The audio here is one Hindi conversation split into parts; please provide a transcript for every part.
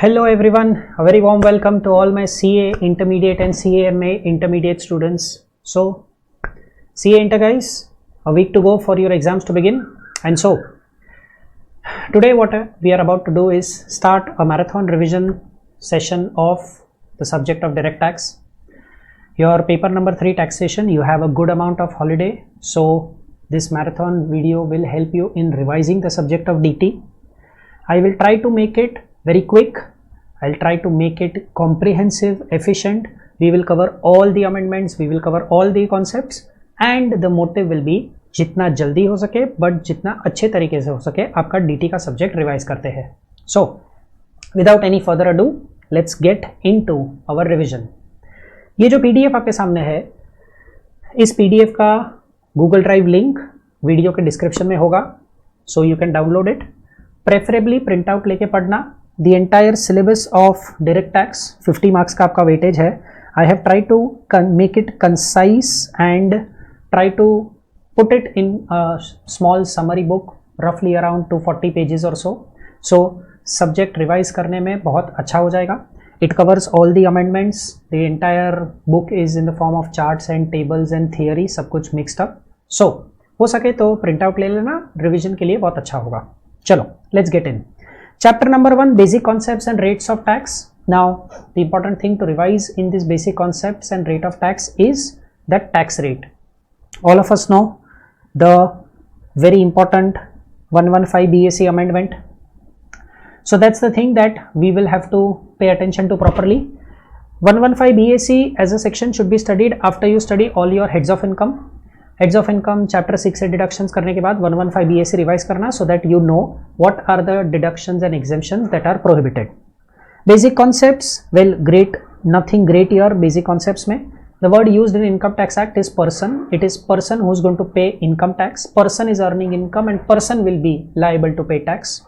Hello everyone, a very warm welcome to all my CA Intermediate and CAMA Intermediate students. So, CA Inter guys, a week to go for your exams to begin. And so, today what we are about to do is start a marathon revision session of the subject of direct tax. Your paper number 3 taxation, you have a good amount of holiday. So, this marathon video will help you in revising the subject of DT. I will try to make it very quick. I'll try to make it comprehensive, efficient. We will cover all the amendments, we will cover all the concepts, and the motive will be जितना जल्दी हो सके बट जितना अच्छे तरीके से हो सके आपका DT का सब्जेक्ट रिवाइज करते हैं. So without any further ado, let's get into our revision. ये जो PDF आपके सामने है, इस PDF का Google Drive लिंक वीडियो के डिस्क्रिप्शन में होगा, so you can download it. Preferably print out लेके पढ़ना. The entire syllabus of direct tax 50 marks का आपका weightage है. I have tried to make it concise and try to put it in a small summary book, roughly around 240 pages or so. So subject revise करने में बहुत अच्छा हो जाएगा. It covers all the amendments. The entire book is in the form of charts and tables and theory, सब कुछ mixed up. So हो सके तो प्रिंट आउट ले लेना, रिविजन के लिए बहुत अच्छा होगा. चलो let's get in. Chapter number 1, basic concepts and rates of tax. Now the important thing to revise in this basic concepts and rate of tax is the tax rate. All of us know the very important 115 BAC amendment. So that's the thing that we will have to pay attention to properly. 115 BAC as a section should be studied after you study all your heads of income. Heads of income chapter 6 से deductions करने के बाद 115 BAC रिवाइज करना, so that you know what are the deductions and exemptions that are prohibited. Basic concepts, well, great, nothing great here. Basic concepts में the word used in Income Tax Act is person. It is person who is going to pay income tax. Person is earning income and person will be liable to pay tax.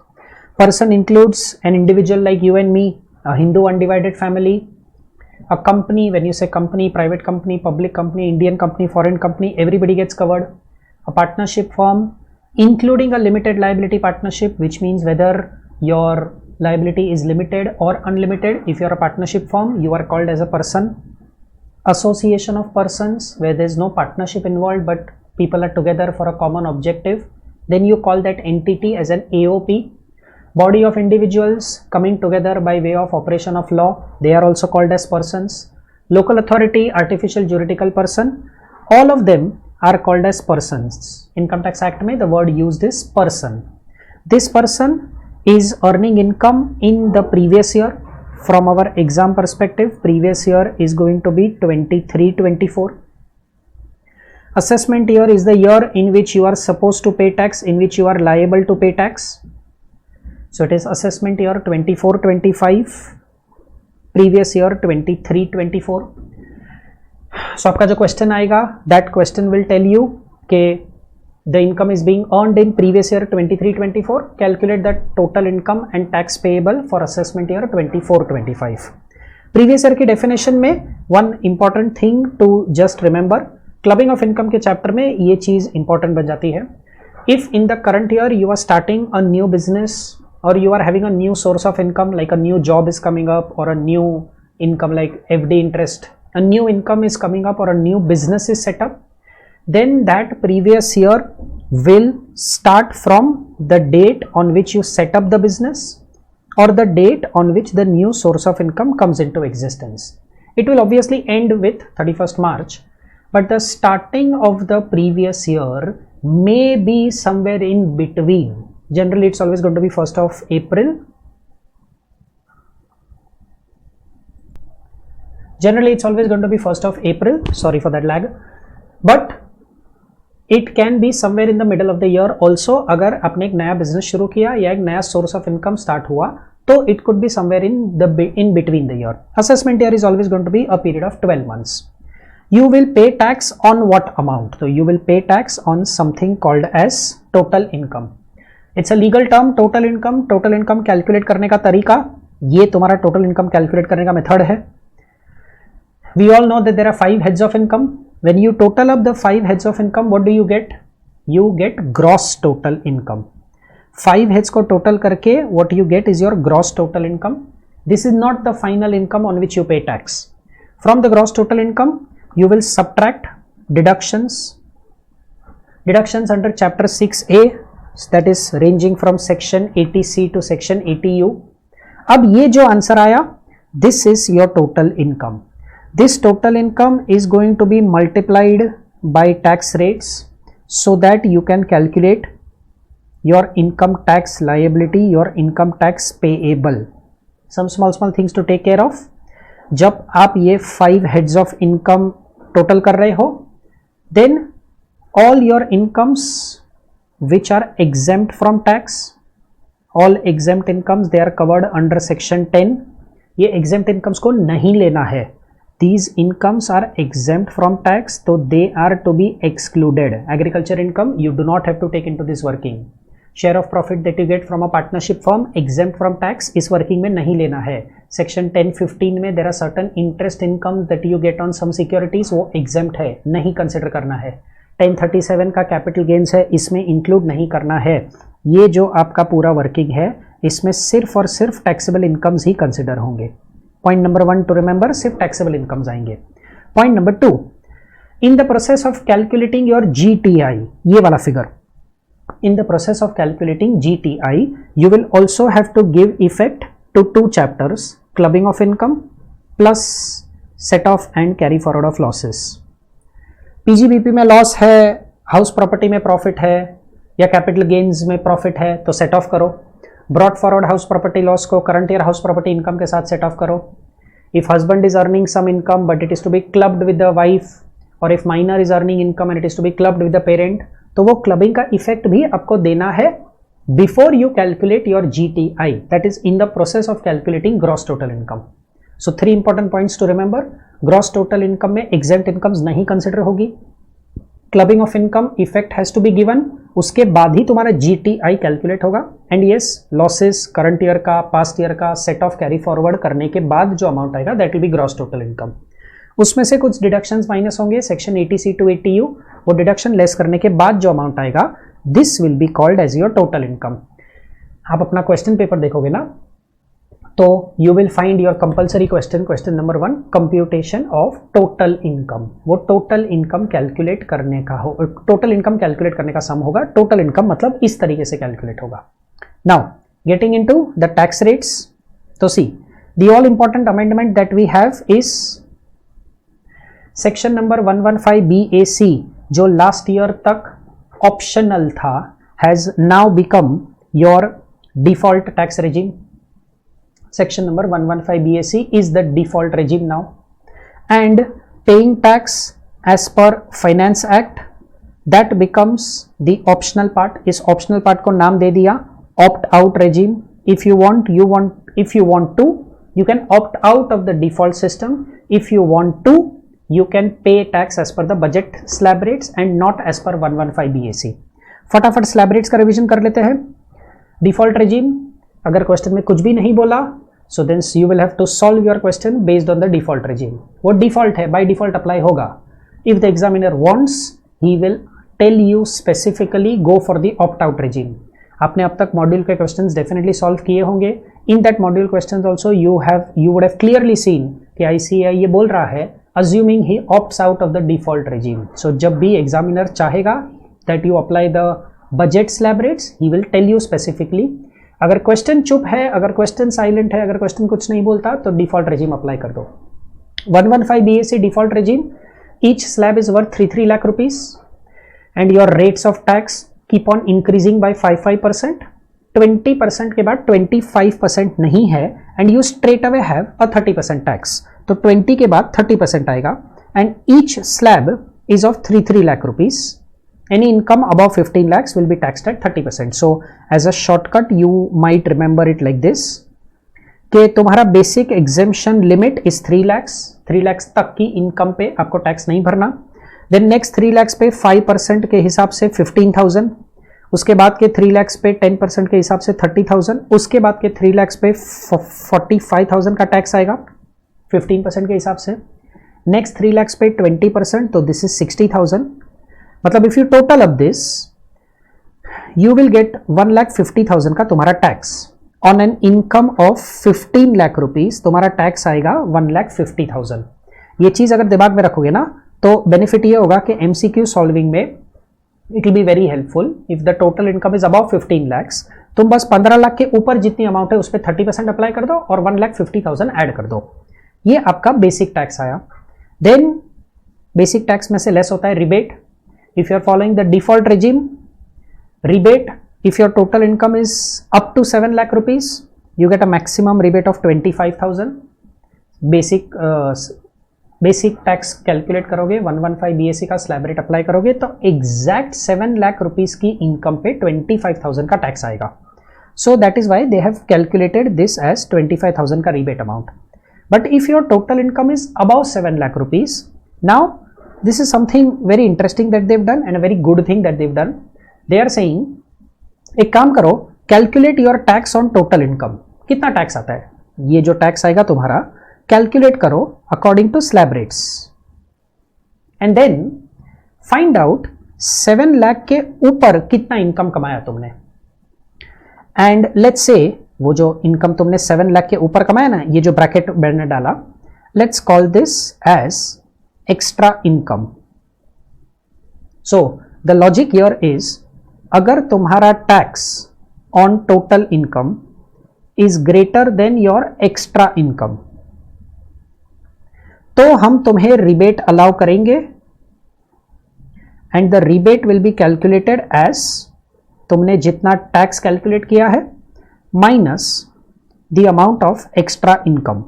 Person includes an individual like you and me, a Hindu undivided family, a company. When you say company, private company, public company, Indian company, foreign company, everybody gets covered. A partnership firm, including a limited liability partnership, which means whether your liability is limited or unlimited. If you are a partnership firm, you are called as a person. Association of persons, where there is no partnership involved but people are together for a common objective, then you call that entity as an AOP. Body of individuals coming together by way of operation of law, they are also called as persons. Local authority, artificial juridical person, all of them are called as persons. Income Tax Act mein the word used is person. This person is earning income in the previous year. From our exam perspective, previous year is going to be 23-24. Assessment year is the year in which you are supposed to pay tax, in which you are liable to pay tax. So it is assessment year 24-25, previous year 23-24. So आपका जो question आएगा, that question will tell you कि the income is being earned in previous year 23-24. Calculate the total income and tax payable for assessment year 24-25. Previous year की definition में one important thing to just remember, clubbing of income के chapter में ये चीज़ important बन जाती है. If in the current year you are starting a new business or you are having a new source of income, like a new job is coming up or a new income like FD interest, a new income is coming up or a new business is set up, then that previous year will start from the date on which you set up the business or the date on which the new source of income comes into existence. It will obviously end with 31st March, but the starting of the previous year may be somewhere in between. Generally, it's always going to be 1st of April. Generally, it's always going to be 1st of April. Sorry for that lag. But it can be somewhere in the middle of the year also. अगर आपने एक नया business शुरू किया या एक नया source of income start हुआ, तो it could be somewhere in between the year. Assessment year is always going to be a period of 12 months. You will pay tax on what amount? So you will pay tax on something called as total income. It's a legal term, total income. Total income calculate करने का तरीका, ये तुम्हारा total income calculate करने का method है. We all know that there are 5 heads of income. When you total up the 5 heads of income, what do you get? You get gross total income. 5 heads को total करके what you get is your gross total income. This is not the final income on which you pay tax. From the gross total income, you will subtract deductions under chapter 6A, that is ranging from section 80C to section 80U. अब ये जो आंसर आया, this is your total income. This total income is going to be multiplied by tax rates so that you can calculate your income tax liability, your income tax payable. Some small things to take care of. जब आप ये 5 heads of income total कर रहे हो, then all your incomes which are exempt from tax, all exempt incomes, they are covered under section 10. ये exempt incomes को नहीं लेना है. These incomes are exempt from tax, so they are to be excluded. Agriculture income you do not have to take into this working. Share of profit that you get from a partnership firm exempt from tax, इस working में नहीं लेना है. Section 10-15 में there are certain interest income that you get on some securities, वो exempt है, नहीं consider करना है. 1037 का capital gains है, इसमें include नहीं करना है. ये जो आपका पूरा working है, इसमें सिर्फ और सिर्फ taxable incomes ही consider होंगे. Point number 1 to remember, सिर्फ taxable incomes आएंगे. Point number 2, in the process of calculating your GTI, ये वाला figure, in the process of calculating GTI, you will also have to give effect to 2 chapters, clubbing of income plus set off and carry forward of losses. PGBP में लॉस है, हाउस प्रॉपर्टी में प्रॉफिट है, या कैपिटल गेन्स में प्रॉफिट है, तो सेट ऑफ करो. Brought forward house property loss को current year house property income के साथ सेट ऑफ करो. If husband is earning some income but it is to be clubbed with the wife, और if minor is earning income and it is to be clubbed with the parent, तो वो क्लबिंग का इफेक्ट भी आपको देना है before you calculate your GTI, that is in the process of calculating gross total income. So 3 important points to remember. Gross total income में एग्जेम्प्ट इनकम्स नहीं कंसिडर होगी. Clubbing of income effect has to be given, उसके बाद ही तुम्हारा GTI कैलकुलेट होगा. And yes, losses current year का, पास्ट ईयर का सेट ऑफ कैरी फॉरवर्ड करने के बाद जो अमाउंट आएगा that will be gross total income. उसमें से कुछ डिडक्शंस माइनस होंगे सेक्शन 80C to 80U, वो डिडक्शन लेस करने के बाद जो अमाउंट आएगा this will be called as your total income. आप अपना क्वेश्चन पेपर देखोगे ना, तो you will find your compulsory question number 1, computation of total income. वो टोटल इनकम कैलकुलेट करने का हो, टोटल इनकम कैलकुलेट करने का सम होगा. टोटल इनकम मतलब इस तरीके से कैलकुलेट होगा. Now getting into the tax rates, तो see the all important amendment that we have is section number 115 BAC, जो लास्ट ईयर तक ऑप्शनल था, has now become your default tax regime. Section number 115 BAC is the default regime now, and paying tax as per Finance Act, that becomes the optional part. इस optional part को नाम दे दिया opt out regime. If you want to, you can opt out of the default system. If you want to, you can pay tax as per the budget slab rates and not as per 115 BAC. फटाफट slab rates का revision कर लेते हैं. Default regime, अगर क्वेश्चन में कुछ भी नहीं बोला, so then you will have to solve your question based on the default regime. वो डिफॉल्ट है, बाय डिफॉल्ट अप्लाई होगा. If the examiner wants, he will tell you specifically go for the opt out regime. आपने अब तक मॉड्यूल के क्वेश्चंस डेफिनेटली सॉल्व किए होंगे. In that module questions also you would have clearly seen कि ICAI ये बोल रहा है assuming he opts out of the default regime. So जब भी एग्जामिनर चाहेगा that you apply the budget slab rates, he will tell you specifically. अगर क्वेश्चन चुप है, अगर क्वेश्चन साइलेंट है, अगर क्वेश्चन कुछ नहीं बोलता, तो डिफॉल्ट रेजिम अप्लाई कर दो. 115 BAC default regime, each slab is worth 3 lakh rupees and your rates of tax keep on increasing by 5%. 20% के बाद 25% नहीं है and you straight away have a 30% tax. तो 20 के बाद 30% आएगा and each slab is of 3 lakh rupees. Any income above 15 lakhs will be taxed at 30%. So as a shortcut, you might remember it like this, कि तुम्हारा basic exemption limit is 3 lakhs. 3 lakhs तक की इनकम पे आपको टैक्स नहीं भरना. देन नेक्स्ट 3 lakhs पे 5% के हिसाब से 15,000. उसके बाद के 3 lakhs पे 10% के हिसाब से 30,000. उसके बाद के 3 lakhs पे 45,000 का टैक्स आएगा 15% के हिसाब से. नेक्स्ट 3 lakhs पे 20%, तो दिस इज 60,000. मतलब if you total up this, you will gate 1,50,000 का तुम्हारा tax. On an income of 15 lakh rupees तुम्हारा टैक्स आएगा 1,50,000। ये चीज अगर दिमाग में रखोगे ना तो बेनिफिट ये होगा कि एमसीक्यू सॉल्विंग में it will be very helpful. If the total income is about 15 lakhs, तुम बस 15 लाख के ऊपर जितनी अमाउंट है उस पर 30% अप्लाई कर दो और 1,50,000 ऐड कर दो। ये आपका बेसिक टैक्स आया। देन बेसिक टैक्स में से लेस होता है rebate. If you are following the default regime, rebate if your total income is up to 7 lakh rupees, you get a maximum rebate of 25,000. Basic tax calculate करोगे 115 BAC का स्लैब रेट अप्लाई करोगे तो एग्जैक्ट 7 लाख रुपीज की इनकम पे 25,000 का टैक्स आएगा। So that is why they have calculated this as 25,000 का rebate amount. But if your total income is about 7 lakh rupees, now this is something very interesting that they've done and a very good thing that they've done. They are saying एक काम करो, calculate your tax on total income. कितना टैक्स आता है, ये जो टैक्स आएगा तुम्हारा कैलकुलेट करो according to slab rates and then find out 7 lakh के ऊपर कितना इनकम कमाया तुमने। एंड लेट्स से वो जो इनकम तुमने 7 लाख के ऊपर कमाया ना, ये जो ब्रैकेट मैंने डाला, let's call this as extra income. So the logic here is, अगर तुम्हारा tax on total income is greater than your extra income तो हम तुम्हें रिबेट अलाउ करेंगे and the rebate will be calculated as तुमने जितना टैक्स कैलकुलेट किया है minus the amount of extra income.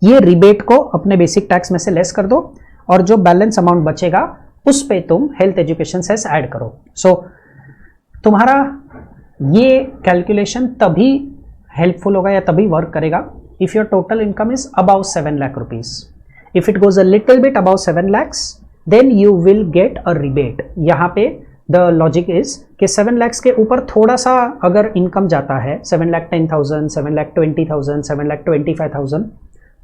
ये रिबेट को अपने बेसिक टैक्स में से लेस कर दो और जो बैलेंस अमाउंट बचेगा उस पे तुम हेल्थ एजुकेशन सेस ऐड करो। सो तुम्हारा ये कैलकुलेशन तभी हेल्पफुल होगा या तभी वर्क करेगा if your total income is about 7 lakh rupees. If it goes a little bit about 7 lakhs, then you will get a rebate. यहां पे द लॉजिक इज कि 7 lakhs के ऊपर थोड़ा सा अगर इनकम जाता है, 7,10,000, 7,20,000, 7,25,000,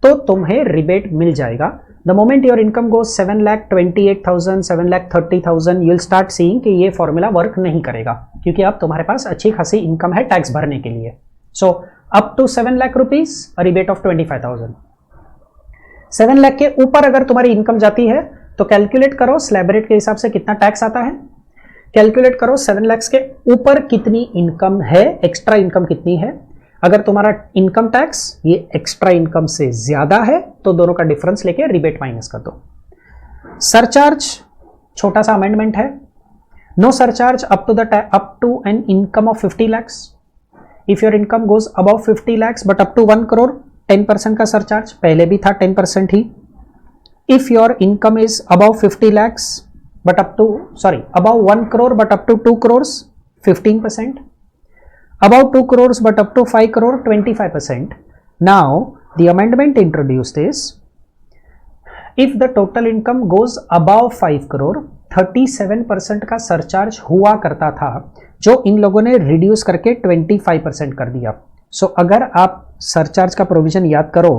तो तुम्हें रिबेट मिल जाएगा। The moment your income goes 7,28,000, 7,30,000, you'll start seeing कि ये फॉर्मूला वर्क नहीं करेगा क्योंकि अब तुम्हारे पास अच्छी खासी इनकम है टैक्स भरने के लिए। So up to 7 lakh rupees rebate of 25,000। 7 lakh के ऊपर अगर तुम्हारी इनकम जाती है तो कैलकुलेट करो स्लैब रेट के हिसाब से कितना टैक्स आता है। कैलकुलेट करो 7 लाख के ऊपर कितनी इनकम है, एक्स्ट्रा इनकम कितनी है। अगर तुम्हारा इनकम टैक्स ये एक्स्ट्रा इनकम से ज्यादा है तो दोनों का डिफरेंस लेके रिबेट माइनस कर दो। सरचार्ज छोटा सा अमेंडमेंट है, no surcharge up to an income of 50 lakhs। If your income goes above 50 lakhs but up to 1 crore, 10% का सरचार्ज, पहले भी था 10% ही। If your income is about 50 lakhs but above 1 crore but up to 2 crores, 15%। About 2 crores but up to 5 crore, 25%. Now the amendment introduced is, if the total income goes above 5 crore, 37% का सरचार्ज हुआ करता था जो इन लोगों ने रिड्यूस करके 25% कर दिया। सो अगर आप सरचार्ज का प्रोविजन याद करो,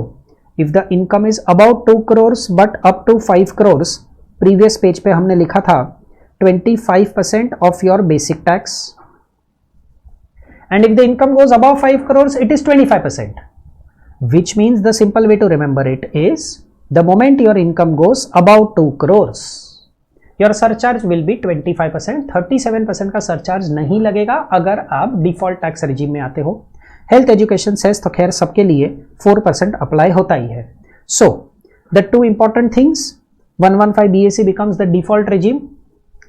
if the income is about 2 crores but up to 5 crores, previous page पे हमने लिखा था 25% of your basic tax. And if the income goes above 5 crores, it is 25%, which means the simple way to remember it is, the moment your income goes above 2 crores, your surcharge will be 25%, 37% का सरचार्ज नहीं लगेगा अगर आप डिफॉल्ट टैक्स रिजीम में आते हो। हेल्थ एजुकेशन सेस तो खैर सबके लिए 4% अप्लाई होता ही है। So the two important things, 115 BAC becomes the default regime,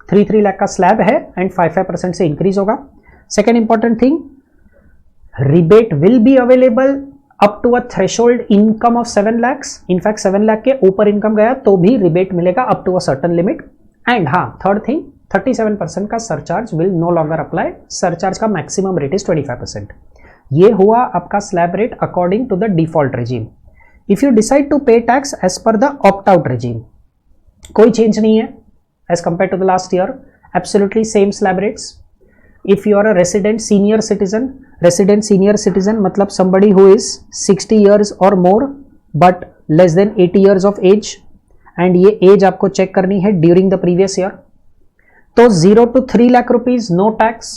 3 lakh का स्लैब है एंड 5% से इंक्रीज होगा। Second important thing, rebate will be available up to a threshold income of 7 lakhs. In fact 7 lakh के ऊपर इनकम गया तो भी rebate मिलेगा up to a certain limit. And हाँ, third thing, 37% का surcharge will no longer apply. Surcharge का maximum rate is 25%. ये हुआ आपका slab rate according to the default regime. If you decide to pay tax as per the opt-out regime, कोई change नहीं है as compared to the last year. Absolutely same slab rates. If you are a resident senior citizen मतलब somebody who is 60 years or more but less than 80 years of age, and ये एज आपको चेक करनी है ड्यूरिंग द प्रीवियस ईयर, तो 0 to 3 lakh rupees no tax,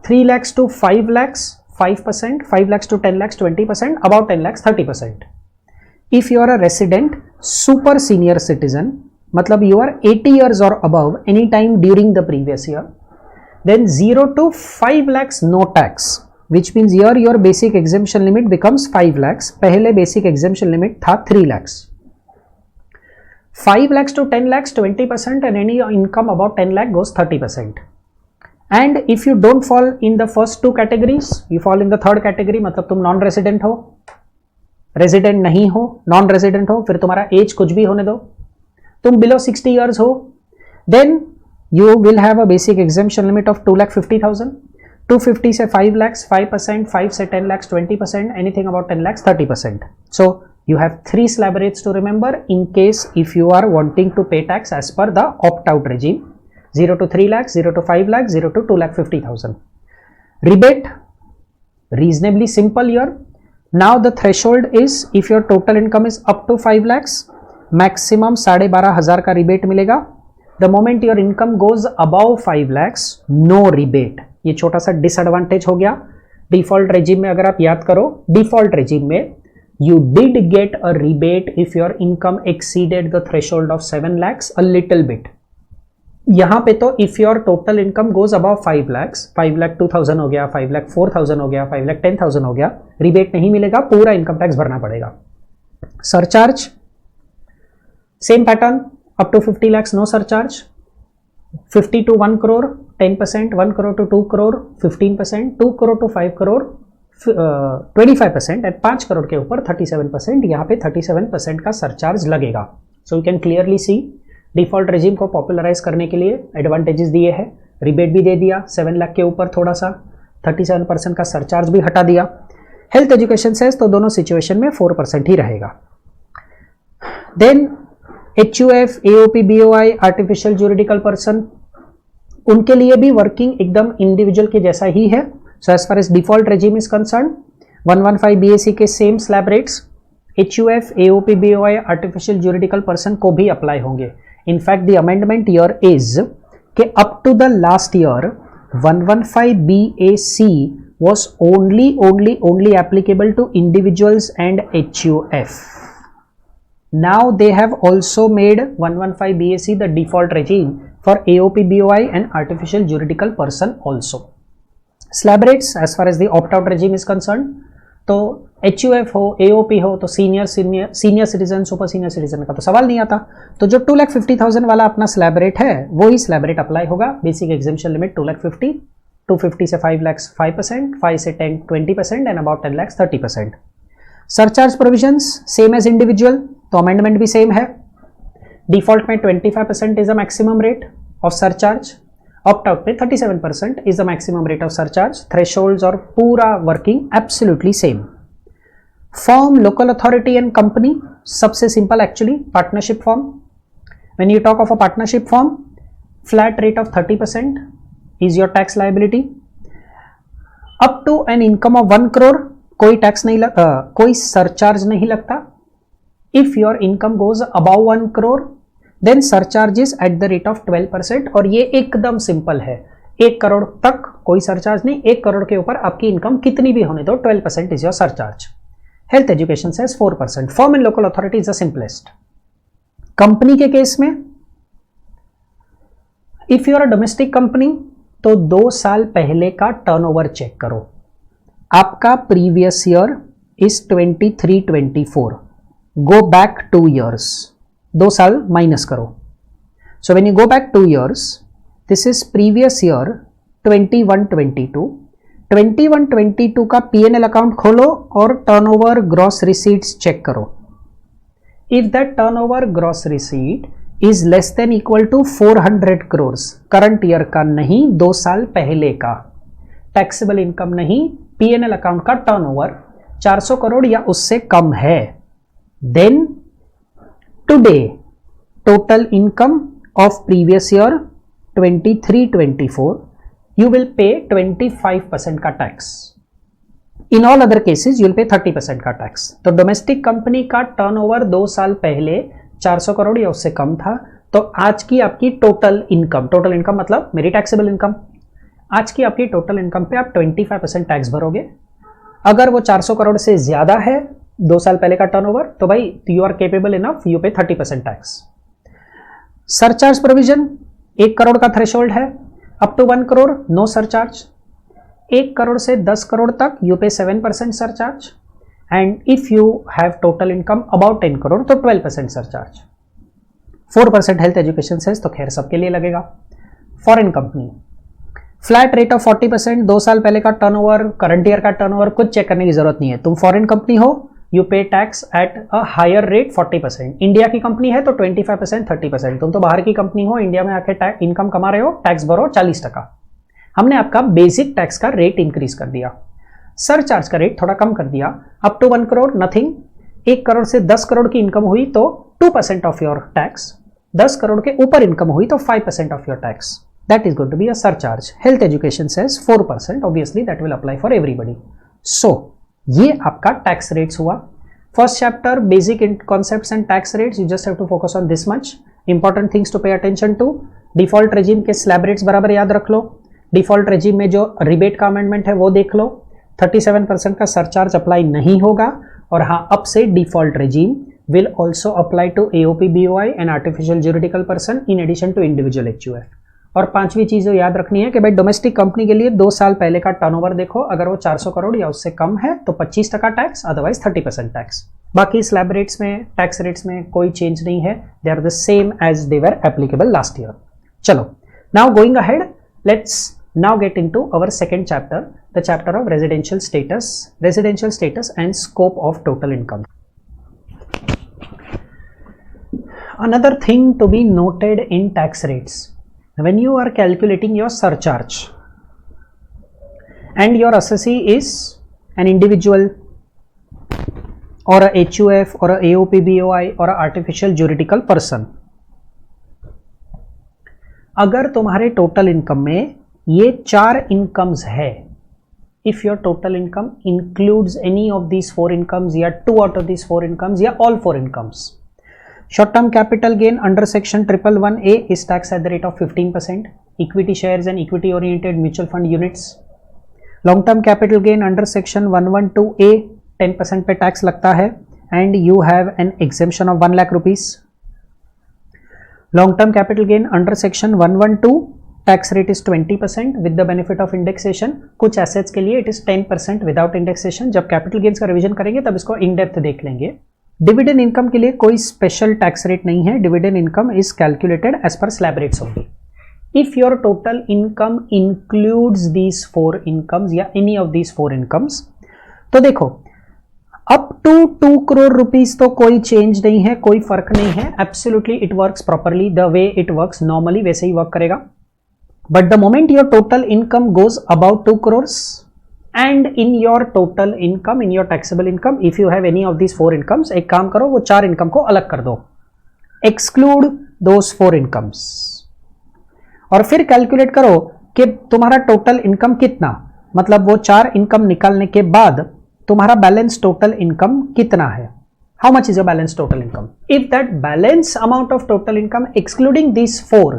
3 lakhs to 5 lakhs 5%, 5 lakhs to 10 lakhs 20%, about 10 lakhs 30%. If you are a resident super senior citizen, मतलब you are 80 years or above any time during the previous year, then 0 to 5 lakhs no tax, which means here your basic exemption limit becomes 5 lakhs. पहले basic exemption limit था 3 lakhs. 5 lakhs to 10 lakhs 20%, and any income about 10 lakh goes 30%. And if you don't fall in the first two categories, you fall in the third category, मतलब तुम नॉन रेजिडेंट हो, रेजिडेंट नहीं हो, नॉन रेजिडेंट हो, फिर तुम्हारा एज कुछ भी होने दो, तुम बिलो 60 ईयर्स हो, then you will have a basic exemption limit of 2,50,000. 250 से 5 lakhs 5%, 5 से 10 lakhs 20%, anything about 10 lakhs 30%. So you have 3 slab rates to remember in case if you are wanting to pay tax as per the opt-out regime. 0 to 3 lakhs, 0 to 5 lakhs, 0 to 2,50,000. Rebate, reasonably simple here. Now the threshold is if your total income is up to 5 lakhs, maximum 12,500 का रिबेट मिलेगा. The moment your income goes above 5 lakhs, no rebate. ये छोटा सा डिसएडवांटेज हो गया. डिफॉल्ट रेजिम में अगर आप याद करो, डिफॉल्ट रेजिम में you did get a rebate if your income exceeded the threshold of 7 lakhs a little bit. यहां पे तो if your total income goes above 5 lakhs, 5,02,000 हो गया, 5,04,000 हो गया, 5,10,000 हो गया, रिबेट नहीं मिलेगा, पूरा इनकम टैक्स भरना पड़ेगा. Surcharge same pattern, up to 50 lakhs no surcharge. 50 to 1 crore 10%, 1 crore to 2 crore 15%, 2 crore to 5 crore 25%, and 5 crore के ऊपर 37%. यहाँ पे 37% का सरचार्ज लगेगा. So you can clearly see default regime को पॉपुलराइज करने के लिए एडवांटेजेस दिए हैं. रिबेट भी दे दिया 7 लाख के ऊपर, थोड़ा सा 37% का सरचार्ज भी हटा दिया. हेल्थ एजुकेशन सेस तो दोनों सिचुएशन में 4% ही रहेगा. Then HUF, AOP, BOI, artificial juridical person, उनके लिए भी वर्किंग एकदम इंडिविजुअल के जैसा ही है. So as far as default regime is concerned, 115 BAC के same slab rates HUF, AOP, BOI, artificial juridical person को भी अप्लाई होंगे. In fact the amendment year is कि up to the last year 115 BAC was only applicable to individuals and HUF. Now they have also made 115 BAC the default regime for AOP, BOI and artificial juridical person also. Slab rates as far as the opt-out regime is concerned, तो HUF हो, AOP हो, तो senior citizen, super senior citizen का तो सवाल नहीं आता. तो जो 2,50,000 वाला अपना स्लैब रेट है, वो ही स्लैब रेट अप्लाई होगा. बेसिक एग्जेम्पशन लिमिट 2,50,000, 250 से 5 lakhs 5%, 5 से 10 20%, and about 10 lakhs 30%. Surcharge provisions same as individual, तो अमेंडमेंट भी सेम है. डिफॉल्ट में 25% is the maximum rate of surcharge, opt out पे 37% is the maximum rate of surcharge. Thresholds और पूरा working absolutely same. Firm, local authority and company, सबसे simple actually partnership firm. When you talk of a partnership firm, flat rate of 30% is your tax liability. Up to an income of 1 crore कोई टैक्स नहीं कोई सरचार्ज नहीं लगता. If your income goes above 1 crore then surcharges at the rate of 12%. और ये एकदम सिंपल है, 1 करोड़ तक कोई सरचार्ज नहीं, 1 करोड़ के ऊपर आपकी इनकम कितनी भी होने दो, 12% is your surcharge. Health education cess 4%. Firm and local authority is the simplest. Company के केस में if you are a domestic company, तो 2 साल पहले का टर्नओवर चेक करो. आपका previous year is 23-24, go back 2 years, 2 साल माइनस करो. So when you go back 2 years, this is previous year 21-22. 21-22 का P&L अकाउंट खोलो और टर्नओवर ग्रॉस रिसीट्स चेक करो. If that turnover gross receipt is less than equal to 400 crores, current year का नहीं, 2 साल पहले का, टैक्सेबल इनकम नहीं, P&L अकाउंट का टर्नओवर 400 करोड़ या उससे कम है, then today total income of previous year 23-24 you will pay 25% का टैक्स. In all other cases you will pay 30% का टैक्स. तो डोमेस्टिक कंपनी का टर्नओवर 2 साल पहले 400 करोड़ या उससे कम था, तो आज की आपकी टोटल इनकम मतलब मेरी टैक्सेबल इनकम, आज की आपकी टोटल इनकम पे आप 25% टैक्स भरोगे. अगर वो 400 करोड़ से ज्यादा है 2 साल पहले का टर्नओवर, तो भाई you are capable enough, you pay 30% tax. Surcharge provision 1 crore का थ्रेशोल्ड है, up to 1 crore no surcharge. 1 crore से 10 करोड़ तक you pay 7% surcharge, and if you have total income about 10 crore तो 12% सरचार्ज। 4% हेल्थ एजुकेशन सेस तो खैर सबके लिए लगेगा। Foreign company flat rate of 40%, 2 साल पहले का टर्नओवर, करंट ईयर का टर्नओवर कुछ चेक करने की जरूरत नहीं है। तुम फॉरेन कंपनी हो, you pay tax at a higher rate 40%। India की कंपनी है तो 25%, 30%। तुम तो बाहर की कंपनी हो, इंडिया में आके इनकम कमा रहे हो, टैक्स भरो 40%। हमने आपका बेसिक टैक्स का रेट इंक्रीज कर दिया, सरचार्ज का रेट थोड़ा कम कर दिया। Up to 1 crore nothing, 1 crore से 10 करोड़ की इनकम हुई तो 2% ऑफ योर टैक्स, 10 करोड़ के ऊपर इनकम हुई तो 5% of your tax. That is going to be a surcharge. Health education says 4%. Obviously, that will apply for everybody. So, ये आपका tax rates हुआ. First chapter, basic concepts and tax rates. You just have to focus on this much. Important things to pay attention to. Default regime के slab rates बराबर याद रख लो. Default regime में जो rebate का amendment है वो देख लो. 37% का surcharge apply नहीं होगा, और हाँ, अब से default regime will also apply to AOP BOI and artificial juridical person in addition to individual HUF. और 5वीं चीज जो याद रखनी है कि भाई डोमेस्टिक कंपनी के लिए 2 साल पहले का टर्नओवर देखो, अगर वो 400 करोड़ या उससे कम है तो 25% टैक्स, अदरवाइज 30% टैक्स। बाकी स्लैब रेट्स में, टैक्स रेट्स में कोई चेंज नहीं है, they are the same as they were applicable last year. चलो, now going ahead, let's now get into our second chapter, the chapter of residential status and scope of total income. Another thing to be noted in tax rates, when you are calculating your surcharge and your assessee is an individual or a HUF or a AOP BOI or a artificial juridical person, अगर तुम्हारे टोटल इनकम में ये 4 इनकम्स है, if your total income includes any of these 4 incomes या 2 out of these 4 incomes या all 4 incomes, short term capital gain under section 111A is taxed at the rate of 15%. Equity shares and equity oriented mutual fund units. Long term capital gain under section 112A 10% पे टैक्स लगता है, and you have an exemption of 1 lakh rupees. Long term capital gain under section 112 tax rate is 20% with the benefit of indexation. कुछ assets के लिए it is 10% without indexation. जब capital gains का रिविजन करेंगे तब इसको in depth देख लेंगे। डिविडेंड इनकम के लिए कोई स्पेशल टैक्स रेट नहीं है, dividend income is calculated as per slab rates होंगी। If your total income includes these 4 incomes या एनी ऑफ दीज 4 इनकम्स, तो देखो अप टू 2 करोड़ रुपीज तो कोई चेंज नहीं है, कोई फर्क नहीं है, absolutely it works properly the way it works normally, वैसे ही वर्क करेगा। But the moment your total income goes about 2 crore and in your total income, in your taxable income, if you have any of these 4 incomes, एक काम करो, वो 4 इनकम को अलग कर दो, exclude those 4 incomes, और फिर कैलकुलेट करो कि तुम्हारा टोटल इनकम कितना, मतलब वो 4 इनकम निकालने के बाद तुम्हारा बैलेंस टोटल इनकम कितना है। How much is your balance total income? If that balance amount of total income excluding these 4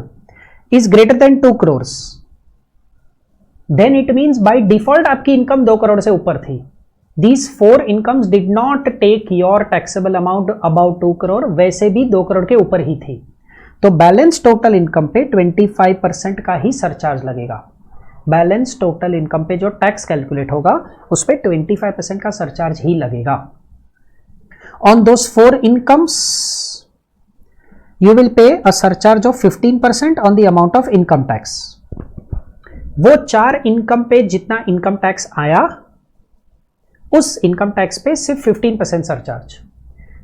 is greater than 2 crores, then it means by default आपकी इनकम 2 करोड़ से ऊपर थी। These 4 incomes did not take your taxable amount above 2 crore, वैसे भी 2 करोड़ के ऊपर ही थी, तो बैलेंस टोटल इनकम पे 25% का ही सरचार्ज लगेगा। बैलेंस टोटल इनकम पे जो टैक्स कैलकुलेट होगा उस पे 25% का सरचार्ज ही लगेगा। On those 4 incomes you will pay a surcharge of 15% on the amount of income tax. वो 4 इनकम पे जितना इनकम टैक्स आया उस इनकम टैक्स पे सिर्फ 15% surcharge.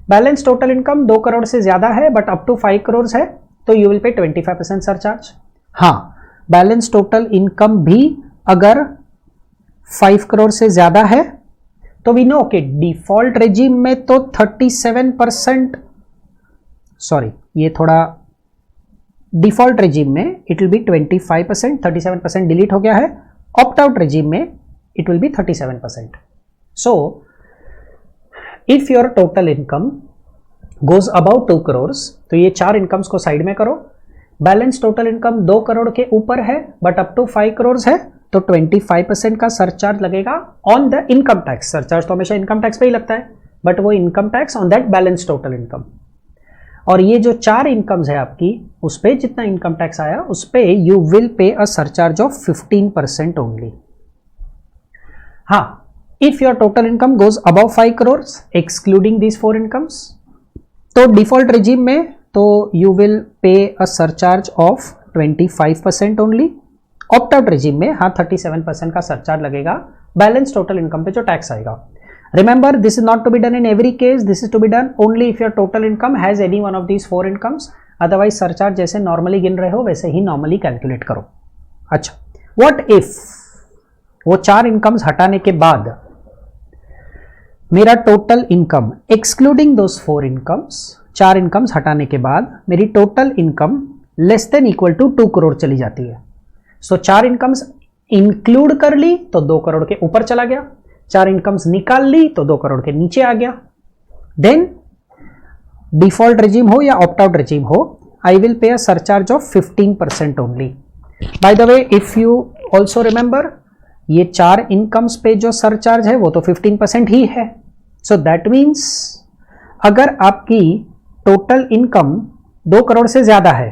Balance total income 2 crore से ज्यादा है बट अप टू 5 करोड़ है तो यू विल पे 25% सरचार्ज। हाँ, बैलेंस टोटल इनकम भी अगर 5 करोड़ से ज्यादा है तो वी नो कि डिफॉल्ट रेजिम में तो 37%, सॉरी ये थोड़ा डिफॉल्ट रेजिम में इट विल बी 25%, 37% डिलीट हो गया है, ऑप्ट आउट रेजिम में it will B 37%। So if your total income goes about 2 crore, तो ये 4 इनकम्स को साइड में करो, बैलेंस टोटल इनकम 2 करोड़ के ऊपर है बट अप टू 5 करोड़ है तो 25% का सरचार्ज लगेगा on the income tax. Surcharge तो हमेशा इनकम टैक्स पे ही लगता है, बट वो income tax on that balance total income. और ये जो 4 इनकम्स है आपकी, उस पे जितना इनकम टैक्स आया उस पे you will pay a surcharge of 15% only. हाँ, if your total income goes above 5 crore excluding these 4 incomes, तो डिफॉल्ट रेजिम में तो you will pay a surcharge of 25% only. Opt out regime में हाँ 37% का सरचार्ज लगेगा बैलेंस टोटल इनकम पे जो टैक्स आएगा। Remember, this is not to be done in every case, this is to be done only if your total income has any one of these 4 incomes. Otherwise surcharge जैसे नॉर्मली गिन रहे हो वैसे ही नॉर्मली कैलकुलेट करो। अच्छा, व्हाट इफ वो 4 इनकम्स हटाने के बाद मेरा total income excluding those 4 incomes, 4 incomes हटाने के बाद मेरी total income less than equal to 2 crore चली जाती है। सो 4 इनकम्स इंक्लूड कर ली तो 2 करोड़ के ऊपर चला गया, 4 इनकम्स निकाल ली तो 2 करोड़ के नीचे आ गया। देन डिफॉल्ट रेजिम हो या ऑप्ट आउट रेजिम हो, I will pay a surcharge of 15% only. By the way, if you also remember, ये 4 इनकम्स पे जो सरचार्ज है वो तो 15% ही है। सो दैट मीन्स अगर आपकी टोटल इनकम 2 करोड़ से ज्यादा है,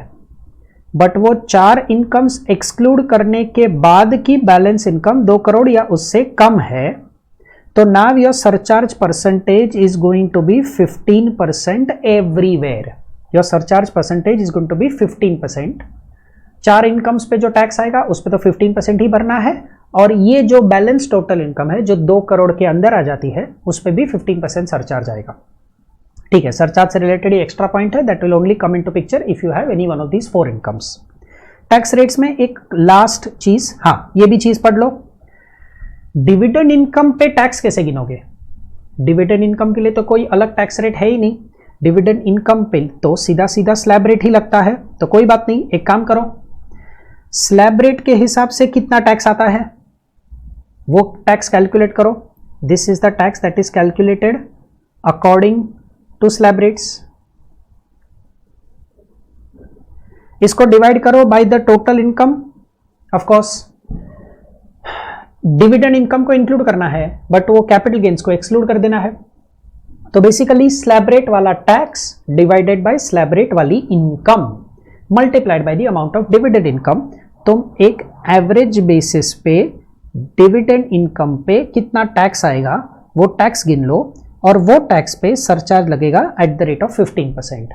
बट वो 4 इनकम्स एक्सक्लूड करने के बाद की बैलेंस इनकम 2 करोड़ या उससे कम है, तो now your surcharge percentage is going to be 15% everywhere. Your surcharge percentage is going to be 15%। 4 incomes पे जो टैक्स आएगा उस पे तो 15% ही भरना है, और ये जो बैलेंस टोटल इनकम है जो 2 करोड़ के अंदर आ जाती है उस पे भी 15% सरचार्ज आएगा। ठीक है, सरचार्ज से रिलेटेड ये एक्स्ट्रा पॉइंट है, that will only come into picture if you have any one of these 4 incomes. Tax rates में एक लास्ट चीज, हाँ ये भी चीज पढ़ लो, डिविडेंड इनकम पे टैक्स कैसे गिनोगे? डिविडेंड इनकम के लिए तो कोई अलग टैक्स रेट है ही नहीं, डिविडेंड इनकम पे तो सीधा सीधा स्लैब रेट ही लगता है। तो कोई बात नहीं, एक काम करो, स्लैब रेट के हिसाब से कितना टैक्स आता है वो टैक्स कैलकुलेट करो। This is the tax that is calculated according to slab rates. इसको डिवाइड करो by the total income. Of course dividend income को इंक्लूड करना है, बट वो कैपिटल गेन्स को एक्सक्लूड कर देना है। तो बेसिकली स्लैब रेट वाला tax divided by slab rate वाली income multiplied by the amount of dividend income. तुम एक एवरेज बेसिस पे डिविडेंड इनकम पे कितना टैक्स आएगा वो टैक्स गिन लो, और वो टैक्स पे सरचार्ज लगेगा at the rate of 15%।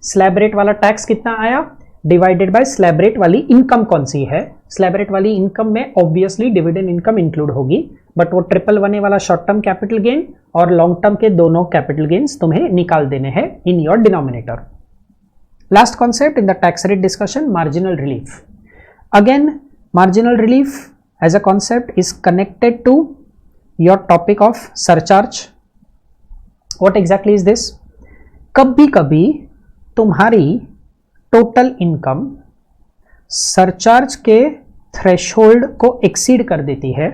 Slab rate वाला टैक्स कितना आया डिवाइडेड बाय स्लैब रेट वाली इनकम कौन सी है। स्लैब रेट वाली इनकम में ऑब्वियसली डिविडेंड इनकम इंक्लूड होगी, बट वो 111 वाला शॉर्ट टर्म कैपिटल गेन और लॉन्ग टर्म के दोनों कैपिटल गेन्स तुम्हें निकाल देने हैं in your denominator. Last concept in the tax rate discussion, marginal relief. Again marginal relief as a concept is connected to your topic of surcharge. What exactly is this? कभी कभी तुम्हारी टोटल इनकम सरचार्ज के थ्रेशोल्ड को एक्सीड कर देती है,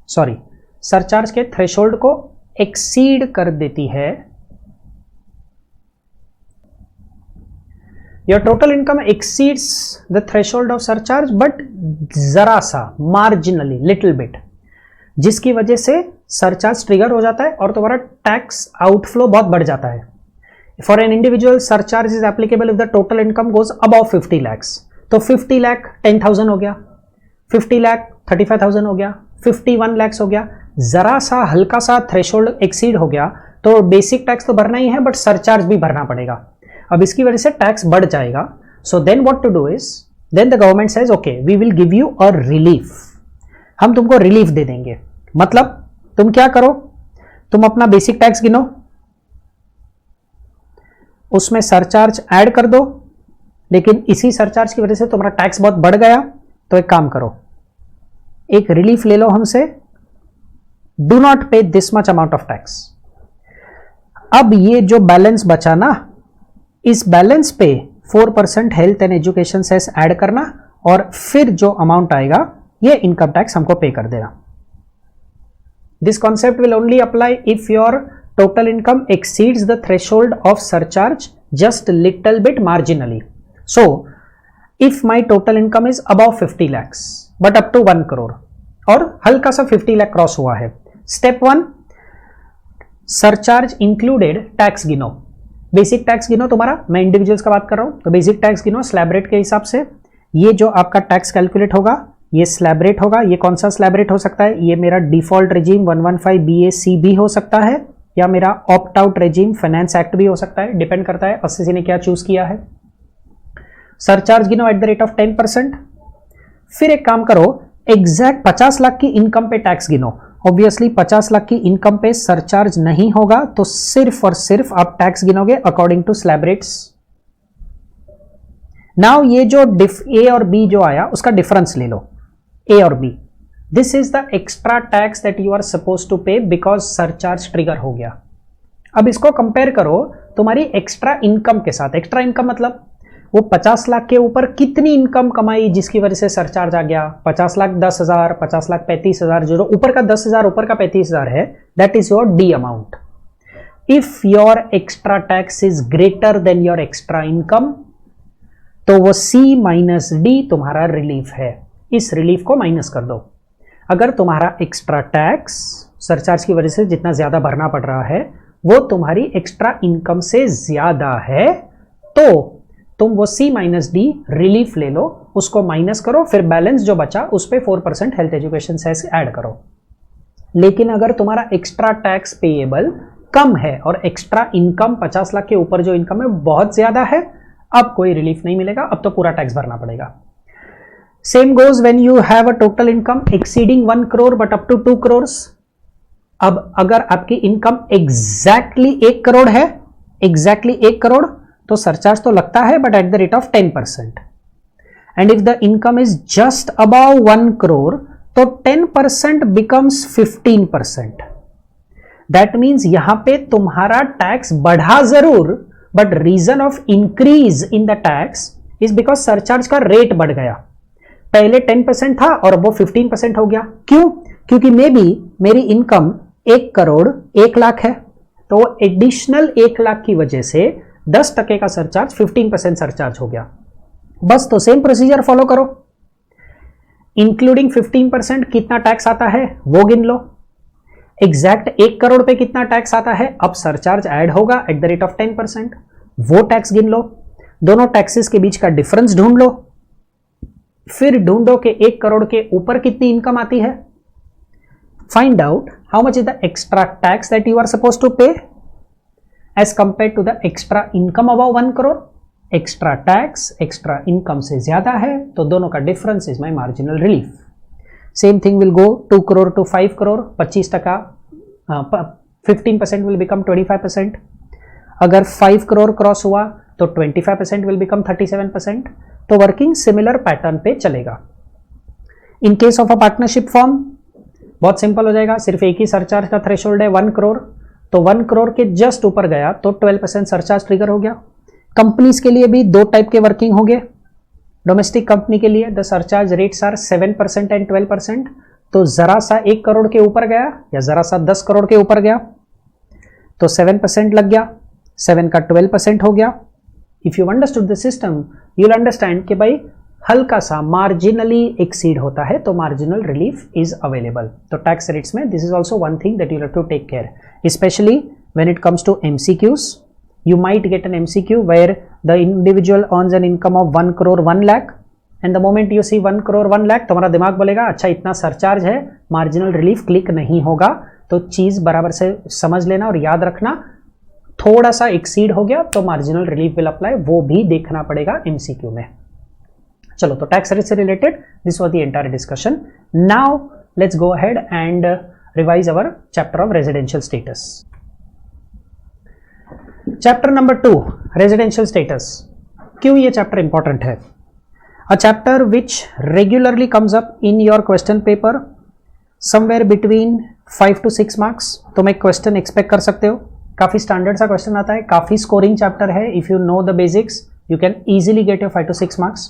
सरचार्ज के थ्रेशोल्ड को एक्सीड कर देती है। Your total income exceeds the threshold of surcharge, but जरा सा, मार्जिनली, लिटिल बिट, जिसकी वजह से सरचार्ज ट्रिगर हो जाता है और तुम्हारा टैक्स आउटफ्लो बहुत बढ़ जाता है। For an individual surcharge is applicable if the total income goes above 50 lakhs। तो 50 लाख 10,000 हो गया, 50 लाख 35,000 हो गया, 51 lakhs हो गया। जरा सा हल्का सा थ्रेशोल्ड एक्सीड हो गया तो बेसिक टैक्स तो भरना ही है, बट सरचार्ज भी भरना पड़ेगा। अब इसकी वजह से टैक्स बढ़ जाएगा। So then what to do is, then the government says okay we will give you a relief, हम तुमको रिलीफ दे देंगे। मतलब तुम क्या करो, तुम अपना बेसिक टैक्स गिनो, उसमें सरचार्ज ऐड कर दो, लेकिन इसी सरचार्ज की वजह से तुम्हारा टैक्स बहुत बढ़ गया, तो एक काम करो, एक रिलीफ ले लो हमसे, डू नॉट पे this much amount of tax. अब ये जो बैलेंस बचा ना, इस बैलेंस पे 4% health and education cess add करना, और फिर जो अमाउंट आएगा ये इनकम टैक्स हमको पे कर देना। This concept will only apply if your total income exceeds the threshold of surcharge just little bit marginally. So if my total income is about 50 lakhs but up to 1 crore, और हल्का सा 50 लाख क्रॉस हुआ है। स्टेप 1, सरचार्ज इंक्लूडेड टैक्स गिनो। बेसिक टैक्स गिनो तुम्हारा, मैं इंडिविजुअल्स का बात कर रहा हूं, तो बेसिक टैक्स गिनो स्लैब रेट के हिसाब से। ये जो आपका टैक्स कैलकुलेट होगा ये स्लैब रेट होगा। ये कौन सा स्लैब रेट हो सकता है? ये मेरा डिफॉल्ट रेजिम 115 BAC भी हो सकता है, या मेरा opt out regime finance act भी हो सकता है, डिपेंड करता है एससीसी ने क्या चूज किया है। सरचार्ज गिनो एट द रेट ऑफ 10%। फिर एक काम करो, एग्जैक्ट 50 लाख की इनकम पे टैक्स गिनो। ऑब्वियसली 50 लाख की इनकम पे सरचार्ज नहीं होगा, तो सिर्फ और सिर्फ आप टैक्स गिनोगे according to slab rates. Now ये जो ए और बी जो आया उसका डिफरेंस ले लो, ए और B. This is the extra tax that you are suppose to pay because surcharge trigger हो गया। अब इसको कंपेयर करो तुम्हारी एक्स्ट्रा इनकम के साथ। एक्स्ट्रा इनकम मतलब वो 50 लाख के ऊपर कितनी इनकम कमाई जिसकी वजह से सरचार्ज आ गया। 50 लाख 10,000, 50 लाख 35,000, जो ऊपर का 10,000 ऊपर का 35,000 है, that is your D amount. If your extra tax is greater than your extra income, तो वो सी माइनस डी तुम्हारा रिलीफ है। इस रिलीफ को माइनस कर दो। अगर तुम्हारा एक्स्ट्रा टैक्स सरचार्ज की वजह से जितना ज्यादा भरना पड़ रहा है वो तुम्हारी एक्स्ट्रा इनकम से ज्यादा है, तो तुम वो सी माइनस डी रिलीफ ले लो, उसको माइनस करो, फिर बैलेंस जो बचा उस पे 4% हेल्थ एजुकेशन सेस ऐड करो। लेकिन अगर तुम्हारा एक्स्ट्रा टैक्स पेएबल कम है और एक्स्ट्रा इनकम 50 लाख के ऊपर जो इनकम है बहुत ज्यादा है, अब कोई रिलीफ नहीं मिलेगा, अब तो पूरा टैक्स भरना पड़ेगा। Same goes when you have a total income exceeding 1 crore but up to 2 crores। अब अगर आपकी इनकम एग्जैक्टली 1 करोड़ है, एग्जैक्टली 1 करोड़, तो सरचार्ज तो लगता है but at the rate of 10%। And if the income is just about 1 crore, तो 10% बिकम्स 15%। दैट मीन्स यहां पे तुम्हारा टैक्स बढ़ा जरूर, but reason of increase in the tax is because surcharge का रेट बढ़ गया। पहले 10% था और अब वो 15% हो गया। क्यों? क्योंकि मे बी मेरी इनकम 1 करोड़ 1 लाख है, तो वो एडिशनल 1 लाख की वजह से 10% का सरचार्ज 15% सरचार्ज हो गया। बस तो सेम प्रोसीजर फॉलो करो। इंक्लूडिंग 15% कितना टैक्स आता है वो गिन लो। एग्जैक्ट 1 करोड़ पे कितना टैक्स आता है, अब सरचार्ज ऐड होगा एट द रेट ऑफ 10%, वो टैक्स गिन लो। दोनों टैक्सेस के बीच का डिफरेंस ढूंढ लो, फिर ढूंढो कि 1 करोड़ के ऊपर कितनी इनकम आती है। Find out how much is the extra tax that you are suppose to pay as compare to the extra income above 1 crore. Extra tax extra income से ज्यादा है, तो दोनों का difference is my marginal relief. Same thing will go 2 crore to 5 crore. 15% will become 25%। अगर 5 करोड़ क्रॉस हुआ तो 25% विल बिकम 37%। तो वर्किंग सिमिलर पैटर्न पे चलेगा। In case of a partnership form बहुत सिंपल हो जाएगा, सिर्फ एक ही सरचार्ज का थ्रेशोल्ड है 1 करोड़, तो 1 करोड़ के जस्ट ऊपर गया तो 12% सरचार्ज ट्रिगर हो गया। कंपनीज के लिए भी 2 टाइप के वर्किंग होंगे। डोमेस्टिक कंपनी के लिए the surcharge rates are 7% and 12%। तो जरा सा 1 करोड़ के ऊपर गया या जरा सा 10 करोड़ के ऊपर गया तो 7% लग गया, 7 का 12% हो गया। If you understood the system you will understand कि भाई हल्का सा मार्जिनली एक्सीड होता है तो मार्जिनल रिलीफ इज अवेलेबल। तो टैक्स रेट्स में this is also one thing that you have to take care, specially when it comes to MCQs। You might get an MCQ where the individual earns an income of 1 crore 1 lakh, and the moment you see 1 crore 1 lakh तुम्हारा दिमाग बोलेगा अच्छा इतना सरचार्ज है, मार्जिनल रिलीफ क्लिक नहीं होगा। तो चीज बराबर से समझ लेना और याद रखना, थोड़ा सा एक्सीड हो गया तो मार्जिनल रिलीफ विल अप्लाई, वो भी देखना पड़ेगा MCQ में। चलो, तो टैक्स रेट से related this was the entire discussion. Now let's go ahead and revise our chapter of residential status. Chapter number 2 residential status. क्यों ये चैप्टर इंपॉर्टेंट है? A chapter which regularly comes up in your question paper somewhere between 5 to 6 marks. तुम एक क्वेश्चन एक्सपेक्ट कर सकते हो, काफी स्टैंडर्ड सा क्वेश्चन आता है, काफी स्कोरिंग चैप्टर है। If you know the basics you can easily get your 5 to 6 marks.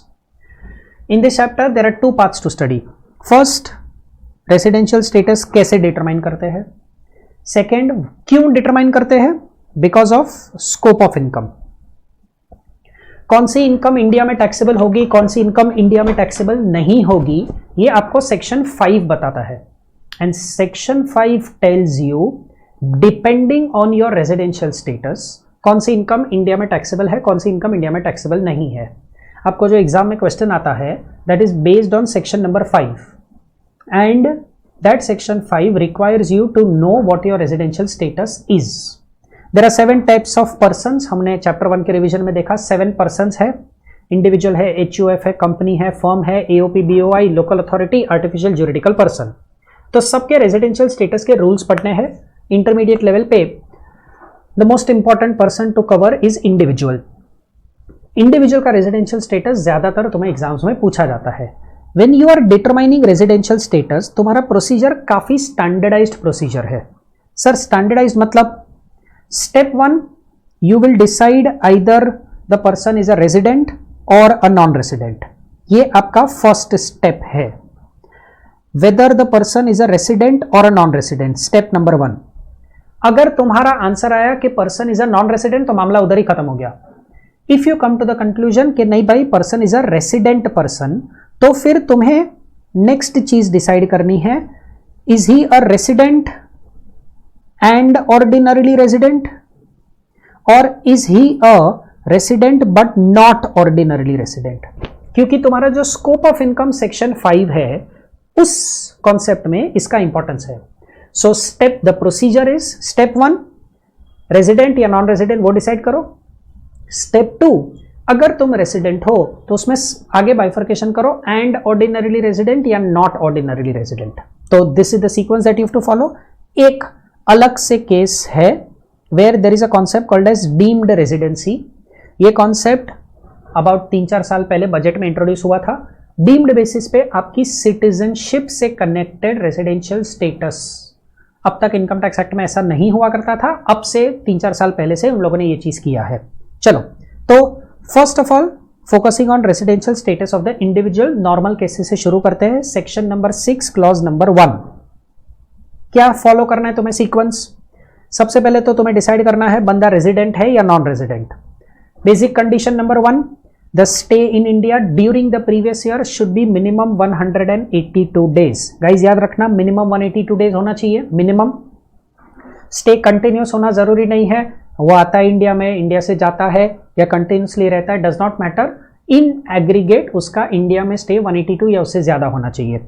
In this chapter there are 2 parts to study. First, residential status कैसे डिटरमाइन करते हैं। सेकेंड, क्यों डिटरमाइन करते हैं, because of scope of income. कौन सी इनकम इंडिया में टैक्सेबल होगी, कौन सी इनकम इंडिया में टैक्सेबल नहीं होगी, ये आपको सेक्शन 5 बताता है। And section 5 tells you depending on your residential status कौन सी इनकम इंडिया में टैक्सेबल है, कौन सी इनकम इंडिया में टैक्सेबल नहीं है। आपको जो एग्जाम में क्वेश्चन आता है that is based on section number 5 and that section 5 requires you to know what your residential status is. There are 7 types of persons, हमने चैप्टर 1 के रिवीजन में देखा 7 पर्सन्स है। इंडिविजुअल है, HUF है, कंपनी है, फर्म है, AOP, BOI, local authority, artificial juridical person. तो सबके रेजिडेंशियल स्टेटस के रूल्स पढ़ने हैं। इंटरमीडिएट लेवल पे the most important person to cover is individual. Individual का रेजिडेंशियल स्टेटस ज्यादातर तुम्हें एग्जाम्स में पूछा जाता है। When you are determining residential status तुम्हारा प्रोसीजर काफी स्टैंडर्डाइज्ड प्रोसीजर है। सर स्टैंडर्डाइज्ड मतलब step 1 you will decide either the person is a resident और अ नॉन रेजिडेंट। ये आपका फर्स्ट स्टेप है, whether the person is a resident और a non resident. Step number 1 अगर तुम्हारा आंसर आया कि person is a non resident तो मामला उधर ही खत्म हो गया। If you come to the conclusion कि नहीं भाई person is a resident person, तो फिर तुम्हें नेक्स्ट चीज डिसाइड करनी है, is he a resident and ordinarily resident और is he a resident but not ordinarily resident. क्योंकि तुम्हारा जो स्कोप ऑफ इनकम सेक्शन 5 है उस कॉन्सेप्ट में इसका इंपॉर्टेंस है। So step the procedure is step 1 resident या नॉन रेजिडेंट वो डिसाइड करो। स्टेप 2 अगर तुम रेजिडेंट हो तो उसमें आगे बाइफर्केशन करो, एंड ऑर्डिनरीली रेजिडेंट या नॉट ऑर्डिनरीली रेजिडेंट। तो this is the sequence that you have to follow. एक अलग से केस है where there is a concept called as deemed residency. ये कॉन्सेप्ट अबाउट 3-4 साल पहले बजट में इंट्रोड्यूस हुआ था। डीम्ड बेसिस पे आपकी सिटीजनशिप से कनेक्टेड रेजिडेंशियल स्टेटस, अब तक इनकम टैक्स एक्ट में ऐसा नहीं हुआ करता था, अब से 3-4 साल पहले से उन लोगों ने ये चीज किया है। चलो तो first of all focusing on residential status of the individual, normal cases से शुरू करते हैं। सेक्शन नंबर 6 क्लॉज नंबर 1 क्या फॉलो करना है तुम्हें सीक्वेंस। सबसे पहले तो तुम्हें डिसाइड करना है बंदा रेजिडेंट है या non resident. Basic condition number 1 the stay in India during the previous year should be minimum 182 days। Guys याद रखना मिनिमम 182 डेज होना चाहिए मिनिमम। स्टे कंटिन्यूस होना जरूरी नहीं है, वो आता है इंडिया में, इंडिया से जाता है या कंटिन्यूसली रहता है, does not matter. In aggregate उसका इंडिया में स्टे 182 या उससे ज्यादा होना चाहिए।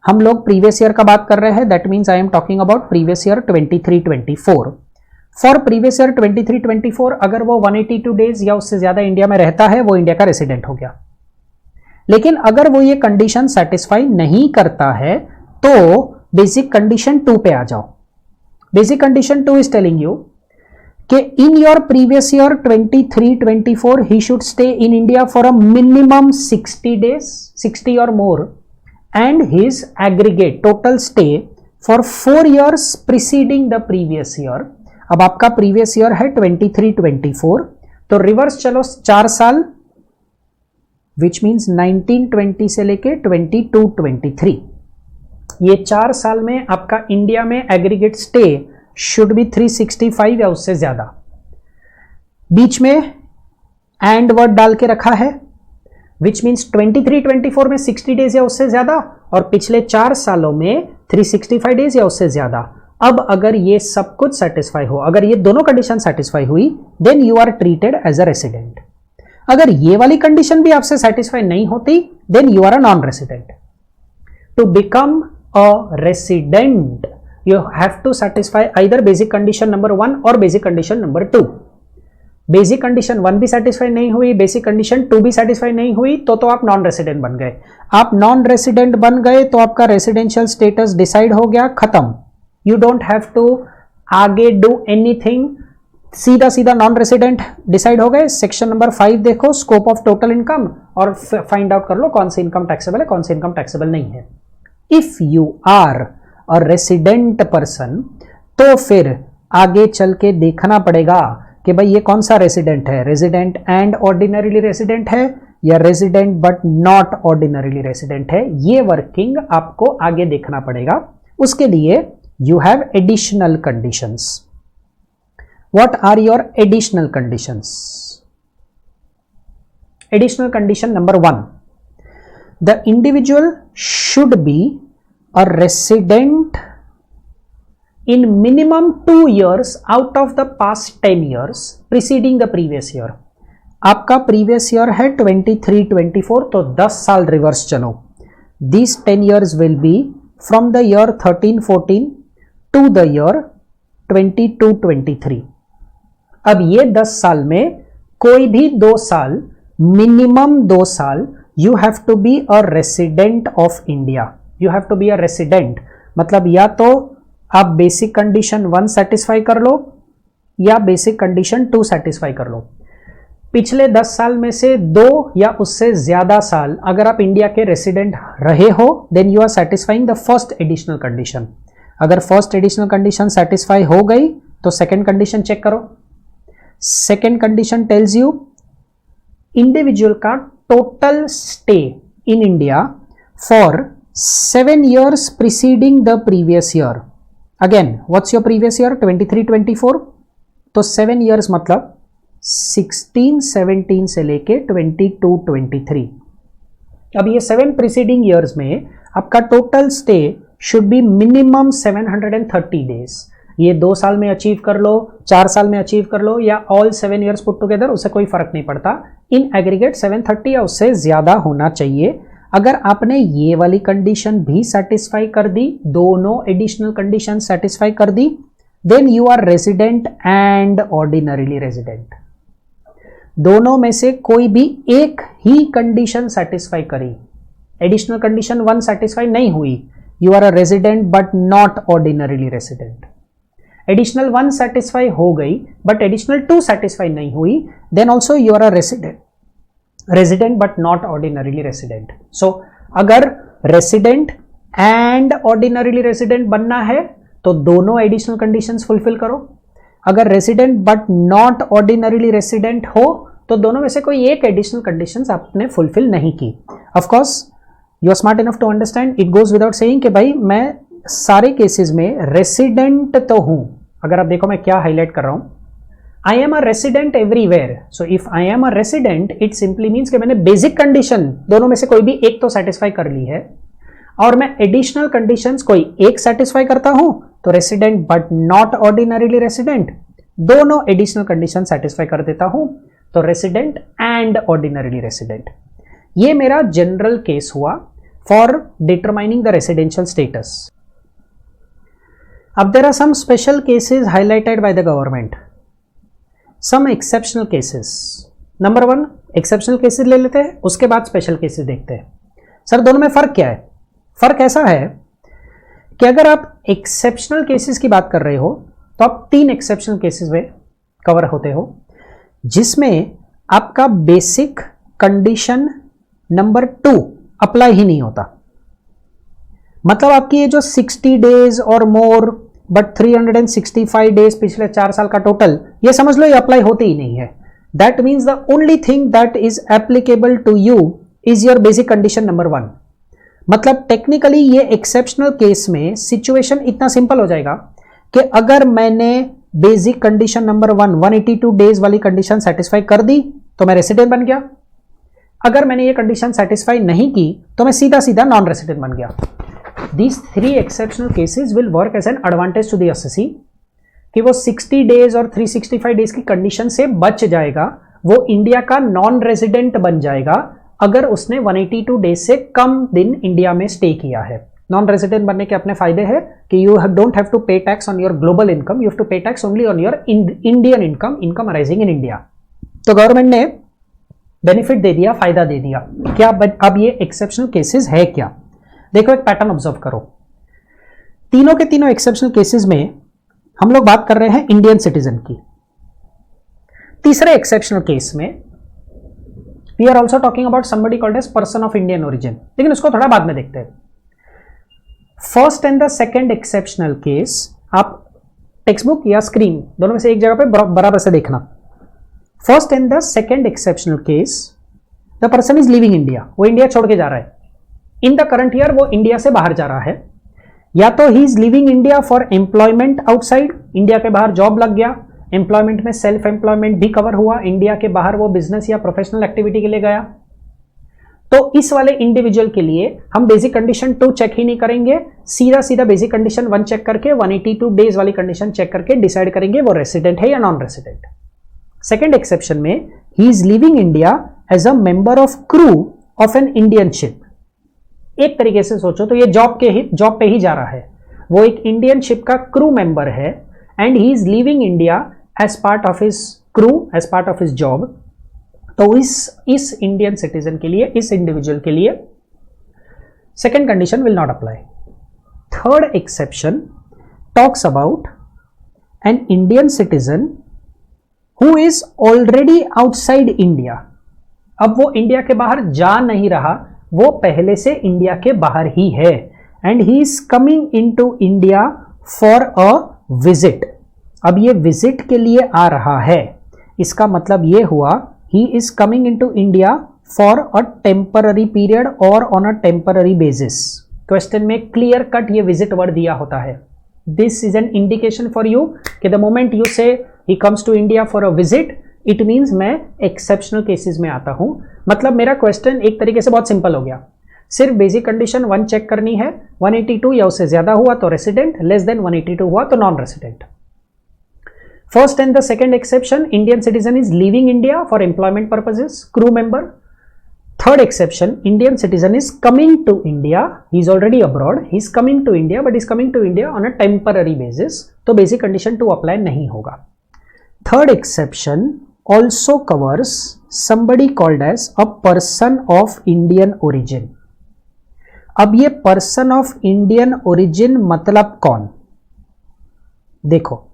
हम लोग प्रीवियस ईयर का बात कर रहे हैं, that means I am talking about previous year 23-24। For previous year 23-24 अगर वो 182 डेज या उससे ज्यादा इंडिया में रहता है वो इंडिया का रेसिडेंट हो गया। लेकिन अगर वो ये कंडीशन सेटिस्फाई नहीं करता है तो बेसिक कंडीशन 2 पे आ जाओ। Basic condition 2 is telling you कि in your previous year 23-24 he should stay in India for a minimum 60 days, 60 और more, and his aggregate total stay for 4 years preceding the previous year. अब आपका प्रीवियस ईयर है 23-24, तो रिवर्स चलो 4 साल, विच मीन्स 1920 से लेके 22-23, ये 4 साल में आपका इंडिया में एग्रीगेट स्टे शुड बी 365 या उससे ज्यादा। बीच में एंड वर्ड डाल के रखा है, विच मीन्स 23-24 में 60 डेज या उससे ज्यादा और पिछले 4 सालों में 365 डेज या उससे ज्यादा। अब अगर ये सब कुछ सेटिस्फाई हो, अगर ये दोनों कंडीशन सेटिस्फाई हुई, then you are treated as a resident. अगर ये वाली कंडीशन भी आपसे सेटिस्फाई नहीं होती, then you are a non resident. To become a resident you have to satisfy either basic condition number 1 और basic condition number 2। Basic condition 1 भी सेटिस्फाई नहीं हुई, बेसिक कंडीशन 2 भी सेटिस्फाई नहीं हुई, तो आप नॉन रेसिडेंट बन गए। आप नॉन रेसिडेंट बन गए तो आपका रेसिडेंशियल स्टेटस डिसाइड हो गया, खत्म। यू डोंट हैव टू आगे डू एनीथिंग, सीधा सीधा नॉन रेसिडेंट डिसाइड हो गए। सेक्शन नंबर 5 देखो, स्कोप ऑफ टोटल इनकम, और फाइंड आउट कर लो कौन सी इनकम टैक्सेबल है, कौन सी इनकम टैक्सेबल नहीं है। If you are a resident person तो फिर आगे चल के देखना पड़ेगा कि भाई ये कौन सा रेसिडेंट है, रेसिडेंट एंड ऑर्डिनरीली रेसिडेंट है या resident but not ordinarily resident है। ये वर्किंग आपको आगे देखना पड़ेगा। उसके लिए you have additional conditions। what are your additional conditions? additional condition number 1, the individual should be a resident in minimum 2 years out of the past 10 years preceding the previous year. आपका previous year है 23-24, तो 10 साल रिवर्स चलो. These 10 years will be from the year 13-14 to the year 22-23. अब ये 10 साल में कोई भी 2 साल, मिनिमम 2 साल, you have to be a resident of India. You have to be a resident मतलब या तो आप बेसिक कंडीशन 1 सेटिस्फाई कर लो या बेसिक कंडीशन 2 सेटिस्फाई कर लो. पिछले 10 साल में से 2 या उससे ज्यादा साल अगर आप इंडिया के रेसिडेंट रहे हो, then you are satisfying the first additional condition. अगर फर्स्ट एडिशनल कंडीशन सेटिस्फाई हो गई तो सेकेंड कंडीशन चेक करो. Second condition tells you individual का total stay in India for 7 years preceding the previous year. Again, what's your previous year? 23-24. तो 7 years मतलब 16-17 से लेके 22-23. अब ये 7 preceding years में आपका total stay should be minimum 730 days. ये 2 साल में अचीव कर लो, 4 साल में अचीव कर लो या ऑल 7 years पुट टुगेदर, उससे कोई फर्क नहीं पड़ता. इन एग्रीगेट 730 या उससे ज्यादा होना चाहिए. अगर आपने ये वाली कंडीशन भी सेटिस्फाई कर दी, दोनों एडिशनल कंडीशन सेटिस्फाई कर दी, then you are resident and ordinarily resident. दोनों में से कोई भी एक ही कंडीशन सेटिस्फाई करी, एडिशनल कंडीशन 1 सेटिस्फाई नहीं हुई, you are a resident but not ordinarily resident. Additional 1 satisfy हो गई बट एडिशनल 2 सेटिस्फाई नहीं हुई, then also you are a resident but not ordinarily resident. So अगर रेसिडेंट एंड ऑर्डिनरीली रेसिडेंट बनना है तो दोनों एडिशनल कंडीशंस फुलफिल करो. अगर resident but not ordinarily resident हो तो दोनों में से कोई एक एडिशनल कंडीशंस आपने फुलफिल नहीं की. Of course you are smart enough to understand, it goes without saying कि भाई मैं सारे केसेस में रेसिडेंट तो हूं. अगर आप देखो मैं क्या हाईलाइट कर रहा हूं, I am a resident everywhere. So if I am a resident, it simply means कि मैंने बेसिक कंडीशन दोनों में से कोई भी एक तो सेटिस्फाई कर ली है और मैं एडिशनल कंडीशंस कोई एक सेटिस्फाई करता हूं तो resident but not ordinarily resident, दोनों एडिशनल कंडीशन सेटिस्फाई कर देता हूं तो रेसिडेंट एंड ऑर्डिनरीली रेसिडेंट. ये मेरा जनरल केस हुआ for determining the residential status. अब there are some special cases highlighted by the government. Some exceptional cases. Number 1 exceptional cases ले लेते हैं, उसके बाद स्पेशल केसेस देखते हैं. सर दोनों में फर्क क्या है? फर्क ऐसा है कि अगर आप एक्सेप्शनल केसेस की बात कर रहे हो तो आप 3 एक्सेप्शनल केसेस में कवर होते हो जिसमें आपका बेसिक कंडीशन नंबर 2 अप्लाई ही नहीं होता. मतलब आपकी ये जो 60 days और मोर बट 365 डेज पिछले 4 साल का टोटल, ये समझ लो ये अप्लाई होते ही नहीं है. That means the only thing that is applicable to you is your basic condition number 1. मतलब टेक्निकली ये एक्सेप्शनल केस में सिचुएशन इतना सिंपल हो जाएगा कि अगर मैंने बेसिक कंडीशन नंबर 1 182 डेज वाली कंडीशन सेटिस्फाई कर दी तो मैं रेसिडेंट बन गया. अगर मैंने ये कंडीशन सेटिस्फाई नहीं की तो मैं सीधा सीधा नॉन रेसिडेंट बन गया. These 3 exceptional cases will work as an advantage to the assessee कि वो 60 days और 365 days की कंडीशन से बच जाएगा, वो इंडिया का नॉन रेजिडेंट बन जाएगा अगर उसने 182 डेज से कम दिन इंडिया में स्टे किया है. नॉन रेजिडेंट बनने के अपने फायदे हैं कि you don't have to pay tax on your global income, you have to pay tax only on your Indian income arising in India. तो गवर्नमेंट ने बेनिफिट दे दिया, फायदा दे दिया. क्या अब ये एक्सेप्शनल केसेस है क्या? देखो एक पैटर्न ऑब्जर्व करो. तीनों के तीनों एक्सेप्शनल केसेस में हम लोग बात कर रहे हैं इंडियन सिटीजन की. तीसरे एक्सेप्शनल केस में we are also talking about somebody called as person of Indian origin, लेकिन उसको थोड़ा बाद में देखते हैं. First and the second exceptional case आप टेक्स्ट बुक या स्क्रीन दोनों में से एक जगह पे बराबर से देखना. First and the second exceptional case, the person is living India, वो इंडिया छोड़ के जा रहा है. इन द करंट ईयर वो इंडिया से बाहर जा रहा है, या तो ही is living India for employment outside, India के बाहर जॉब लग गया, एम्प्लॉयमेंट में सेल्फ एम्प्लॉयमेंट भी कवर हुआ, इंडिया के बाहर वो बिजनेस या प्रोफेशनल एक्टिविटी के लिए गया, तो इस वाले इंडिविजुअल के लिए हम बेसिक कंडीशन 2 चेक ही नहीं करेंगे, सीधा सीधा बेसिक कंडीशन 1 चेक करके 182 डेज वाली कंडीशन चेक करके डिसाइड करेंगे वो रेसिडेंट है या नॉन रेसिडेंट। सेकेंड एक्सेप्शन में he is living India as a member of crew of an Indian ship. एक तरीके से सोचो तो ये जॉब पे ही जा रहा है, वो एक इंडियन शिप का क्रू मेंबर है and he is living India as part of his crew, as part of his job. तो इस इंडियन सिटीजन के लिए, इस इंडिविजुअल के लिए second condition will not apply. Third exception talks about an Indian citizen who is already outside India. अब वो इंडिया के बाहर जा नहीं रहा, वो पहले से इंडिया के बाहर ही है and he is coming in to India for a visit. अब ये विजिट के लिए आ रहा है, इसका मतलब ये हुआ he is coming into India for a temporary period or on a temporary basis। Question में क्लियर कट ये विजिट वर्ड दिया होता है। This is an indication for you कि the moment you say he comes to India for a visit, it means मैं एक्सेप्शनल केसेस में आता हूं। मतलब मेरा क्वेश्चन एक तरीके से बहुत सिंपल हो गया, सिर्फ बेसिक कंडीशन 1 चेक करनी है, 182 या उससे ज्यादा हुआ तो रेसिडेंट, लेस देन 182 हुआ तो non resident. First and the second exception, Indian citizen is leaving India for employment purposes, crew member. Third exception, Indian citizen is coming to India, he is already abroad, he is coming to India but is coming to India on a temporary basis, तो basic condition 2 apply नहीं होगा। Third exception also covers somebody called as a person of Indian origin। अब ये person of Indian origin मतलब कौन? देखो,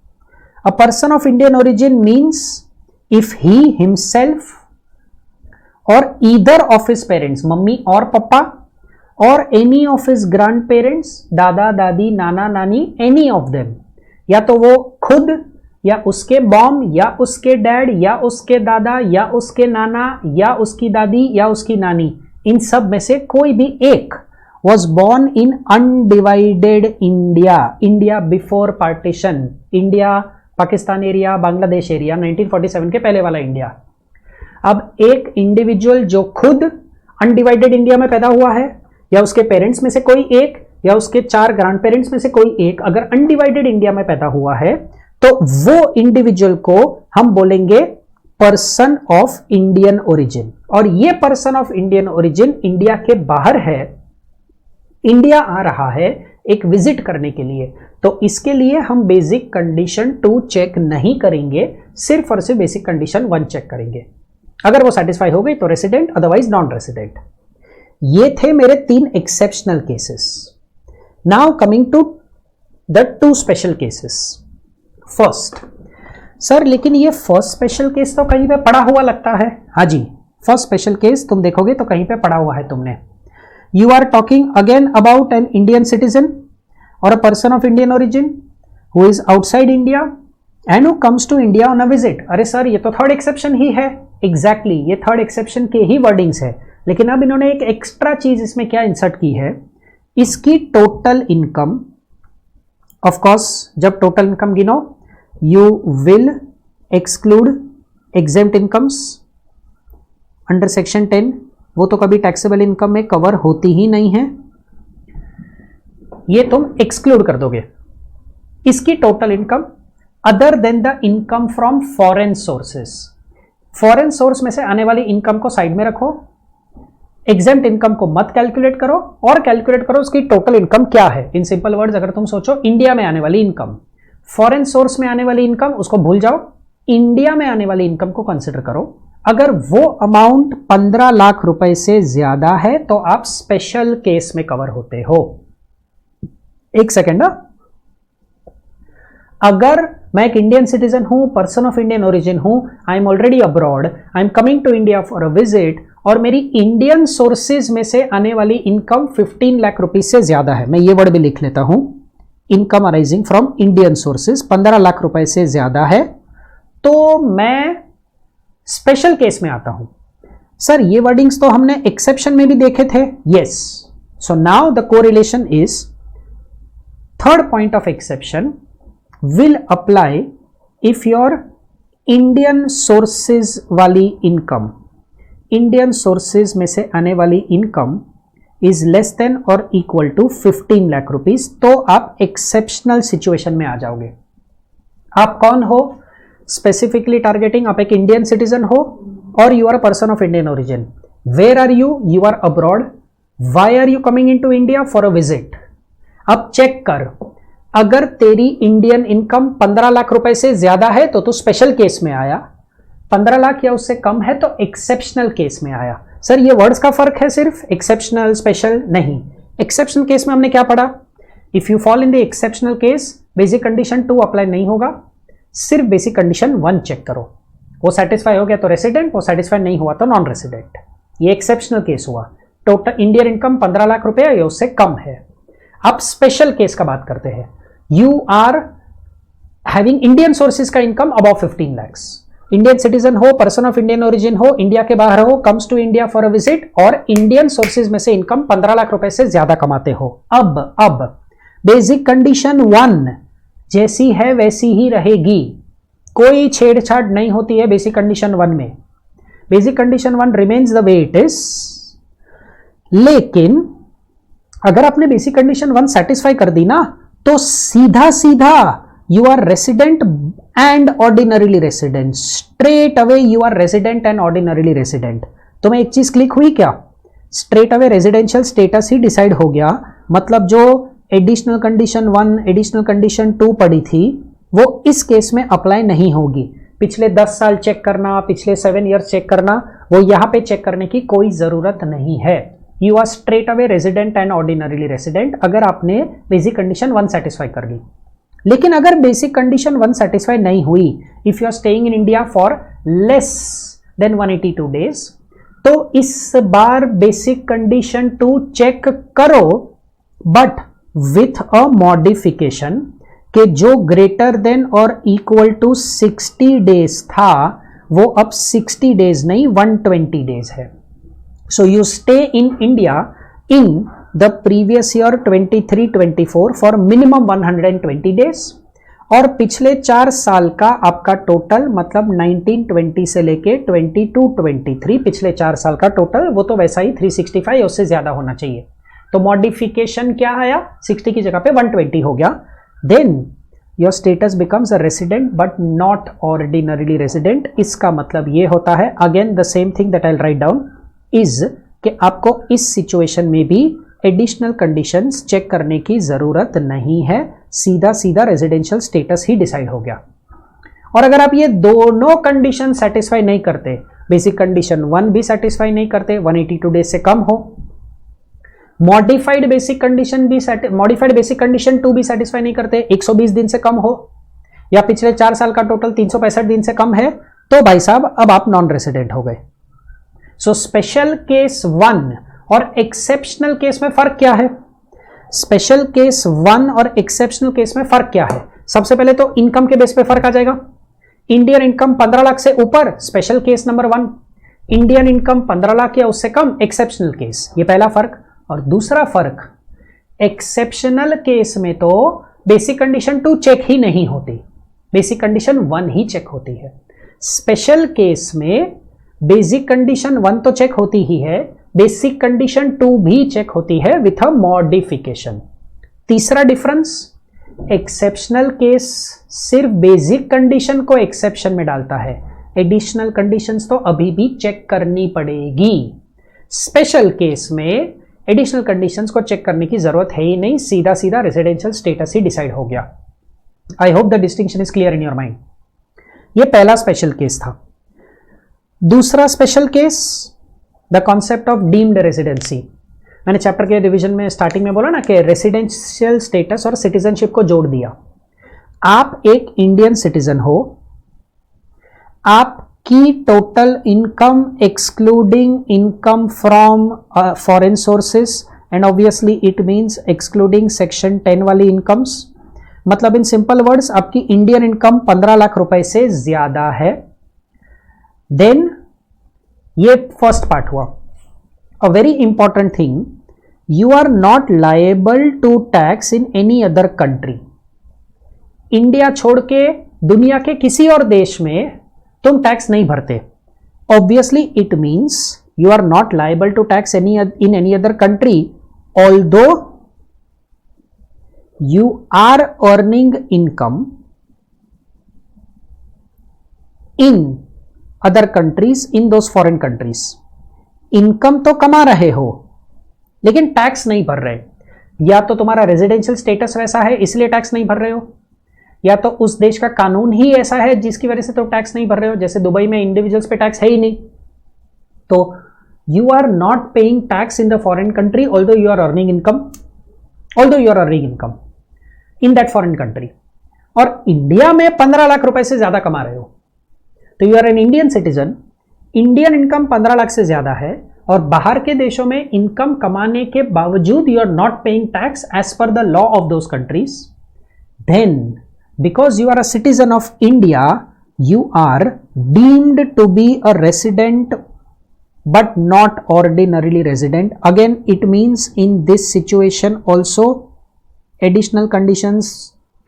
a person of Indian origin means if he himself or either of his parents, mummy और पापा, or any of his grandparents, दादा दादी नाना नानी, any of them, या तो वो खुद या उसके बॉम या उसके डैड या उसके दादा या उसके नाना या उसकी दादी या उसकी नानी, इन सब में से कोई भी एक was born in undivided India, India before partition, India Pakistan area, Bangladesh area, 1947 के पहले वाला इंडिया। अब एक इंडिविजुअल जो खुद अनडिवाइडेड इंडिया में पैदा हुआ है या उसके पेरेंट्स में से कोई एक या उसके 4 ग्रैंड पेरेंट्स में से कोई एक अगर अनडिवाइडेड इंडिया में पैदा हुआ है तो वो इंडिविजुअल को हम बोलेंगे पर्सन ऑफ इंडियन ओरिजिन। और ये person of Indian origin India के बाहर है, इंडिया आ रहा है एक विजिट करने के लिए, तो इसके लिए हम बेसिक कंडीशन 2 चेक नहीं करेंगे, सिर्फ और सिर्फ बेसिक कंडीशन 1 चेक करेंगे। अगर वो सेटिस्फाई हो गई तो रेसिडेंट, अदरवाइज नॉन रेसिडेंट। ये थे मेरे 3 exceptional cases. Now coming to the 2 special cases. First, sir लेकिन ये फर्स्ट स्पेशल केस तो कहीं पे पढ़ा हुआ लगता है। हाँ जी, फर्स्ट स्पेशल केस तुम देखोगे तो कहीं पे पढ़ा हुआ है तुमने। You are talking again about an Indian citizen or a person of Indian origin who is outside India and who comes to India on a visit। अरे सर ये तो थर्ड एक्सेप्शन ही है। एग्जैक्टली ये थर्ड एक्सेप्शन के ही वर्डिंग्स है, लेकिन अब इन्होंने एक एक्स्ट्रा चीज इसमें क्या इंसर्ट की है, इसकी टोटल इनकम। ऑफ कोर्स जब टोटल इनकम गिनो you will exclude exempt incomes under section 10, वो तो कभी टैक्सेबल इनकम में कवर होती ही नहीं है, ये तुम एक्सक्लूड कर दोगे। इसकी total income other then the income from foreign sources, foreign source में से आने वाली इनकम को साइड में रखो, एग्जेम्प्ट इनकम को मत कैलकुलेट करो और कैलकुलेट करो उसकी टोटल इनकम क्या है। इन सिंपल वर्ड्स अगर तुम सोचो इंडिया में आने वाली इनकम, फॉरेन सोर्स में आने वाली इनकम उसको भूल जाओ, इंडिया में आने वाली इनकम को कंसिडर करो। अगर वो अमाउंट 15 लाख रुपए से ज्यादा है तो आप स्पेशल केस में कवर होते हो। एक सेकेंड, अगर मैं एक इंडियन सिटीजन हूं, पर्सन ऑफ इंडियन ओरिजिन हूं, I am already abroad, I am coming to India for a visit और मेरी इंडियन सोर्सेज में से आने वाली इनकम 15 लाख रुपीज से ज्यादा है, मैं ये वर्ड भी लिख लेता हूं, income arising from Indian sources 15 lakh रुपए से ज्यादा है, तो मैं स्पेशल केस में आता हूं। सर ये वर्डिंग्स तो हमने एक्सेप्शन में भी देखे थे। Yes, so now the correlation is third point of exception will apply if your Indian sources वाली इनकम, इंडियन सोर्सेज में से आने वाली income is less then or equal to 15 lakh rupees, तो आप एक्सेप्शनल सिचुएशन में आ जाओगे। आप कौन हो? स्पेसिफिकली टारगेटिंग, आप एक इंडियन सिटीजन हो और you are a person of Indian origin. Where are you? You are abroad. Why are you coming in to India? For a visit. अब चेक कर, अगर तेरी इंडियन इनकम 15 लाख रुपए से ज्यादा है तो तू स्पेशल केस में आया, 15 लाख या उससे कम है तो एक्सेप्शनल केस में आया। सर ये वर्ड्स का फर्क है सिर्फ, एक्सेप्शनल स्पेशल नहीं। एक्सेप्शनल केस में हमने क्या पढ़ा? If you fall in the exceptional case, basic condition 2 apply नहीं होगा, सिर्फ बेसिक कंडीशन 1 चेक करो। वो सेटिस्फाई हो गया तो रेसिडेंट, वो सेटिस्फाई नहीं हुआ तो नॉन रेसिडेंट। ये एक्सेप्शनल केस हुआ। टोटल इंडियन इनकम 15 लाख रुपए या उससे कम है। अब स्पेशल केस का बात करते हैं। You are having Indian sources का income above 15 lakhs, Indian citizen हो, पर्सन ऑफ इंडियन ओरिजिन हो, इंडिया के बाहर हो, comes to India for a visit और इंडियन सोर्सेज में से इनकम 15 लाख रुपए से ज्यादा कमाते हो। अब बेसिक कंडीशन 1 जैसी है वैसी ही रहेगी, कोई छेड़छाड़ नहीं होती है बेसिक कंडीशन 1 में। Basic condition 1 remains the way it is. लेकिन अगर आपने बेसिक कंडीशन 1 सेटिस्फाई कर दी ना, तो सीधा सीधा you are resident and ordinarily resident, straight away you are resident and ordinarily resident. तो मैं एक चीज क्लिक हुई क्या? स्ट्रेट अवे रेजिडेंशियल स्टेटस ही डिसाइड हो गया। मतलब जो एडिशनल कंडीशन 1, एडिशनल कंडीशन 2 पड़ी थी, वो इस केस में अप्लाई नहीं होगी। पिछले 10 साल चेक करना, पिछले 7 ईयर्स चेक करना, वो यहां पे चेक करने की कोई जरूरत नहीं है। You are straight away resident and ordinarily resident अगर आपने बेसिक कंडीशन 1 सेटिस्फाई कर ली। लेकिन अगर बेसिक कंडीशन 1 सेटिस्फाई नहीं हुई, if you are staying in India for less than 182 days, तो इस बार बेसिक कंडीशन 2 चेक करो, बट विथ अ मॉडिफिकेशन कि जो greater than or equal to 60 days था वो अब 60 डेज नहीं 120 डेज है। So you stay in India in the previous year 23-24 for minimum 120 days और पिछले 4 साल का आपका टोटल, मतलब 1920 से लेके 22-23 पिछले 4 साल का टोटल, वो तो वैसा ही 365 या उससे ज्यादा होना चाहिए। तो मॉडिफिकेशन क्या आया? 60 की जगह पे 120 हो गया। Then your status becomes a resident but not ordinarily resident. इसका मतलब ये होता है, again the same thing that I will write down is कि आपको इस सिचुएशन में भी एडिशनल कंडीशंस चेक करने की जरूरत नहीं है, सीधा सीधा रेजिडेंशियल स्टेटस ही डिसाइड हो गया। और अगर आप ये दोनों कंडीशन सेटिस्फाई नहीं करते, बेसिक कंडीशन 1 भी सेटिस्फाई नहीं करते, 182 डेज से कम हो, मॉडिफाइड बेसिक कंडीशन 2 भी सेटिस्फाई नहीं करते, 120 दिन से कम हो, या पिछले 4 साल का टोटल 365 दिन से कम है, तो भाई साहब अब आप नॉन रेसिडेंट हो गए। सो स्पेशल केस 1 और एक्सेप्शनल केस में फर्क क्या है? स्पेशल केस 1 और एक्सेप्शनल केस में फर्क क्या है? सबसे पहले तो इनकम के बेस पे फर्क आ जाएगा। इंडियन इनकम 15 लाख से ऊपर, special case number 1। Indian income 15 lakh या उससे कम, एक्सेप्शनल केस। ये पहला फर्क। और दूसरा फर्क, एक्सेप्शनल केस में तो बेसिक कंडीशन 2 चेक ही नहीं होती, बेसिक कंडीशन 1 ही चेक होती है। स्पेशल केस में बेसिक कंडीशन 1 तो चेक होती ही है, बेसिक कंडीशन 2 भी चेक होती है विथ अ मॉडिफिकेशन। तीसरा डिफरेंस, एक्सेप्शनल केस सिर्फ बेसिक कंडीशन को एक्सेप्शन में डालता है, एडिशनल कंडीशंस तो अभी भी चेक करनी पड़ेगी। स्पेशल केस में एडिशनल कंडीशंस को चेक करने की जरूरत है ही नहीं, सीधा सीधा रेजिडेंशियल स्टेटस ही डिसाइड हो गया। I hope the distinction is clear in your mind. ये पहला स्पेशल केस था। दूसरा special case, the concept of deemed residency. मैंने चैप्टर के रिवीजन में स्टार्टिंग में बोला ना कि रेसिडेंशियल स्टेटस और सिटीजनशिप को जोड़ दिया। आप एक इंडियन सिटीजन हो, आपकी total income excluding income from foreign sources and obviously it means excluding section 10 वाली इनकम्स, मतलब इन सिंपल वर्ड्स आपकी इंडियन इनकम 15 लाख रुपए से ज्यादा है। देन ये फर्स्ट पार्ट हुआ। A very important thing, you are not liable to tax in any other country. India छोड़ के दुनिया के किसी और देश में तुम टैक्स नहीं भरते, obviously it means you are not liable to tax in any other country, although you are earning income in other countries, in those foreign countries. Income तो कमा रहे हो लेकिन टैक्स नहीं भर रहे। या तो तुम्हारा रेजिडेंशियल स्टेटस वैसा है इसलिए टैक्स नहीं भर रहे हो, या तो उस देश का कानून ही ऐसा है जिसकी वजह से तुम टैक्स नहीं भर रहे हो। जैसे दुबई में इंडिविजुअल्स पे टैक्स है ही नहीं, तो you are not paying tax in the foreign country although you are earning income in that foreign country. और इंडिया में 15 लाख रुपए से ज्यादा कमा रहे हो तो you are an Indian citizen, Indian income 15 lakh से ज्यादा है और बाहर के देशों में इनकम कमाने के बावजूद you are not paying tax as per the law of those countries, then because you are a citizen of India, you are deemed to be a resident but not ordinarily resident. Again, it means in this situation also additional conditions,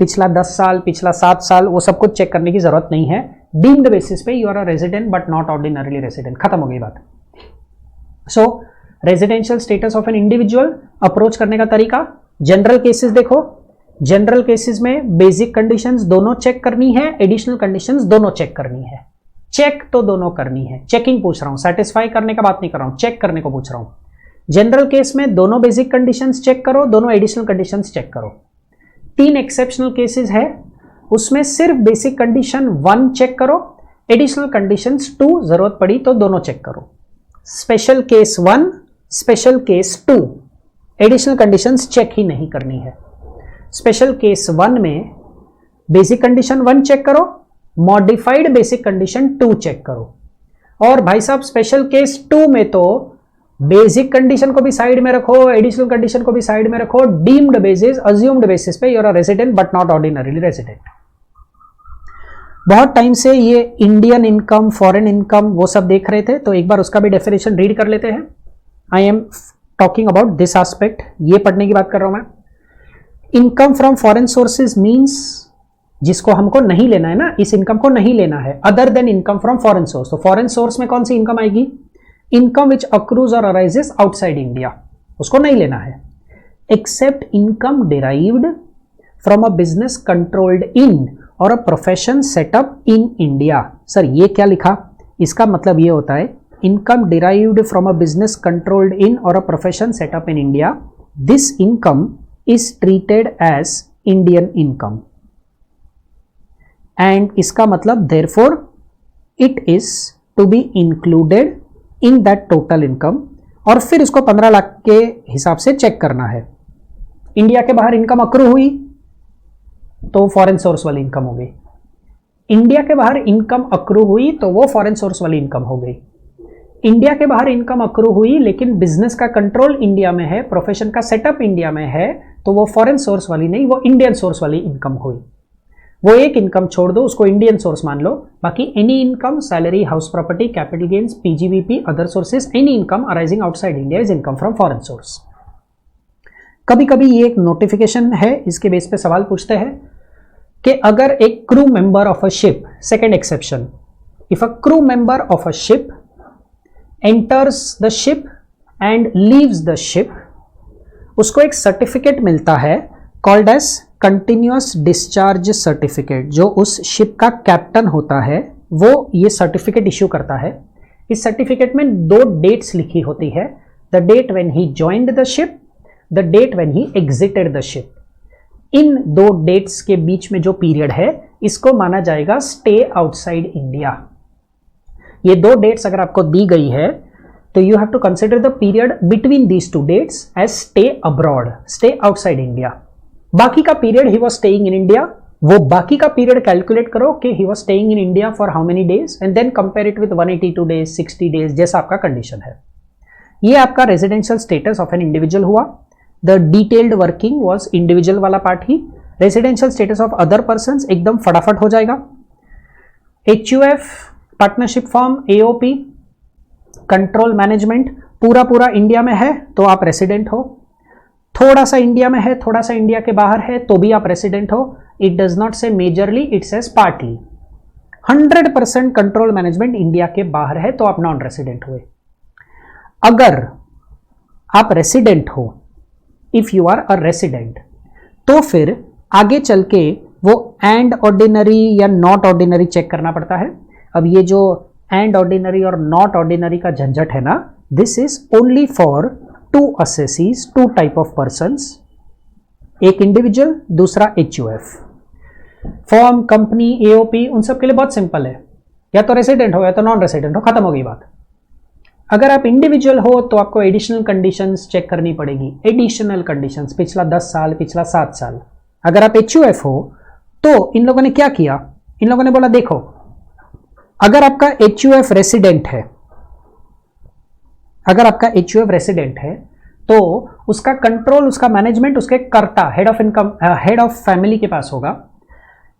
पिछला 10 साल, पिछला 7 साल, वो सब कुछ चेक करने की जरूरत नहीं है। डीम्ड बेसिस पे you are a resident but not ordinarily resident, खत्म हो गई बात। So residential status of an individual approach करने का तरीका, जनरल केसेस देखो, जनरल केसेस में बेसिक कंडीशंस दोनों चेक करनी है, एडिशनल कंडीशंस दोनों चेक करनी है। चेक तो दोनों करनी है, चेकिंग पूछ रहा हूं, सेटिस्फाई करने का बात नहीं कर रहा हूं, चेक करने को पूछ रहा हूं। जनरल केस में दोनों बेसिक कंडीशंस चेक करो, दोनों एडिशनल कंडीशंस चेक करो। 3 एक्सेप्शनल केसेस है, उसमें सिर्फ बेसिक कंडीशन 1 चेक करो, एडिशनल कंडीशंस 2 जरूरत पड़ी तो दोनों चेक करो। Special case 1, special case 2, additional conditions check ही नहीं करनी है। स्पेशल केस 1 में बेसिक कंडीशन 1 चेक करो, मॉडिफाइड बेसिक कंडीशन 2 चेक करो। और भाई साहब स्पेशल केस 2 में तो बेसिक कंडीशन को भी साइड में रखो, एडिशनल कंडीशन को भी साइड में रखो, डीम्ड बेसिस, अज्यूम्ड बेसिस पे you are a resident but not ordinarily resident. बहुत टाइम से ये इंडियन इनकम, फॉरेन इनकम वो सब देख रहे थे, तो एक बार उसका भी डेफिनेशन रीड कर लेते हैं। I am talking about this aspect, ये पढ़ने की बात कर रहा हूं मैं। Income from foreign sources means जिसको हमको नहीं लेना है ना, इस इनकम को नहीं लेना है, other than income from foreign source. तो फॉरेन सोर्स में कौन सी इनकम आएगी? Income which accrues or arises outside India, उसको नहीं लेना है। Except income derived from a business controlled in or a profession set up in India. Sir ये क्या लिखा? इसका मतलब ये होता है income derived from a business controlled in or a profession set up in India, this income is treated as Indian income and इसका मतलब therefore it is to be included in that total income। और फिर उसको 15 लाख के हिसाब से चेक करना है। इंडिया के बाहर इनकम अक्रू हुई तो फॉरेन सोर्स वाली इनकम हो गई, इंडिया के बाहर इनकम अक्रू हुई तो वो फॉरेन सोर्स वाली इनकम हो गई। इंडिया के बाहर इनकम अक्रू हुई लेकिन बिजनेस का कंट्रोल इंडिया में है, प्रोफेशन का सेटअप इंडिया में है, तो वो फॉरेन सोर्स वाली नहीं, वो इंडियन सोर्स वाली इनकम हुई। वो एक इनकम छोड़ दो, उसको इंडियन सोर्स मान लो। बाकी any income, salary, house property, capital gains, PGBP, other sources, any income arising outside India is income from foreign source. कभी कभी ये एक नोटिफिकेशन है, इसके बेस पे सवाल पूछते हैं कि अगर एक crew member of a ship, second exception, if a crew member of a ship enters the ship and leaves the ship, उसको एक सर्टिफिकेट मिलता है called as continuous discharge certificate. जो उस शिप का कैप्टन होता है वो ये सर्टिफिकेट इश्यू करता है। इस सर्टिफिकेट में 2 डेट्स लिखी होती है, the date when he joined the ship, the date when he exited the ship. In 2 dates के बीच में जो पीरियड है इसको माना जाएगा स्टे आउटसाइड इंडिया। ये 2 डेट्स अगर आपको दी गई है तो you have to consider the period between these 2 dates as stay abroad, stay outside India. बाकी का period he was staying in India, वो बाकी का पीरियड कैलकुलेट करो कि he was staying in India for how many days and then compare it with 182 days, 60 days, जैसा आपका कंडीशन है। ये आपका residential status of an individual हुआ। The detailed working was individual वाला part he. Residential status of other persons एकदम फटाफट हो जाएगा। HUF, partnership form, AOP, control management पूरा इंडिया में है तो आप रेसिडेंट हो। थोड़ा सा इंडिया में है, थोड़ा सा इंडिया के बाहर है, तो भी आप रेसिडेंट हो. इट डज नॉट से majorly, it says partly. 100% control management India के बाहर है तो आप नॉन रेसिडेंट हुए. अगर आप रेसिडेंट हो, if you are a resident, तो फिर आगे चल के वो एंड ऑर्डिनरी या नॉट ऑर्डिनरी चेक करना पड़ता है. अब ये जो एंड ऑर्डिनरी और नॉट ऑर्डिनरी का झंझट है ना, this is only for two assessees, two type of persons. एक इंडिविजुअल, दूसरा HUF. फॉर्म, कंपनी, AOP, उन सब के लिए बहुत सिंपल है, या तो रेसिडेंट हो या तो नॉन रेसिडेंट हो, खत्म हो गई बात. अगर आप इंडिविजुअल हो तो आपको एडिशनल कंडीशंस चेक करनी पड़ेगी. एडिशनल कंडीशंस, पिछला 10 साल, पिछला 7 साल. अगर आप HUF हो तो इन लोगों ने क्या किया, इन लोगों ने बोला देखो, अगर आपका HUF रेसिडेंट है, अगर आपका HUF रेसिडेंट है तो उसका कंट्रोल, उसका मैनेजमेंट उसके कर्ता, head of income, head of family के पास होगा.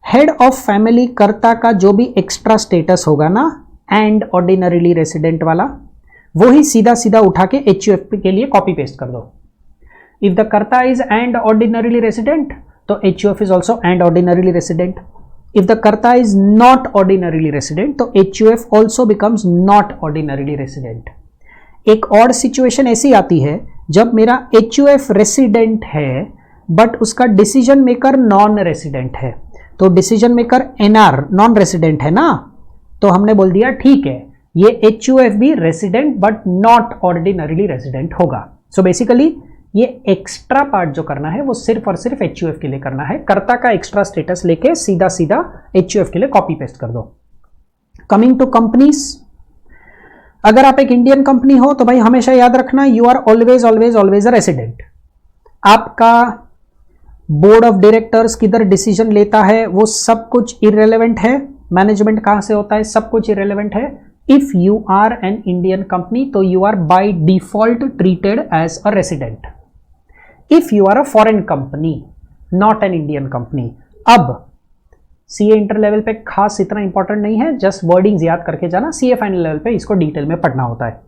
हेड ऑफ फैमिली कर्ता का जो भी एक्स्ट्रा स्टेटस होगा ना, एंड ऑर्डिनरीली रेसिडेंट वाला, वो ही सीधा सीधा उठा के HUF के लिए कॉपी पेस्ट कर दो. इफ द कर्ता इज एंड ऑर्डिनरीली रेसिडेंट तो HUF is also and ordinarily resident. If the कर्ता इज नॉट ऑर्डिनरीली रेसिडेंट तो HUF also becomes not ordinarily resident. एक और सिचुएशन ऐसी आती है जब मेरा HUF रेसिडेंट है बट उसका डिसीजन मेकर नॉन रेसिडेंट है. तो decision maker NR non resident है ना, तो हमने बोल दिया ठीक है, ये HUF भी resident but not ordinarily resident होगा. सो बेसिकली ये एक्स्ट्रा पार्ट जो करना है वो सिर्फ और सिर्फ HUF के लिए करना है. कर्ता का एक्स्ट्रा स्टेटस लेके सीधा सीधा HUF के लिए कॉपी पेस्ट कर दो. कमिंग टू कंपनीज, अगर आप एक इंडियन कंपनी हो तो भाई हमेशा याद रखना, you are always always always a resident. आपका बोर्ड ऑफ डायरेक्टर्स किधर डिसीजन लेता है वो सब कुछ इररेलेवेंट है. मैनेजमेंट कहां से होता है सब कुछ इररेलेवेंट है. If you are an Indian company तो you are by default treated as a resident. If you are a foreign company, not an Indian company. अब CA इंटर लेवल पे खास इतना इंपॉर्टेंट नहीं है, जस्ट वर्डिंग्स याद करके जाना. CA फाइनल लेवल पे इसको डिटेल में पढ़ना होता है.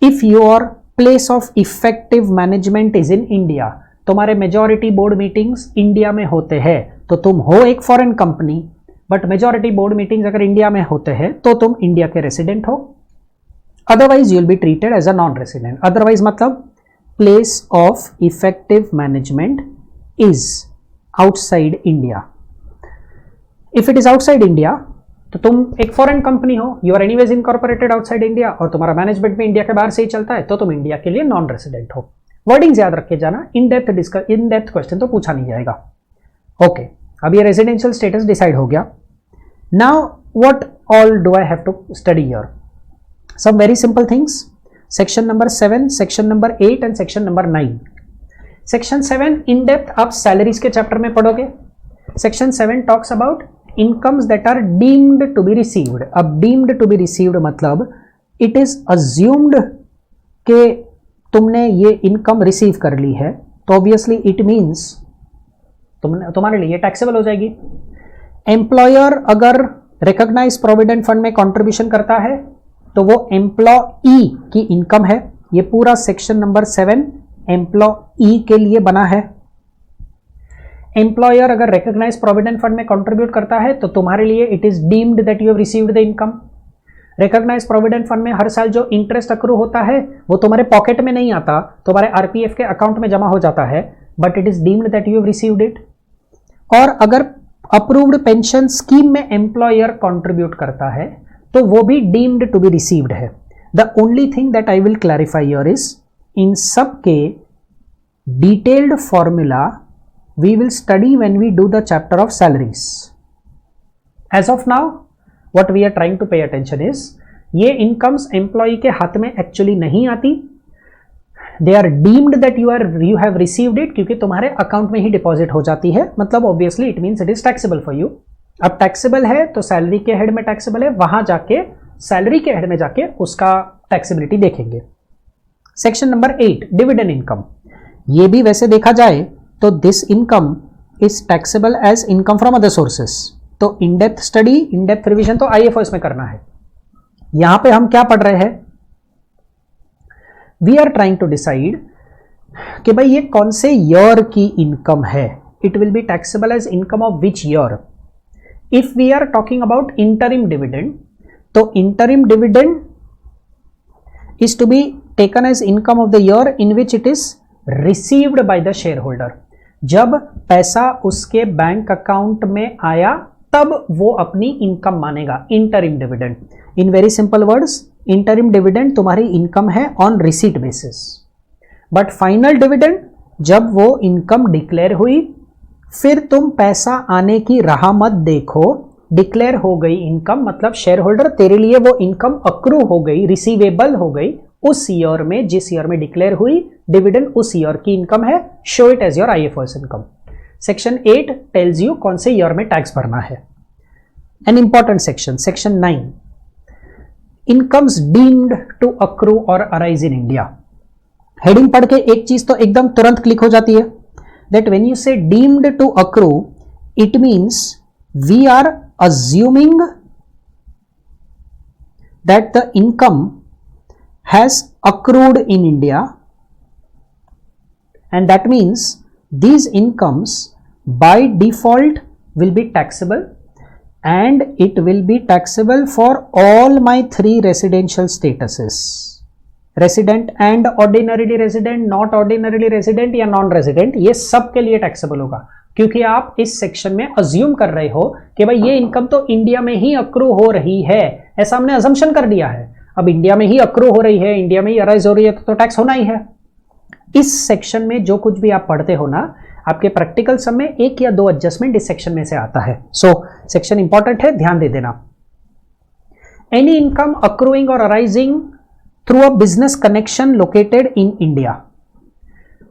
If your place of effective management is in India, तुम्हारे मेजॉरिटी बोर्ड मीटिंग्स इंडिया में होते हैं तो तुम हो एक foreign company, but majority board meetings अगर इंडिया में होते हैं तो तुम इंडिया के रेसिडेंट हो. Otherwise you will be treated as a non resident. Otherwise मतलब place of effective management is outside India. If it is outside India तो तुम एक फॉरेन कंपनी हो, you are anyways incorporated outside India और तुम्हारा मैनेजमेंट भी इंडिया के बाहर से ही चलता है, तो तुम इंडिया के लिए नॉन रेसिडेंट हो. वर्डिंग्स याद रख के जाना. इन डेप्थ क्वेश्चन तो पूछा नहीं जाएगा. ओके, अब ये रेजिडेंशियल स्टेटस डिसाइड हो गया. Now what all do I have to study here? Some very simple things. Section number 7, section number 8 and section number 9. Section 7 in depth आप सैलरीज के चैप्टर में पढ़ोगे. Section 7 talks about incomes that are deemed to be received. अब डीम्ड टू बी रिसीव्ड मतलब इट इज अज्यूम्ड के तुमने ये इनकम रिसीव कर ली है, तो ऑब्वियसली इट मीन्स तुम्हारे लिए टैक्सेबल हो जाएगी. एम्प्लॉयर अगर रिकॉग्नाइज प्रोविडेंट फंड में कंट्रीब्यूशन करता है तो वो एम्प्लॉई की इनकम है. ये पूरा सेक्शन नंबर 7 एम्प्लॉई के लिए बना है. एम्प्लॉयर अगर रिकॉग्नाइज प्रोविडेंट फंड में कंट्रीब्यूट करता है तो तुम्हारे लिए it is deemed that you have received the income. Recognise provident fund में हर साल जो इंटरेस्ट अक्रू होता है वो तुम्हारे पॉकेट में नहीं आता, तुम्हारे RPF के अकाउंट में जमा हो जाता है, but it is deemed that you have received it. और अगर अप्रूव्ड पेंशन स्कीम में एम्प्लॉयर कंट्रीब्यूट करता है तो वो भी डीम्ड टू बी रिसीव्ड है. The only thing that I will clarify here is in सब के detailed formula we will study when we do the chapter of salaries. As of now, what we are trying to pay attention is ये incomes employee के हाथ में actually नहीं आती. They are deemed that you have received it क्योंकि तुम्हारे अकाउंट में ही डिपॉजिट हो जाती है. मतलब obviously it means it is taxable for you. अब टैक्सेबल है तो सैलरी के हेड में टैक्सेबल है, वहां जाके सैलरी के हेड में जाके उसका टैक्सेबिलिटी देखेंगे. Section number 8 dividend income. ये भी वैसे देखा जाए तो this income is taxable as income from other sources. तो in depth study, in depth revision तो IFOS में करना है. यहां पे हम क्या पढ़ रहे हैं? We are trying to decide कि भाई ये कौन से ईयर की इनकम है, it will be taxable as income of which year. If we are talking about interim dividend, तो interim dividend is to be taken as income of the year in which it is received by the shareholder. जब पैसा उसके बैंक अकाउंट में आया तब वो अपनी इनकम मानेगा interim dividend. In very simple words, interim dividend तुम्हारी इनकम है on receipt basis, but final dividend जब वो इनकम डिक्लेयर हुई, फिर तुम पैसा आने की राह मत देखो, डिक्लेयर हो गई इनकम, मतलब शेयर होल्डर तेरे लिए वो इनकम अक्रू हो गई, रिसीवेबल हो गई उस ईयर में, जिस ईयर में डिक्लेयर हुई डिविडेंड उस ईयर की इनकम है. Show it as your IFRS income. Section 8 tells you कौन से ईयर में टैक्स भरना है. An important section, section 9, incomes deemed to accrue or arise in India. Heading पढ़ के एक चीज तो एकदम तुरंत क्लिक हो जाती है, that when you say deemed to accrue, it means we are assuming that the income has accrued in India, and that means these incomes by default will be taxable, and it will be taxable for all my 3 residential statuses, resident and ordinarily resident, not ordinarily resident या non resident, ये सब के लिए टैक्सेबल होगा. क्योंकि आप इस सेक्शन में अज्यूम कर रहे हो कि भाई ये इनकम तो इंडिया में ही अक्रू हो रही है, ऐसा हमने अजम्पशन कर दिया है. अब इंडिया में ही अक्रू हो रही है, इंडिया में ही अराइज हो रही है, तो टैक्स होना ही है. इस सेक्शन में जो कुछ भी आप पढ़ते हो ना, आपके प्रैक्टिकल सम में 1 या 2 एडजस्टमेंट इस सेक्शन में से आता है. सो सेक्शन इंपॉर्टेंट है, ध्यान दे देना. एनी इनकम अक्रूइंग और arising through a business connection located in India.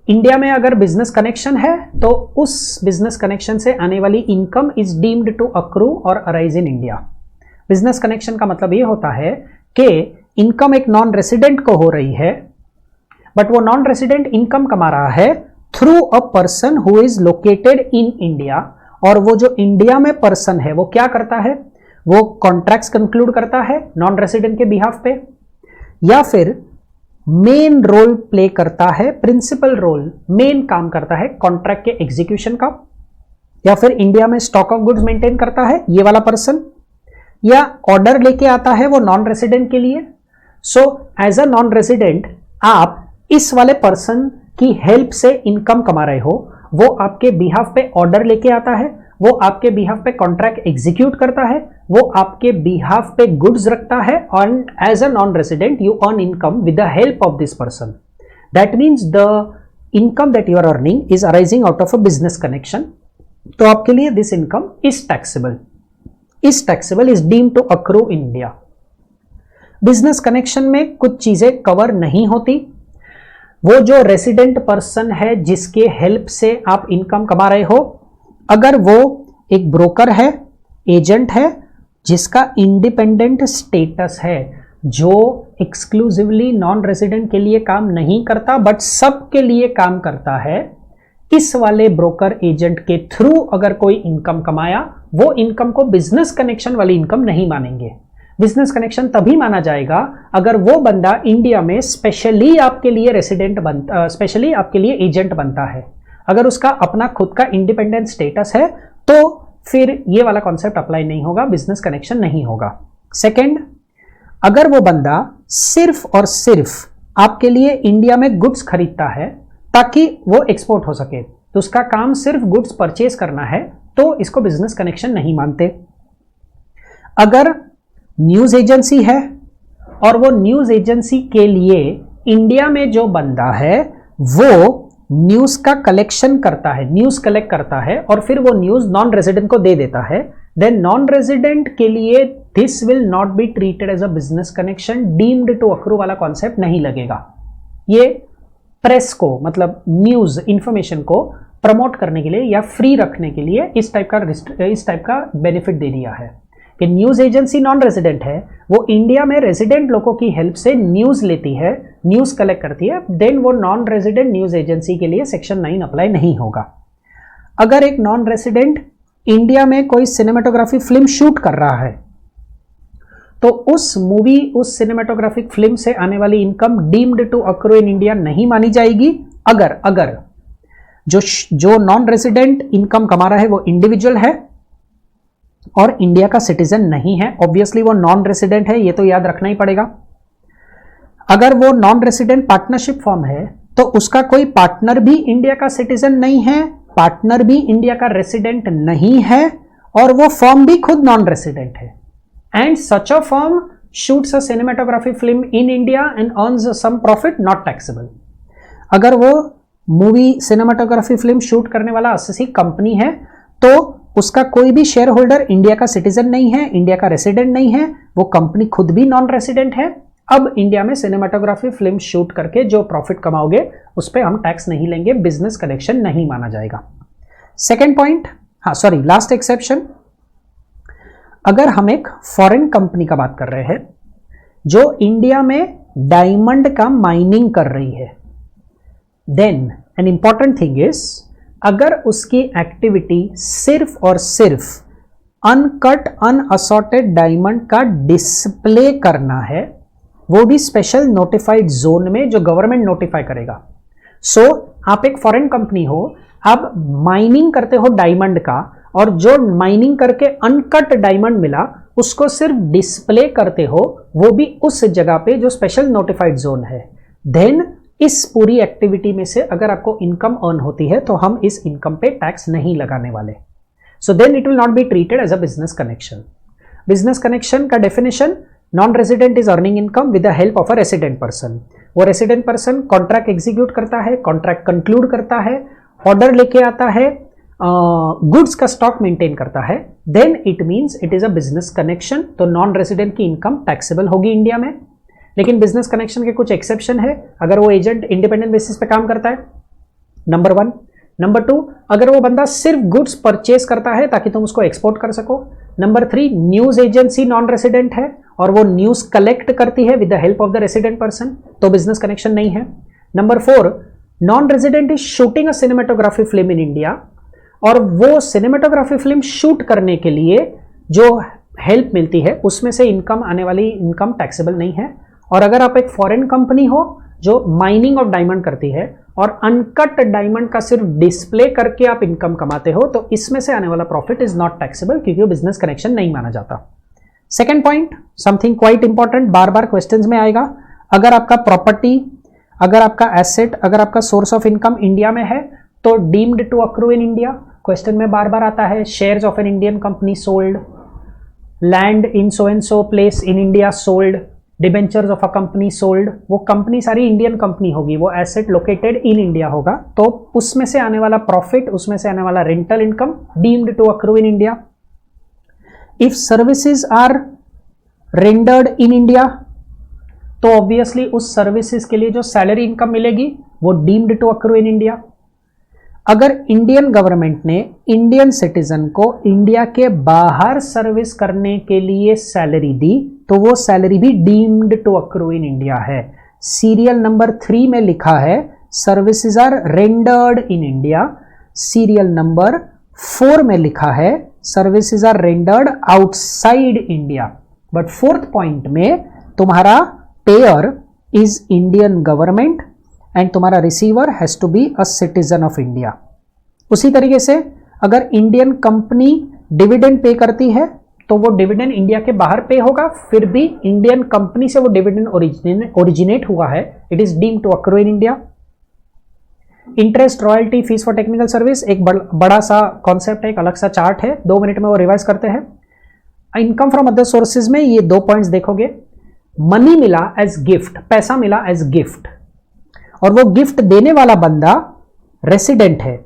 India में अगर बिजनेस कनेक्शन है तो उस बिजनेस कनेक्शन से आने वाली income is deemed to accrue or arise in India. Business connection का मतलब ये होता है कि इनकम एक नॉन रेसिडेंट को हो रही है, बट वो नॉन रेसिडेंट इनकम कमा रहा है through a person who is located in India. और वो जो इंडिया में पर्सन है वो क्या करता है, वो कॉन्ट्रैक्ट्स कंक्लूड करता है नॉन रेसिडेंट के बिहाफ पे, या फिर मेन रोल प्ले करता है, प्रिंसिपल रोल, मेन काम करता है कॉन्ट्रैक्ट के एग्जीक्यूशन का, या फिर इंडिया में स्टॉक ऑफ गुड्स मेंटेन करता है ये वाला पर्सन, या ऑर्डर लेके आता है वो नॉन रेसिडेंट के लिए. So as a non resident आप इस वाले पर्सन की हेल्प से इनकम कमा रहे हो. वो आपके बिहाफ पे ऑर्डर लेके आता है, वो आपके बिहाफ पे कॉन्ट्रैक्ट एग्जीक्यूट करता है, वो आपके बिहाफ पे गुड्स रखता है, and as a non resident you earn income with the help of this person. That means the income that you are earning is arising out of a business connection. तो आपके लिए this income is taxable. Is taxable is deemed to accrue in India. Business connection में कुछ चीजें कवर नहीं होती. वो जो रेसिडेंट पर्सन है जिसके हेल्प से आप इनकम कमा रहे हो, अगर वो एक ब्रोकर है, एजेंट है, जिसका इंडिपेंडेंट स्टेटस है, जो एक्सक्लूसिवली नॉन रेसिडेंट के लिए काम नहीं करता बट सबके लिए काम करता है, इस वाले ब्रोकर एजेंट के थ्रू अगर कोई इनकम कमाया, वो इनकम को बिजनेस कनेक्शन वाली इनकम नहीं मानेंगे. बिजनेस कनेक्शन तभी माना जाएगा अगर वो बंदा इंडिया में स्पेशली आपके लिए रेसिडेंट बनता, स्पेशली आपके लिए एजेंट बनता है. अगर उसका अपना खुद का इंडिपेंडेंट स्टेटस है तो फिर ये वाला कॉन्सेप्ट अप्लाई नहीं होगा, बिजनेस कनेक्शन नहीं होगा. सेकंड, अगर वो बंदा सिर्फ और सिर्फ आपके लिए इंडिया में गुड्स खरीदता है ताकि वो एक्सपोर्ट हो सके, तो उसका काम सिर्फ गुड्स परचेज करना है, तो इसको बिजनेस कनेक्शन नहीं मानते. अगर न्यूज एजेंसी है और वो न्यूज एजेंसी के लिए इंडिया में जो बंदा है वो न्यूज का कलेक्शन करता है, न्यूज कलेक्ट करता है और फिर वो न्यूज नॉन रेजिडेंट को दे देता है, देन नॉन रेजिडेंट के लिए this will not be treated as a business connection. Deemed to accrue वाला कॉन्सेप्ट नहीं लगेगा. ये प्रेस को, मतलब न्यूज इंफॉर्मेशन को प्रमोट करने के लिए या फ्री रखने के लिए इस टाइप का बेनिफिट दे दिया है कि न्यूज एजेंसी नॉन रेजिडेंट है, वो इंडिया में रेजिडेंट लोगों की हेल्प से न्यूज लेती है, न्यूज कलेक्ट करती है, देन वो नॉन रेजिडेंट न्यूज एजेंसी के लिए सेक्शन 9 अप्लाई नहीं होगा. अगर एक नॉन रेजिडेंट इंडिया में कोई सिनेमेटोग्राफी फिल्म शूट कर रहा है तो उस मूवी, उस सिनेमेटोग्राफिक फिल्म से आने वाली income deemed to accrue in India नहीं मानी जाएगी अगर जो नॉन रेजिडेंट इनकम कमा रहा है वो इंडिविजुअल है और इंडिया का सिटीजन नहीं है। ऑब्वियसली वो नॉन रेजिडेंट है, ये तो याद रखना ही पड़ेगा। अगर वो नॉन रेजिडेंट पार्टनरशिप फॉर्म है तो उसका कोई पार्टनर भी इंडिया का सिटीजन नहीं है, पार्टनर भी इंडिया का रेसिडेंट नहीं है और वो फॉर्म भी खुद नॉन रेसिडेंट है। And such a firm shoots a cinematography film in India and earns some profit not taxable. अगर वो मूवी सिनेमेटोग्राफी फिल्म शूट करने वाला किसी कंपनी है तो उसका कोई भी शेयर होल्डर इंडिया का सिटीजन नहीं है, इंडिया का रेसिडेंट नहीं है, वो कंपनी खुद भी नॉन रेसिडेंट है। अब इंडिया में सिनेमेटोग्राफी फिल्म शूट करके जो प्रॉफिट कमाओगे उस पर हम टैक्स नहीं लेंगे, बिजनेस कनेक्शन नहीं माना जाएगा। सेकेंड पॉइंट, लास्ट एक्सेप्शन, अगर हम एक फॉरेन कंपनी का बात कर रहे हैं जो इंडिया में डायमंड का माइनिंग कर रही है, then an important thing is, अगर उसकी एक्टिविटी सिर्फ और सिर्फ अनकट अनअसॉर्टेड डायमंड का डिस्प्ले करना है, वो भी स्पेशल नोटिफाइड जोन में जो गवर्नमेंट नोटिफाई करेगा। सो आप एक फॉरेन कंपनी हो, आप माइनिंग करते हो डायमंड का और जो माइनिंग करके अनकट डायमंड मिला उसको सिर्फ डिस्प्ले करते हो, वो भी उस जगह पे जो स्पेशल नोटिफाइड जोन है। देन इस पूरी एक्टिविटी में से अगर आपको इनकम अर्न होती है तो हम इस इनकम पे टैक्स नहीं लगाने वाले। So then it will not be treated as a business connection. Business connection का definition, non resident is earning income with the help of a resident person. वो रेसिडेंट पर्सन कॉन्ट्रैक्ट एग्जीक्यूट करता है, कॉन्ट्रैक्ट कंक्लूड करता है, ऑर्डर लेके आता है, गुड्स का स्टॉक मेंटेन करता है, then it means it is a business connection. तो नॉन रेजिडेंट की इनकम टैक्सेबल होगी इंडिया में। लेकिन बिजनेस कनेक्शन के कुछ एक्सेप्शन है। अगर वो एजेंट इंडिपेंडेंट बेसिस पे काम करता है, नंबर 1। नंबर 2, अगर वो बंदा सिर्फ गुड्स परचेज करता है ताकि तुम उसको एक्सपोर्ट कर सको। Number 3, news agency non resident है और वो न्यूज कलेक्ट करती है with the help of the resident person, तो बिजनेस कनेक्शन नहीं है। Number 4, non resident is shooting a cinematography film in India और वो सिनेमेटोग्राफी फिल्म शूट करने के लिए जो हेल्प मिलती है उसमें से इनकम आने वाली इनकम टैक्सेबल नहीं है। और अगर आप एक फॉरेन कंपनी हो जो माइनिंग ऑफ डायमंड करती है और अनकट डायमंड का सिर्फ डिस्प्ले करके आप इनकम कमाते हो तो इसमें से आने वाला प्रॉफिट इज नॉट टैक्सेबल क्योंकि वो बिजनेस कनेक्शन नहीं माना जाता। Second point, something quite important, बार बार क्वेश्चंस में आएगा। अगर आपका प्रॉपर्टी, अगर आपका एसेट, अगर आपका सोर्स ऑफ इनकम इंडिया में है तो deemed to accrue in India. Question में बार बार आता है, shares of an Indian company sold, land in so and so place in India sold, debentures of a company sold. वो कंपनी सारी इंडियन कंपनी होगी, वो एसेट लोकेटेड इन इंडिया होगा, तो उसमें से आने वाला प्रॉफिट, उसमें से आने वाला rental income deemed to accrue in India. If services are rendered in India तो ऑब्वियसली उस सर्विसेज के लिए जो सैलरी इनकम मिलेगी वो deemed to accrue in India. अगर इंडियन गवर्नमेंट ने इंडियन सिटीजन को इंडिया के बाहर सर्विस करने के लिए सैलरी दी तो वो सैलरी भी deemed to accrue in India है। सीरियल नंबर 3 में लिखा है services are rendered in India, serial number 4 में लिखा है services are rendered outside India. But fourth point में तुम्हारा payer is Indian government and तुम्हारा receiver has to be a citizen of India. उसी तरीके से अगर इंडियन कंपनी डिविडेंड पे करती है तो वो डिविडेंड इंडिया के बाहर पे होगा, फिर भी इंडियन कंपनी से वो डिविडेंड ओरिजिनेट हुआ है, it is deemed to accrue in India. Interest, royalty, fees for technical service एक बड़ा सा कॉन्सेप्ट है, एक अलग सा चार्ट है, 2 मिनट में वो रिवाइज करते हैं। इनकम फ्रॉम अदर सोर्सेज में ये 2 पॉइंट्स देखोगे। मनी मिला एज गिफ्ट, पैसा मिला एज गिफ्ट और वो गिफ्ट देने वाला बंदा रेसिडेंट है,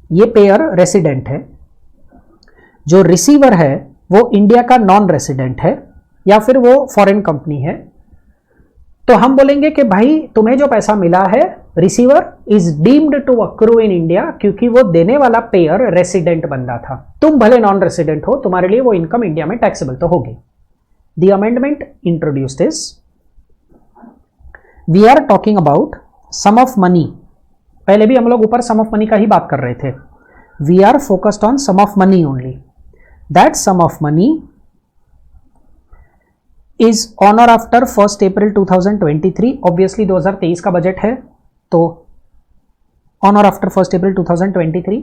ये पेयर रेसिडेंट है। जो रिसीवर है वो इंडिया का नॉन रेसिडेंट है या फिर वो फॉरेन कंपनी है, तो हम बोलेंगे कि भाई तुम्हें जो पैसा मिला है receiver is deemed to accrue in India क्योंकि वो देने वाला पेयर रेसिडेंट बंदा था। तुम भले नॉन रेसिडेंट हो, तुम्हारे लिए वो इनकम इंडिया में टैक्सेबल तो होगी। The amendment introduced is, we are talking about sum of money. पहले भी हम लोग ऊपर सम ऑफ मनी का ही बात कर रहे थे। We are focused on sum of money only. That sum of money is on or after 1 April 2023. Obviously 2023 का बजट है, तो on or after 1 April 2023.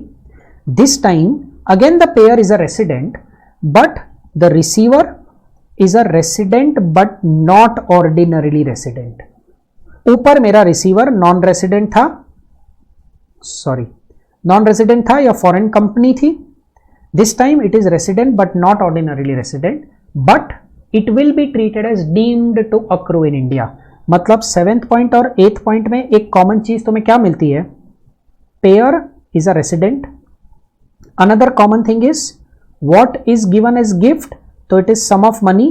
This time again the payer is a resident but the receiver is a resident but not ordinarily resident. ऊपर मेरा रिसीवर नॉन रेसिडेंट था, या फॉरेन कंपनी थी. This time it is resident but not ordinarily resident, but it will be treated as deemed to accrue in India. मतलब 7th पॉइंट और 8th पॉइंट में एक कॉमन चीज तुम्हें क्या मिलती है? Payer is a resident. Another common thing is what is given as gift, तो it is sum of money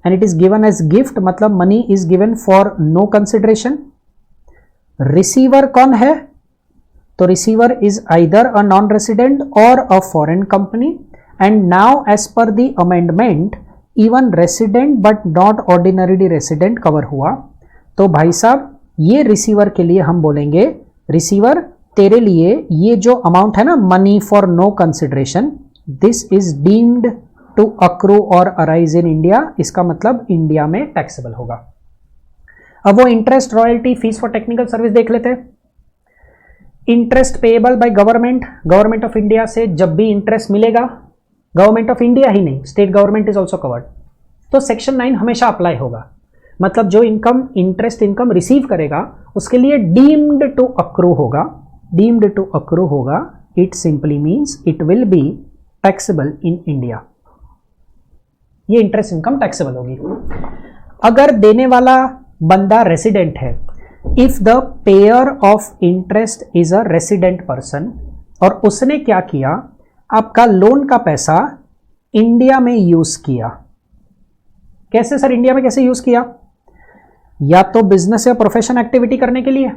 and it is given as gift, मतलब money is given for no consideration. Receiver कौन है? तो receiver is either a non resident और a foreign company. And now as per the amendment even resident but not ordinarily resident cover हुआ. तो भाई साहब ये रिसीवर के लिए हम बोलेंगे, रिसीवर तेरे लिए ये जो अमाउंट है ना, money for no consideration, this is deemed to accrue or arise in India. इसका मतलब इंडिया में टैक्सेबल होगा. अब वो interest, royalty, fees for technical service देख लेते हैं. Interest payable by government of India से जब भी इंटरेस्ट मिलेगा, गवर्नमेंट ऑफ इंडिया ही नहीं, state government is also covered, तो सेक्शन 9 हमेशा अप्लाई होगा. मतलब जो इनकम, इंटरेस्ट इनकम रिसीव करेगा उसके लिए डीम्ड टू अक्रू होगा. डीम्ड टू अक्रू होगा, it simply means it will be taxable in India. ये इंटरेस्ट इनकम टैक्सेबल होगी. अगर देने वाला बंदा रेसिडेंट है, if the pair of interest is a resident person, और उसने क्या किया, आपका लोन का पैसा इंडिया में यूज किया. कैसे सर, इंडिया में कैसे यूज किया? या तो बिजनेस या प्रोफेशन एक्टिविटी करने के लिए,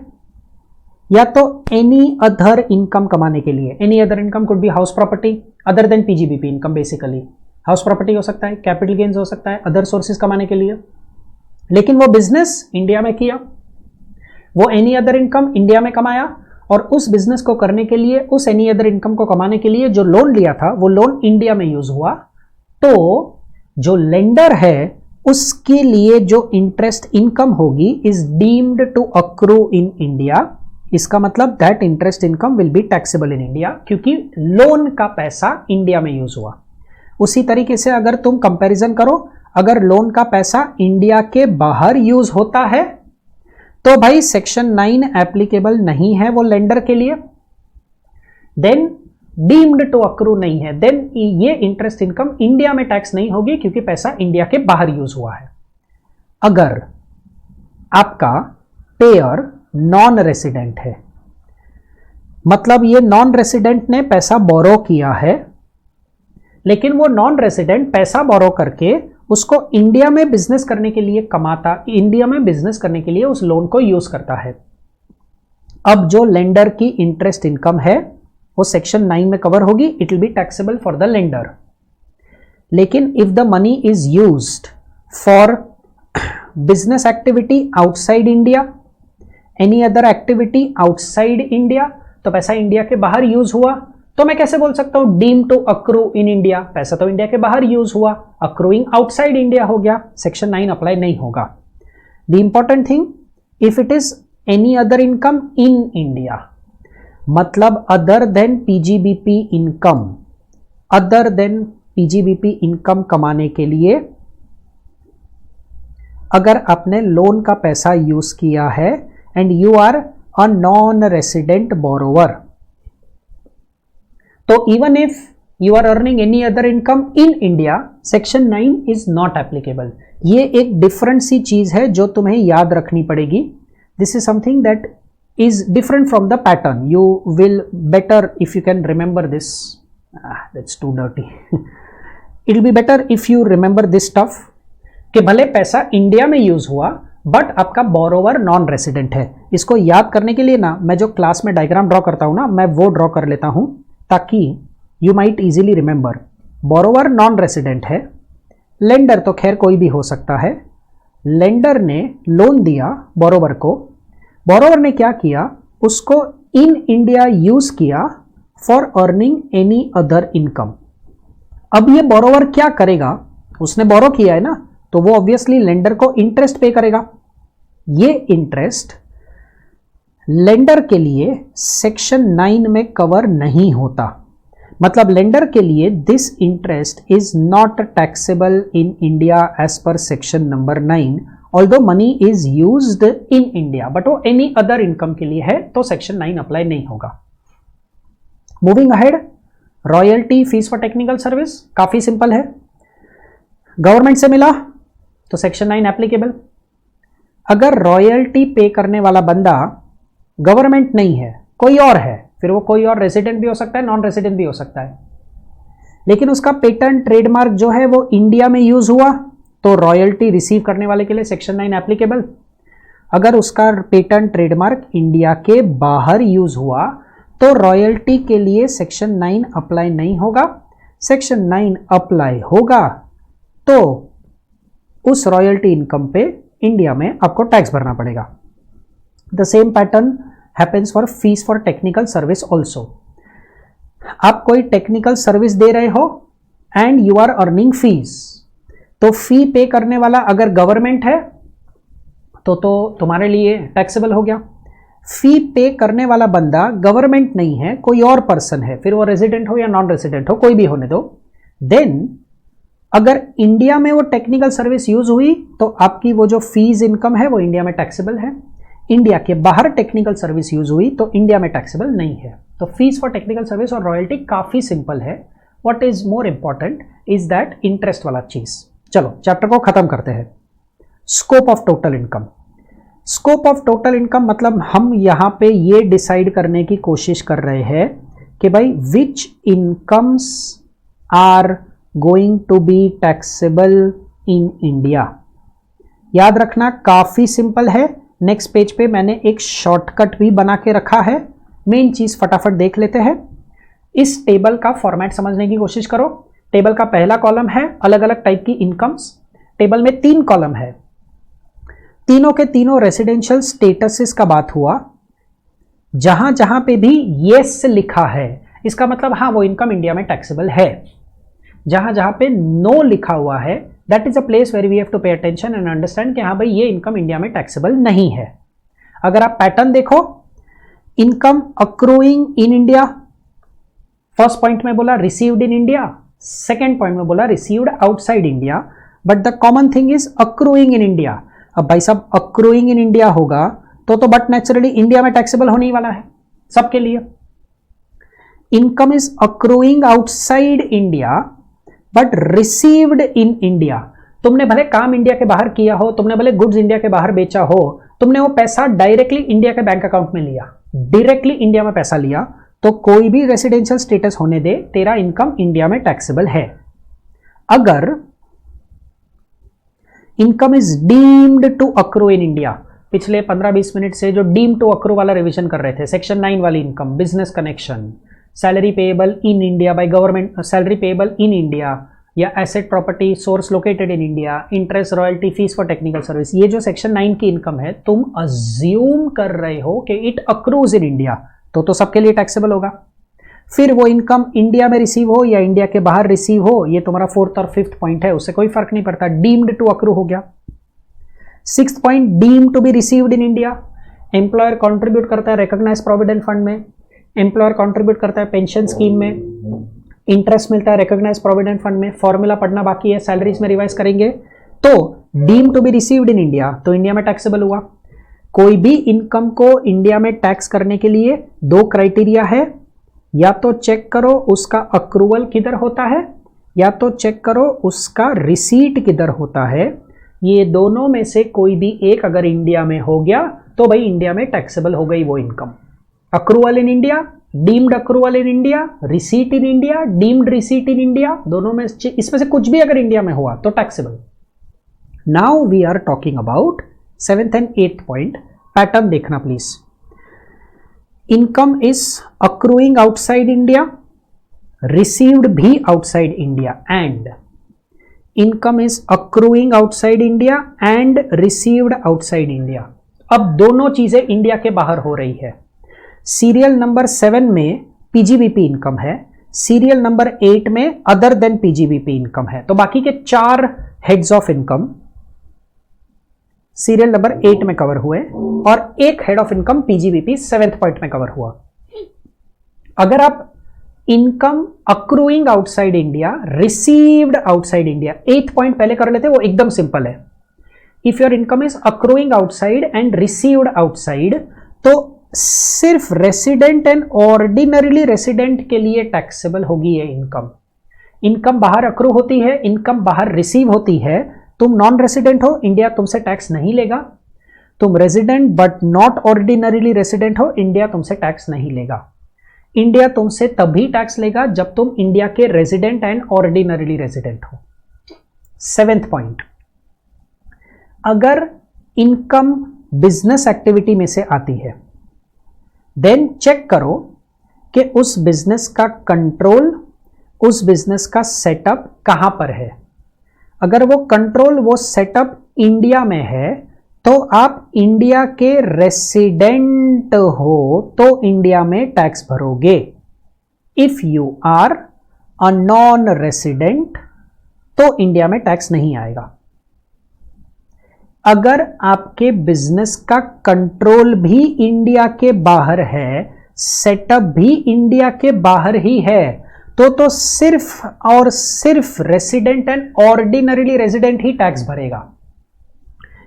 या तो एनी अदर इनकम कमाने के लिए. Any other income could be house property other than PGBP income. Basically house property हो सकता है, कैपिटल गेन्स हो सकता है, अदर सोर्सेज कमाने के लिए. लेकिन वो बिजनेस इंडिया में किया, वो एनी अदर इनकम इंडिया में कमाया, और उस बिजनेस को करने के लिए, उस एनी अदर इनकम को कमाने के लिए जो लोन लिया था, वो लोन इंडिया में यूज हुआ. तो जो लेंडर है उसके लिए जो इंटरेस्ट इनकम होगी is deemed to accrue in India. इसका मतलब that interest income will be taxable in India, क्योंकि लोन का पैसा इंडिया में यूज हुआ. उसी तरीके से अगर तुम कंपैरिजन करो, अगर लोन का पैसा इंडिया के बाहर यूज होता है तो भाई सेक्शन 9 एप्लीकेबल नहीं है वो लेंडर के लिए. देन डीम्ड टू अक्रू नहीं है, देन ये इंटरेस्ट इनकम इंडिया में टैक्स नहीं होगी, क्योंकि पैसा इंडिया के बाहर यूज हुआ है. अगर आपका पेयर नॉन रेसिडेंट है, मतलब ये नॉन रेसिडेंट ने पैसा बोरो किया है, लेकिन वो नॉन रेसिडेंट पैसा बोरो करके उसको इंडिया में बिजनेस करने के लिए कमाता, इंडिया में बिजनेस करने के लिए उस लोन को यूज करता है. अब जो लेंडर की इंटरेस्ट इनकम है वो सेक्शन 9 में कवर होगी, it will be taxable for the lender. लेकिन if the money is used for business activity outside India, any other activity outside India, तो पैसा इंडिया के बाहर यूज हुआ, तो मैं कैसे बोल सकता हूं deem to accrue in India? पैसा तो इंडिया के बाहर यूज हुआ, अक्रूइंग आउटसाइड इंडिया हो गया, सेक्शन 9 अप्लाई नहीं होगा. The important thing, if it is any other income in India, मतलब other than PGBP income, other than PGBP income कमाने के लिए अगर आपने लोन का पैसा यूज किया है and you are a non resident borrower, तो even if you are earning any other income in India, section 9 is not applicable. ये एक डिफरेंट सी चीज है जो तुम्हें याद रखनी पड़ेगी. This is something that is different from the pattern. You will better if you can remember this. That's too dirty. It will be better if you remember this stuff. कि भले पैसा इंडिया में यूज हुआ बट आपका बोरोवर नॉन रेसिडेंट है. इसको याद करने के लिए ना मैं जो क्लास में डायग्राम ड्रॉ करता हूं ना, मैं वो ड्रॉ कर लेता हूं ताकि you might easily remember. Borrower non resident है, लेंडर तो खैर कोई भी हो सकता है. लेंडर ने लोन दिया बोरोवर को, बोरोवर ने क्या किया, उसको इन इंडिया यूज किया for earning any other income. अब ये बोरोवर क्या करेगा, उसने बोरो किया है ना, तो वो ऑब्वियसली लेंडर को इंटरेस्ट पे करेगा। ये इंटरेस्ट लेंडर के लिए सेक्शन 9 में कवर नहीं होता, मतलब लेंडर के लिए this interest is not taxable in India as per section number 9, although money is used in India, but वो एनी अदर इनकम के लिए है तो सेक्शन 9 अप्लाई नहीं होगा। Moving ahead, royalty fees for technical service काफी सिंपल है। गवर्नमेंट से मिला तो सेक्शन 9 एप्लीकेबल। अगर रॉयल्टी पे करने वाला बंदा गवर्नमेंट नहीं है, कोई और है, फिर वो कोई और रेजिडेंट भी हो सकता है, नॉन रेजिडेंट भी हो सकता है, लेकिन उसका पेटेंट ट्रेडमार्क जो है वो इंडिया में यूज हुआ तो रॉयल्टी रिसीव करने वाले के लिए सेक्शन 9 एप्लीकेबल। अगर उसका पेटेंट ट्रेडमार्क इंडिया के बाहर यूज हुआ तो रॉयल्टी के लिए सेक्शन 9 अप्लाई नहीं होगा। सेक्शन 9 अप्लाई होगा तो उस रॉयल्टी इनकम पे इंडिया में आपको टैक्स भरना पड़ेगा। The same pattern happens for fees for technical service also. आप कोई टेक्निकल सर्विस दे रहे हो and you are earning fees, तो फी पे करने वाला अगर गवर्नमेंट है तो तुम्हारे लिए टैक्सेबल हो गया। फी पे करने वाला बंदा गवर्नमेंट नहीं है, कोई और पर्सन है, फिर वो रेजिडेंट हो या नॉन रेजिडेंट हो, कोई भी होने दो, देन अगर इंडिया में वो टेक्निकल सर्विस यूज हुई तो आपकी वो जो फीस इनकम है वो इंडिया में टैक्सेबल है। इंडिया के बाहर टेक्निकल सर्विस यूज हुई तो इंडिया में टैक्सेबल नहीं है। तो फीस फॉर टेक्निकल सर्विस और रॉयल्टी काफी सिंपल है। What is more important is that interest वाला चीज। चलो चैप्टर को खत्म करते हैं। Scope of total income. Scope of total income मतलब हम यहां पे ये डिसाइड करने की कोशिश कर रहे हैं कि भाई which incomes are going to be taxable in India. याद रखना काफी सिंपल है। नेक्स्ट पेज पे मैंने एक शॉर्टकट भी बना के रखा है। मेन चीज फटाफट देख लेते हैं। इस टेबल का फॉर्मेट समझने की कोशिश करो। टेबल का पहला कॉलम है अलग अलग टाइप की इनकम्स। टेबल में 3 कॉलम है, तीनों के तीनों रेसिडेंशियल स्टेटसेस का बात हुआ। जहां जहां पे भी येस लिखा है इसका मतलब हाँ वो इनकम इंडिया में टैक्सेबल है। जहां जहां पे नो लिखा हुआ है that is a place where we have to pay attention and understand कि हाँ भाई ये इनकम इंडिया में टैक्सेबल नहीं है। अगर आप पैटर्न देखो, income accruing in India, first point में बोला received in India, second point में बोला received outside India, but the common thing is accruing in India. अब भाई साहब अक्रूइंग इन इंडिया होगा तो बट नेचुरली इंडिया में टैक्सेबल होने ही वाला है सबके लिए। Income is accruing outside India but received in India. तुमने भले काम इंडिया के बाहर किया हो, तुमने भले गुड्स इंडिया के बाहर बेचा हो, तुमने वो पैसा डायरेक्टली इंडिया के बैंक अकाउंट में लिया, डायरेक्टली इंडिया में पैसा लिया, तो कोई भी रेसिडेंशियल स्टेटस होने दे, तेरा इनकम इंडिया में टैक्सेबल है। अगर income is deemed to accrue in India, पिछले 15-20 मिनट से जो डीम टू अक्रू वाला रिवीजन कर रहे थे, सेक्शन 9 वाली income, business connection, salary payable in India by government, salary payable in India या asset property source located in India, interest royalty fees for technical service, ये जो सेक्शन 9 की इनकम है तुम अज्यूम कर रहे हो कि इट अक्रूज इन इंडिया, तो सबके लिए टैक्सेबल होगा। फिर वो इनकम इंडिया में रिसीव हो या इंडिया के बाहर रिसीव हो, ये तुम्हारा 4th और 5th पॉइंट है, उससे कोई फर्क नहीं पड़ता, डीम्ड टू अक्रू हो गया। 6th point deemed to be received in India, employer contribute करता है रिकॉग्नाइज्ड प्रोविडेंट फंड में, एम्प्लॉयर कॉन्ट्रीब्यूट करता है पेंशन स्कीम में, इंटरेस्ट मिलता है रिकॉग्नाइज्ड प्रोविडेंट फंड में, फॉर्मूला पढ़ना बाकी है, सैलरीज में रिवाइज करेंगे। तो deem to be received in India तो इंडिया में टैक्सेबल हुआ। कोई भी इनकम को इंडिया में टैक्स करने के लिए 2 क्राइटेरिया है, या तो चेक करो उसका अक्रूवल किधर होता है या तो चेक करो उसका रिसीट किधर होता है। ये दोनों में से कोई भी एक अगर इंडिया में हो गया तो भाई इंडिया में टैक्सेबल हो गई वो income. Accrual in India, deemed accrual in India, receipt in India, deemed receipt in India, दोनों में इसमें से कुछ भी अगर इंडिया में हुआ तो taxable. Now we are talking about 7th and 8th point. Pattern देखना please. Income is accruing outside India, received भी outside India, and income is accruing outside India and received outside India. अब दोनों चीजें इंडिया के बाहर हो रही है। सीरियल नंबर 7 में पीजीबीपी इनकम है, सीरियल नंबर 8 में अदर देन पीजीबीपी इनकम है। तो बाकी के 4 heads of income serial number 8 में कवर हुए और एक head of income PGBP 7th point में कवर हुआ। अगर आप income accruing outside India, received outside India, 8th point पहले कर लेते, वो एकदम सिंपल है। If your income is accruing outside and received outside, तो सिर्फ रेसिडेंट एंड ऑर्डिनरीली रेसिडेंट के लिए टैक्सेबल होगी ये इनकम। इनकम बाहर अक्रू होती है, इनकम बाहर रिसीव होती है, तुम नॉन रेसिडेंट हो, इंडिया तुमसे टैक्स नहीं लेगा। तुम resident but not ordinarily resident हो, इंडिया तुमसे टैक्स नहीं लेगा। इंडिया तुमसे तभी टैक्स लेगा जब तुम इंडिया के रेसिडेंट एंड ऑर्डिनरीली रेसिडेंट हो। 7th पॉइंट, अगर इनकम बिजनेस एक्टिविटी में से आती है, देन चेक करो कि उस बिजनेस का कंट्रोल, उस बिजनेस का सेटअप कहां पर है। अगर वो कंट्रोल, वो सेटअप इंडिया में है, तो आप इंडिया के रेसिडेंट हो तो इंडिया में टैक्स भरोगे। If you are a non resident तो इंडिया में टैक्स नहीं आएगा। अगर आपके बिजनेस का कंट्रोल भी इंडिया के बाहर है, सेटअप भी इंडिया के बाहर ही है, तो सिर्फ और सिर्फ रेसिडेंट एंड ऑर्डिनरीली रेसिडेंट ही टैक्स भरेगा।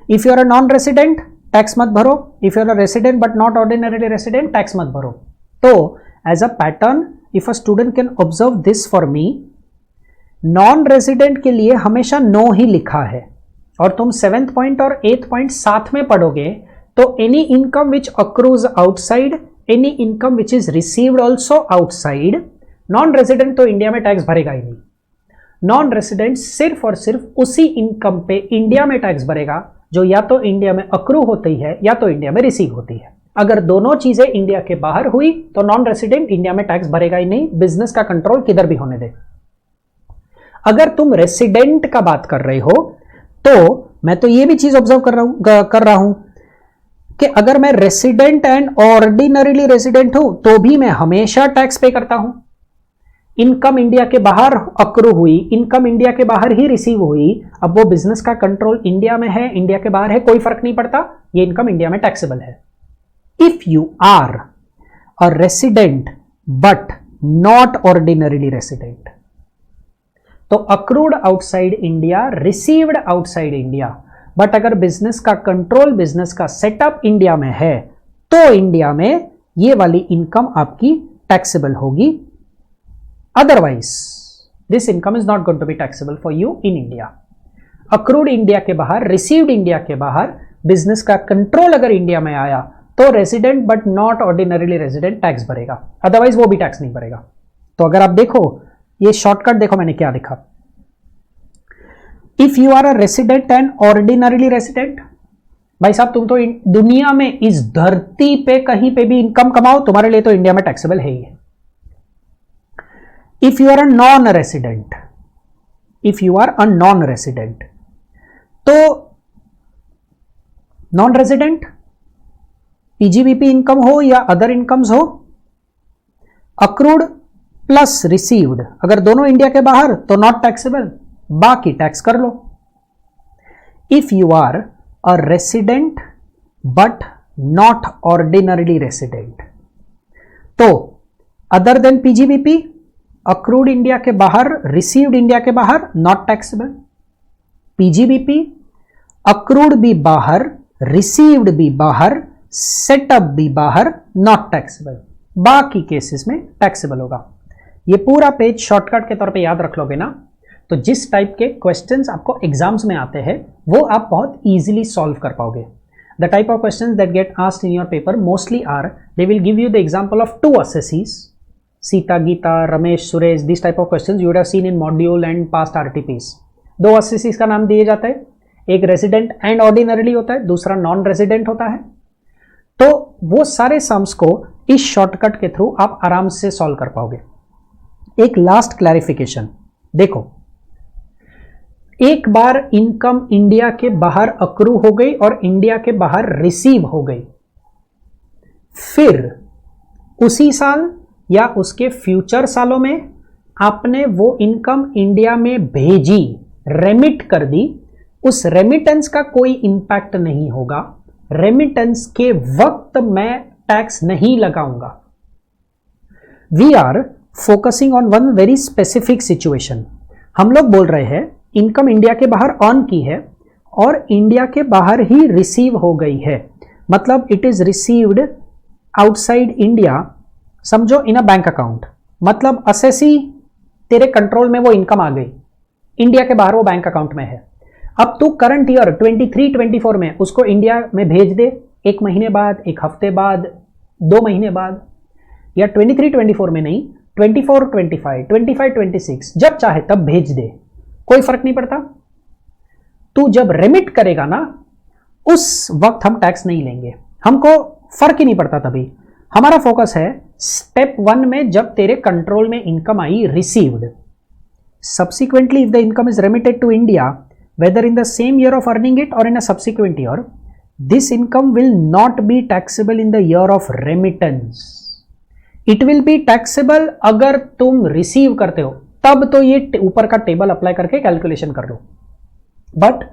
If you are a non resident, tax मत भरो। If you are a resident but not ordinary resident, tax मत भरो। तो as a pattern, if a student can observe this for me, non resident के लिए हमेशा नो ही लिखा है, और तुम 7th पॉइंट और 8th पॉइंट साथ में पढ़ोगे तो any income which accrues outside, any income which is received also outside, non resident तो इंडिया में टैक्स भरेगा ही नहीं। नॉन रेसिडेंट सिर्फ और सिर्फ उसी इनकम पे इंडिया में टैक्स भरेगा जो या तो इंडिया में अक्रू होती है या तो इंडिया में रिसीव होती है। अगर दोनों चीजें इंडिया के बाहर हुई तो नॉन रेसिडेंट इंडिया में टैक्स भरेगा ही नहीं, बिजनेस का कंट्रोल किधर भी होने दे। अगर तुम रेसिडेंट का बात कर रहे हो तो मैं तो ये भी चीज ऑब्जर्व कर रहा हूं कि अगर मैं रेसिडेंट एंड ऑर्डिनरीली रेसिडेंट हूं तो भी मैं हमेशा टैक्स पे करता हूं। इनकम इंडिया के बाहर अक्रू हुई, इनकम इंडिया के बाहर ही रिसीव हुई, अब वो बिजनेस का कंट्रोल इंडिया में है, इंडिया के बाहर है, कोई फर्क नहीं पड़ता, ये इनकम इंडिया में टैक्सेबल है। If you are a resident but not ordinarily resident, तो accrued outside India, received outside India, but अगर बिजनेस का कंट्रोल, बिजनेस का सेटअप इंडिया में है तो इंडिया में ये वाली इनकम आपकी टैक्सेबल होगी। Otherwise this income is not going to be taxable for you in India. Accrued India के बाहर, रिसीव्ड इंडिया के बाहर, बिजनेस का कंट्रोल अगर इंडिया में आया तो resident but not ordinarily resident tax भरेगा, अदरवाइज वो भी टैक्स नहीं भरेगा। तो अगर आप देखो ये शॉर्टकट देखो मैंने क्या लिखा, if you are a resident and ordinarily resident, भाई साहब तुम तो दुनिया में इस धरती पे कहीं पे भी इनकम कमाओ, तुम्हारे लिए तो इंडिया में टैक्सेबल है ही है। If you are a non resident, if you are a non resident, तो नॉन रेसिडेंट पीजीबीपी इनकम हो या अदर इनकम्स हो, अक्रूड प्लस रिसीव्ड, अगर दोनों इंडिया के बाहर तो नॉट टैक्सेबल, बाकी टैक्स कर लो। If you are a resident but not ordinarily resident, तो other than PGBP, accrued India के बाहर, रिसीव्ड इंडिया के बाहर, नॉट टैक्सेबल। पीजीबीपी अक्रूड भी बाहर, रिसीव्ड भी बाहर, सेटअप भी बाहर, नॉट टैक्सेबल, बाकी केसेस में टैक्सेबल होगा। ये पूरा पेज शॉर्टकट के तौर पे याद रख लोगे ना, तो जिस टाइप के क्वेश्चंस आपको एग्जाम्स में आते हैं वो आप बहुत इजीली सॉल्व कर पाओगे। The type of questions that get asked in your paper mostly are, they will give you the example of two assessees, Sita, Gita, Ramesh, Suresh, this type of questions you would have seen in module and past RTPs. दो assessees का नाम दिए जाता है, एक रेसिडेंट एंड ऑर्डिनरीली होता है, दूसरा नॉन रेसिडेंट होता है। तो वो सारे सम्स को इस शॉर्टकट के थ्रू आप आराम से सॉल्व कर पाओगे। एक लास्ट क्लैरिफिकेशन देखो, एक बार इनकम इंडिया के बाहर अक्रू हो गई और इंडिया के बाहर रिसीव हो गई, फिर उसी साल या उसके फ्यूचर सालों में आपने वो इनकम इंडिया में भेजी, रेमिट कर दी, उस रेमिटेंस का कोई इंपैक्ट नहीं होगा, रेमिटेंस के वक्त मैं टैक्स नहीं लगाऊंगा। We are focusing on one very specific situation. हम लोग बोल रहे हैं इनकम इंडिया के बाहर अर्न की है और इंडिया के बाहर ही रिसीव हो गई है, मतलब it is received outside India, समझो इन अ बैंक अकाउंट, मतलब असेसी तेरे कंट्रोल में वो इनकम आ गई, इंडिया के बाहर वो बैंक अकाउंट में है। अब तू करंट ईयर 23-24 में उसको इंडिया में भेज दे, एक महीने बाद, एक हफ्ते बाद, 2 महीने बाद, या 23-24 में नहीं, 24-25, 25-26, जब चाहे तब भेज दे, कोई फर्क नहीं पड़ता। तू जब रेमिट करेगा ना, उस वक्त हम टैक्स नहीं लेंगे, हमको फर्क ही नहीं पड़ता। तभी हमारा फोकस है स्टेप 1 में जब तेरे कंट्रोल में income I, received. Subsequently, if the income is remitted to India, whether in the same year of earning it or in a subsequent year, this income will not be taxable in the year of remittance. It will be taxable अगर तुम receive करते हो, तब तो ये ऊपर का टेबल अप्लाई करके कैलकुलेशन कर लो। बट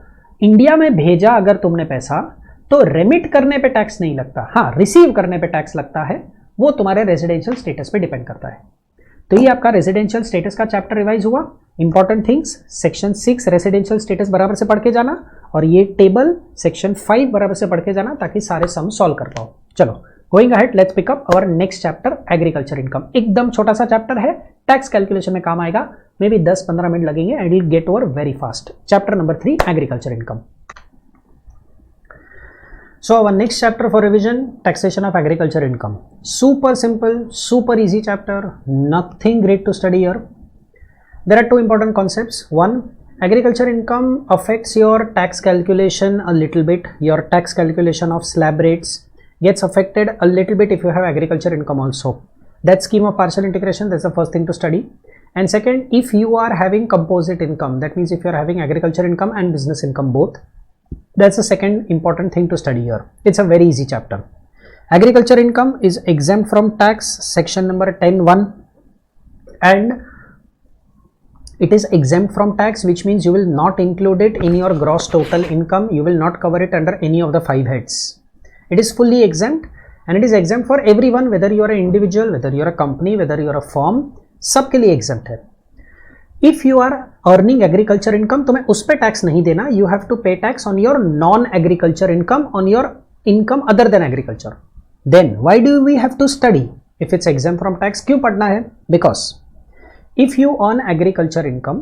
इंडिया में भेजा अगर तुमने पैसा, तो रेमिट करने पे टैक्स नहीं लगता। हाँ, रिसीव करने पे टैक्स लगता है, वो तुम्हारे रेजिडेंशियल स्टेटस पे डिपेंड करता है। तो ये आपका रेजिडेंशियल स्टेटस का चैप्टर रिवाइज हुआ। Important things section 6 residential status बराबर से पढ़ के जाना, और ये टेबल सेक्शन 5 बराबर से पढ़ के जाना, ताकि सारे सम सॉल्व कर पाओ। चलो, going ahead, let's pick up our next chapter, agriculture income. एकदम छोटा सा चैप्टर है, टैक्स कैलकुलेशन में काम आएगा, मे बी 10-15 मिनट लगेंगे and will get over very fast. Chapter number 3, agriculture income. So our next chapter for revision, taxation of agriculture income. Super simple, super easy chapter, nothing great to study here. There are two important concepts. One, agriculture income affects your tax calculation a little bit. Your tax calculation of slab rates gets affected a little bit if you have agriculture income also. That scheme of partial integration, that's the first thing to study. And second, if you are having composite income, that means if you are having agriculture income and business income both, that's the second important thing to study here. It's a very easy chapter. Agriculture income is exempt from tax, section number 10(1), and it is exempt from tax, which means you will not include it in your gross total income. You will not cover it under any of the 5 heads. It is fully exempt, and it is exempt for everyone, whether you are an individual, whether you are a company, whether you are a firm, सबके लिए exempt है। If you are earning agriculture income, तुम्हें उस पर टैक्स नहीं देना, you have to pay tax on your non agriculture income, on your income other than agriculture. Then why do we have to study if it's exam from tax? क्यों पढ़ना है? Because if you earn agriculture income,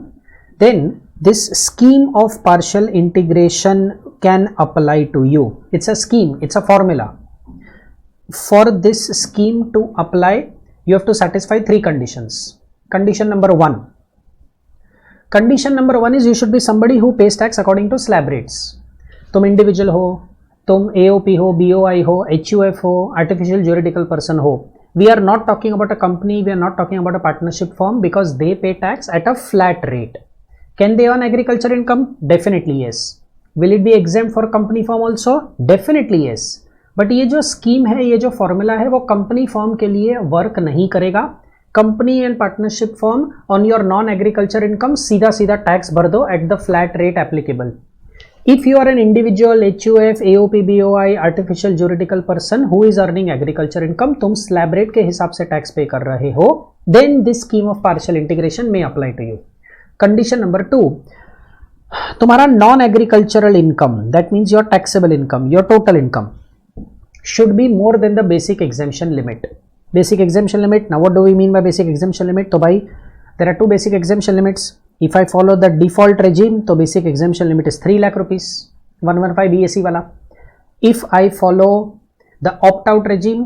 then this scheme of partial integration can apply to you. It's a scheme, it's a formula. For this scheme to apply, you have to satisfy 3 conditions. Condition number 1, condition number 1 is you should be somebody who pays tax according to slab rates. तुम इंडिविजुअल हो, तुम AOP हो, BOI हो, HUF हो, आर्टिफिशियल ज्यूरिडिकल पर्सन हो। We are not talking about a company, we are not talking about a partnership firm, because they pay tax at a flat rate. Can they earn agriculture income? Definitely yes. Will it be exempt for company firm also? Definitely yes. But ये जो स्कीम है, ये जो फॉर्मूला है, वो कंपनी फर्म के लिए वर्क नहीं करेगा। Company and partnership firm on your non agriculture income सीधा सीधा टैक्स भर दो at the flat rate applicable. If you are an individual, HUF, AOP, BOI, artificial juridical person who is earning agriculture income, तुम स्लैब रेट के हिसाब से टैक्स पे कर रहे हो, then this scheme of partial integration may apply to you. Condition number 2, तुम्हारा non agricultural income, that means your taxable income, your total income should be more than the basic exemption limit. Basic exemption limit, now what do we mean by basic exemption limit? तो भाई there are 2 basic exemption limits. If I follow the default regime, तो basic exemption limit is 3 lakh rupees, 115 BAC वाला. If I follow the opt-out regime,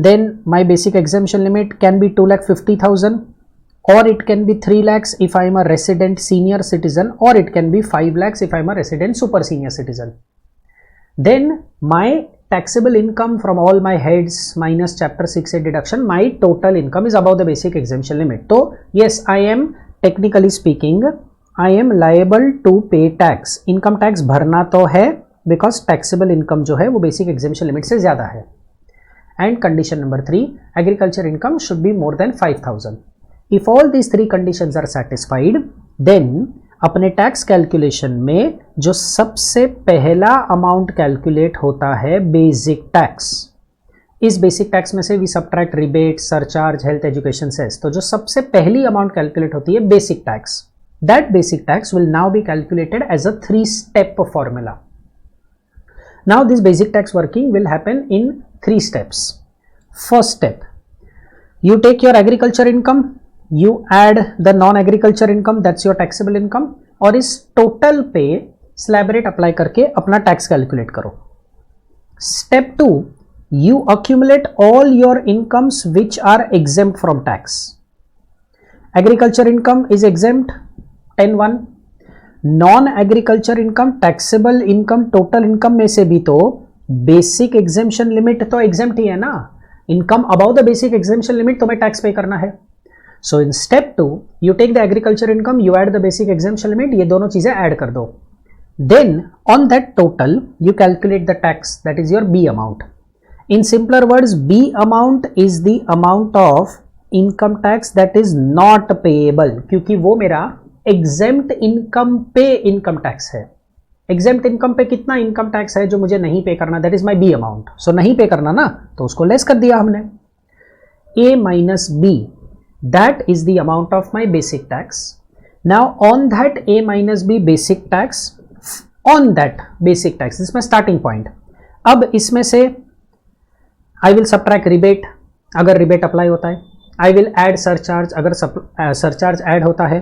then my basic exemption limit can be 2,50,000, or it can be 3 lakhs if I am a resident senior citizen, or it can be 5 lakhs if I am a resident super senior citizen. Then my taxable income from all my heads minus chapter 6A deduction, my total income is above the basic exemption limit. So yes, I am technically speaking, I am liable to pay tax. Income tax भरना तो है because taxable income जो है वो basic exemption limit से ज़्यादा है. And condition number 3, agriculture income should be more than 5,000. If all these 3 conditions are satisfied, then अपने टैक्स कैलकुलेशन में जो सबसे पहला अमाउंट कैलकुलेट होता है बेसिक टैक्स। इस बेसिक टैक्स में से we subtract rebate, surcharge, health, education cess. तो जो सबसे पहली अमाउंट कैलकुलेट होती है basic tax, that basic tax will now be calculated as a 3-step formula. Now this basic tax working will happen in 3 steps. First step, you take your agriculture income, you add the non-agriculture income, that's your taxable income, और इस टोटल पे स्लैब रेट अप्लाई करके अपना टैक्स कैलकुलेट करो। Step 2, you accumulate all your incomes which are exempt from tax. Agriculture income is exempt 10(1). Non-agriculture income, taxable income, total income में से भी तो बेसिक एग्जेम्पशन लिमिट तो एग्जेम्प्ट ही है ना। Income above the basic exemption limit तुम्हें टैक्स पे करना है। So in step 2 you take the agriculture income, you add the basic exemption limit, ये दोनों चीजें ऐड कर दो। Then on that total you calculate the tax, that is your B amount. In simpler words, B amount is the amount of income tax that is not payable, क्योंकि वो मेरा exempt income पे income tax है। exempt income पे कितना income tax है जो मुझे नहीं पे करना, that is my B amount। so नहीं पे करना ना, तो उसको लेस कर दिया हमने। A minus B, that is the amount of my basic tax. Now on that A minus B basic tax, on that basic tax, this is my starting point। अब इसमें से आई विल सबट्रैक्ट रिबेट, अगर रिबेट अप्लाई होता है। आई विल ऐड सरचार्ज, अगर सरचार्ज ऐड होता है।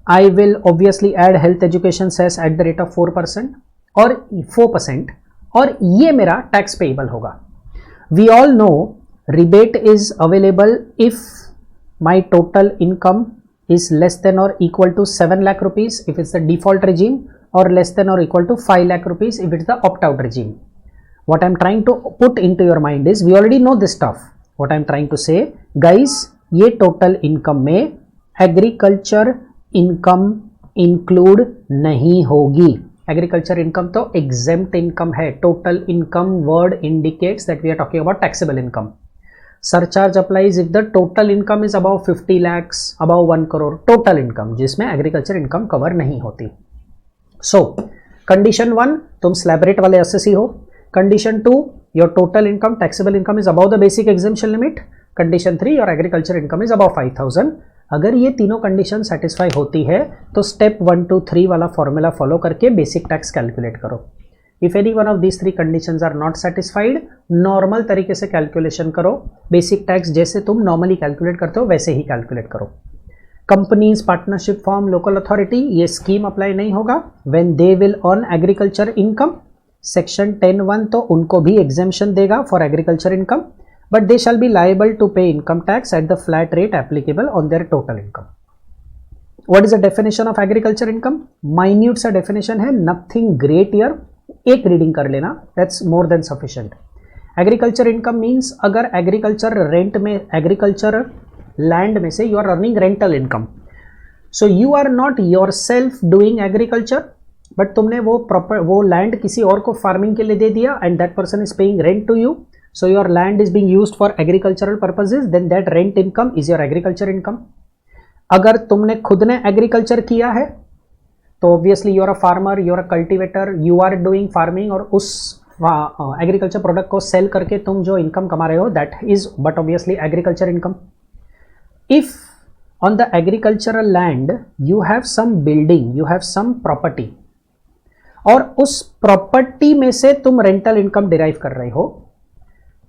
I will obviously add health education cess at the rate of 4% और 4%, और ये मेरा टैक्स पेएबल होगा। We all know rebate is available if my total income is less than or equal to 7 lakh rupees if it's the default regime, or less than or equal to 5 lakh rupees if it's the opt-out regime. What I'm trying to put into your mind is, we already know this stuff. What I'm trying to say, guys, ये total income में agriculture income include नहीं होगी। Agriculture income तो exempt income है। Total income word indicates that we are talking about taxable income. Surcharge applies if the total income is above 50 lakhs, above 1 crore, total income, जिसमें agriculture income cover नहीं होती। So, condition 1, तुम slab rate वाले assessee हो। Condition 2, your total income, taxable income is above the basic exemption limit. Condition 3, your agriculture income is above 5,000. अगर ये तीनों कंडीशन सेटिस्फाई होती है तो स्टेप 1 2 3 वाला फॉर्मूला फॉलो करके बेसिक टैक्स कैलकुलेट करो। If any one of these 3 conditions are not satisfied, normal तरीके से कैलकुलेशन करो। बेसिक टैक्स जैसे तुम नॉर्मली कैलकुलेट करते हो वैसे ही कैलकुलेट करो। Companies, partnership firm, local authority, ये स्कीम अप्लाई नहीं होगा। When they will earn agriculture income, section 10(1) तो उनको भी एग्जेम्पशन देगा for agriculture income, but they shall be liable to pay income tax at the flat rate applicable on their total income. What is the definition of agriculture income? Minute सा डेफिनेशन है, नथिंग ग्रेट ईयर, एक रीडिंग कर लेना, that's more than sufficient. Agriculture income means अगर एग्रीकल्चर रेंट में, एग्रीकल्चर लैंड में से you are earning rental income, so you are not yourself doing agriculture, but तुमने वो लैंड किसी और को फार्मिंग के लिए दे दिया and that person is paying rent to you, so your land is being used for agricultural purposes, then that rent income is your agriculture income. अगर तुमने खुद ने एग्रीकल्चर किया है तो obviously you are a farmer, you are a cultivator, you are doing farming, और उस एग्रीकल्चर प्रोडक्ट को सेल करके तुम जो इनकम कमा रहे हो that is but obviously agriculture income. If on the agricultural land you have some building, you have some property, और उस प्रॉपर्टी में से तुम रेंटल इनकम डिराइव कर रहे हो,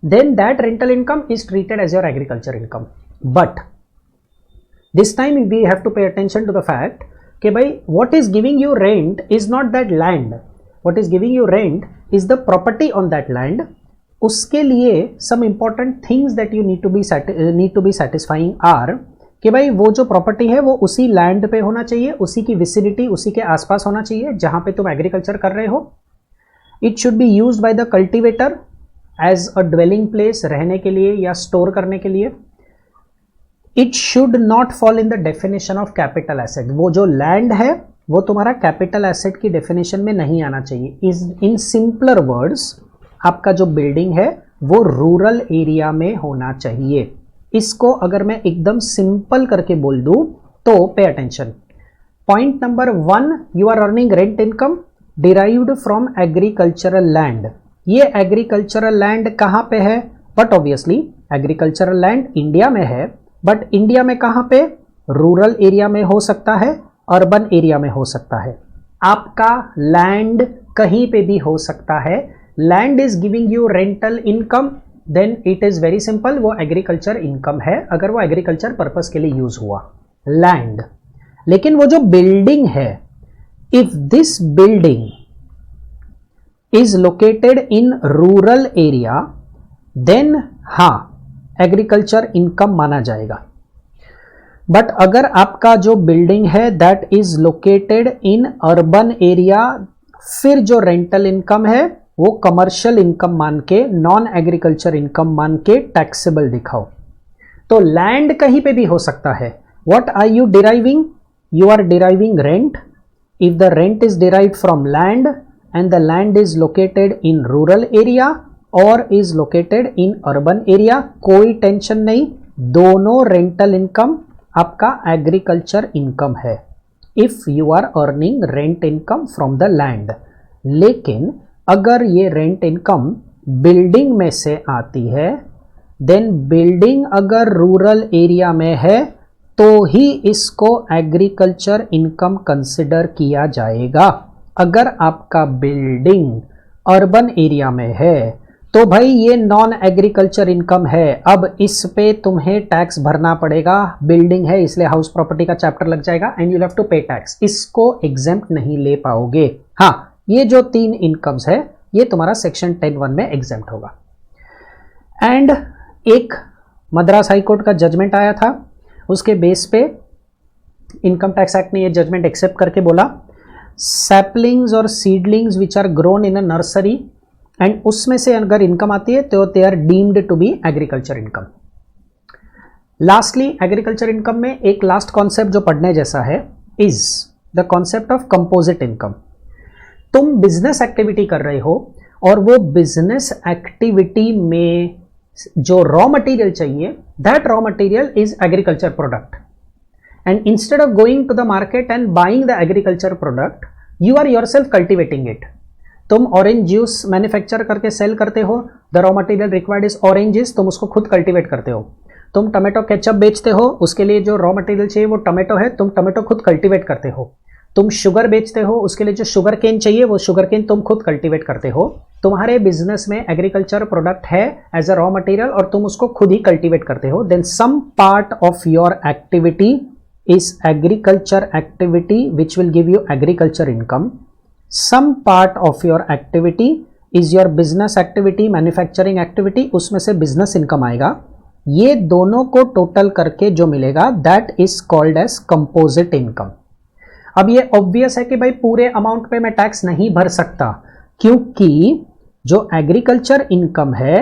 then that rental income is treated as your agriculture income. But this time we have to pay attention to the fact कि भाई what is giving you rent is not that land, what is giving you rent is the property on that land. उसके लिए some important things that you need to be satisfying are कि भाई वो जो प्रॉपर्टी है वो उसी लैंड पे होना चाहिए, उसी की विसिनिटी, उसी के आसपास होना चाहिए जहां पे तुम एग्रीकल्चर कर रहे हो। It should be used by the cultivator as a dwelling place, रहने के लिए या स्टोर करने के लिए। It should not fall in the definition of capital asset, वो जो लैंड है वो तुम्हारा कैपिटल एसेट की डेफिनेशन में नहीं आना चाहिए। इन सिंपलर वर्ड्स, आपका जो बिल्डिंग है वो रूरल एरिया में होना चाहिए। इसको अगर मैं एकदम सिंपल करके बोल दूं तो pay attention, point number 1, you are earning rent income derived from agricultural land. ये एग्रीकल्चरल लैंड कहाँ पे है? But obviously agricultural land India में है, बट इंडिया में कहाँ पे? रूरल एरिया में हो सकता है, अर्बन एरिया में हो सकता है। आपका लैंड कहीं पे भी हो सकता है। Land is giving you rental income, then it is very simple, वो एग्रीकल्चर इनकम है अगर वो एग्रीकल्चर पर्पस के लिए यूज हुआ लैंड। लेकिन वो जो बिल्डिंग है, if this building is located in rural area, then हाँ एग्रीकल्चर इनकम माना जाएगा। बट अगर आपका जो बिल्डिंग है that is located in urban area, फिर जो रेंटल इनकम है वो कमर्शियल इनकम मान के, नॉन एग्रीकल्चर इनकम मान के टैक्सेबल दिखाओ। तो लैंड कहीं पे भी हो सकता है। What are you deriving? You are deriving rent. If the rent is derived from land and the land is located in rural area or is located in urban area, कोई टेंशन नहीं, दोनों रेंटल इनकम आपका एग्रीकल्चर इनकम है if you are earning rent income from the land. लेकिन अगर ये रेंट इनकम बिल्डिंग में से आती है, देन बिल्डिंग अगर रूरल एरिया में है तो ही इसको एग्रीकल्चर इनकम कंसिडर किया जाएगा। अगर आपका बिल्डिंग अर्बन एरिया में है तो भाई ये नॉन एग्रीकल्चर इनकम है। अब इस पे तुम्हें टैक्स भरना पड़ेगा, बिल्डिंग है इसलिए हाउस प्रॉपर्टी का चैप्टर लग जाएगा and you have to pay tax. इसको एग्जेम्प्ट नहीं ले पाओगे। हाँ, ये जो 3 इनकम्स है ये तुम्हारा सेक्शन 10(1) में एग्जेम्प्ट होगा। एंड एक मद्रास हाई कोर्ट का जजमेंट आया था, उसके बेस पे इनकम टैक्स एक्ट ने ये जजमेंट एक्सेप्ट करके बोला सैपलिंग्स और seedlings which are grown in a nursery and उसमें से अगर इनकम आती है तो they are deemed to be agriculture income. Lastly agriculture income में एक लास्ट कॉन्सेप्ट जो पढ़ने जैसा है is the concept of composite income. तुम बिजनेस एक्टिविटी कर रहे हो और वो बिजनेस एक्टिविटी में जो रॉ मटेरियल चाहिए, that raw material is agriculture product and instead of going to the market and buying the agriculture product, you are yourself cultivating it. तुम ऑरेंज जूस मैन्युफैक्चर करके सेल करते हो, the raw material required is oranges, तुम उसको खुद कल्टीवेट करते हो। तुम टोमेटो केचप बेचते हो, उसके लिए जो रॉ मटेरियल चाहिए वो टोमेटो है, तुम टोमेटो खुद कल्टीवेट करते हो। तुम शुगर बेचते हो, उसके लिए जो शुगर केन चाहिए वो शुगर केन तुम खुद कल्टीवेट करते हो। तुम्हारे बिजनेस में एग्रीकल्चर प्रोडक्ट है एज अ रॉ मटेरियल और तुम उसको खुद ही कल्टीवेट करते हो। Then some part of your activity is agriculture activity which will give you agriculture income. Some part of your activity is your business activity, manufacturing activity, उसमें से business income आएगा। ये दोनों को टोटल करके जो मिलेगा that is called as composite income। अब ये obvious है कि भाई पूरे अमाउंट पे मैं टैक्स नहीं भर सकता, क्योंकि जो एग्रीकल्चर इनकम है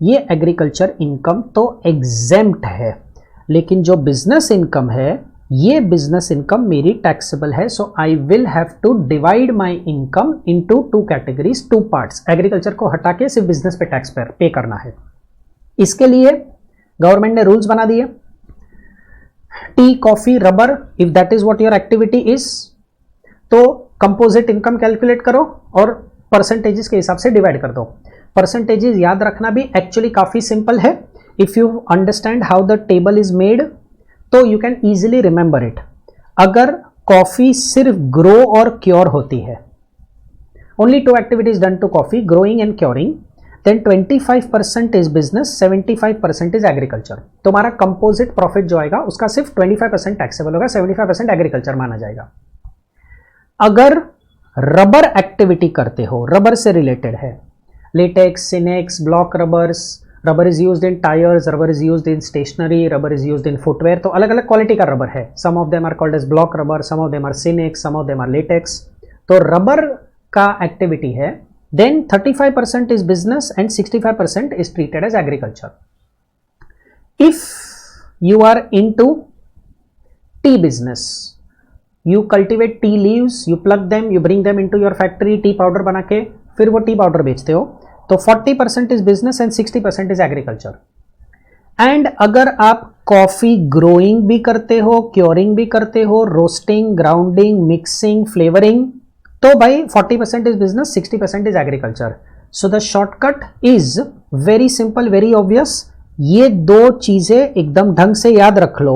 ये एग्रीकल्चर इनकम तो एग्जेम्प्ट है, लेकिन जो बिजनेस इनकम है ये बिजनेस इनकम मेरी टैक्सेबल है। So I will have to divide my income into 2 categories, 2 parts. Agriculture को हटा के सिर्फ बिजनेस पे टैक्स पे करना है। इसके लिए गवर्नमेंट ने रूल्स बना दिए। T, coffee, rubber, if that is what your activity is, तो कंपोजिट इनकम कैलकुलेट करो और परसेंटेजेस के हिसाब से डिवाइड कर दो। परसेंटेजेस याद रखना भी एक्चुअली काफी सिंपल है। If you understand how the table is made तो you can easily remember it. अगर कॉफी सिर्फ ग्रो और क्योर होती है, only 2 activities done to coffee, growing and curing, then 25% is business, 75% is agriculture. तुम्हारा कंपोजिट प्रॉफिट जो आएगा उसका सिर्फ 25% टैक्सेबल होगा, 75% एग्रीकल्चर माना जाएगा। अगर रबर एक्टिविटी करते हो, रबर से रिलेटेड है, latex, cenex, block rubbers, rubber is used in tyres, rubber is used in stationery, rubber is used in footwear, तो अलग अलग क्वालिटी का रबर है। Some of them are called as block rubber, some of them are cenex, some of them are latex. तो रबर का एक्टिविटी है, then 35% is business and 65% is treated as agriculture. If you are into tea business, you cultivate tea leaves, you pluck them, you bring them into your factory, T powder बना के फिर वो टी पाउडर बेचते हो, तो 40% is business and 60% is agriculture. And अगर आप कॉफी ग्रोइंग भी करते हो, क्योरिंग भी करते हो, रोस्टिंग, ग्राउंडिंग, मिक्सिंग, फ्लेवरिंग, तो भाई 40% is business, 60% is agriculture. So the shortcut is very simple, very obvious. ये दो चीजें एकदम ढंग से याद रख लो.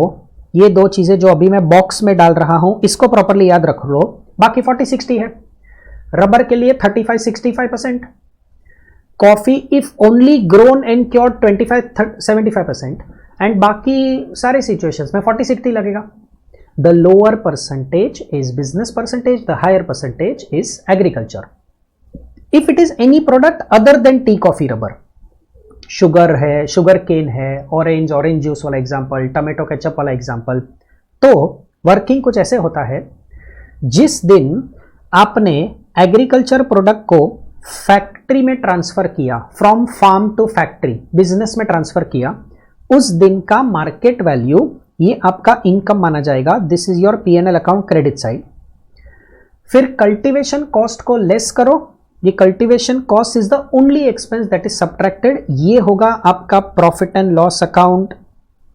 ये दो चीजें जो अभी मैं बॉक्स में डाल रहा हूं इसको प्रॉपरली याद रख लो. बाकी 40-60 है. रबर के लिए 35-65%. Coffee if only grown and cured 25-75%. And बाकी सारे सिचुएशंस में 40-60 लगेगा. The lower percentage is business percentage, the higher percentage is agriculture. If it is any product other than tea, coffee, rubber, sugar है, शुगर केन है, ऑरेंज जूस वाला एग्जांपल, टमाटो केचप वाला एग्जांपल, तो वर्किंग कुछ ऐसे होता है. जिस दिन आपने एग्रीकल्चर प्रोडक्ट को फैक्ट्री में ट्रांसफर किया, from farm to factory, business में ट्रांसफर किया, उस दिन का मार्केट वैल्यू ये आपका इनकम माना जाएगा. This is your P&L account credit side. फिर कल्टीवेशन कॉस्ट को लेस करो. ये cultivation cost is the only expense that is subtracted. ये होगा आपका profit and loss account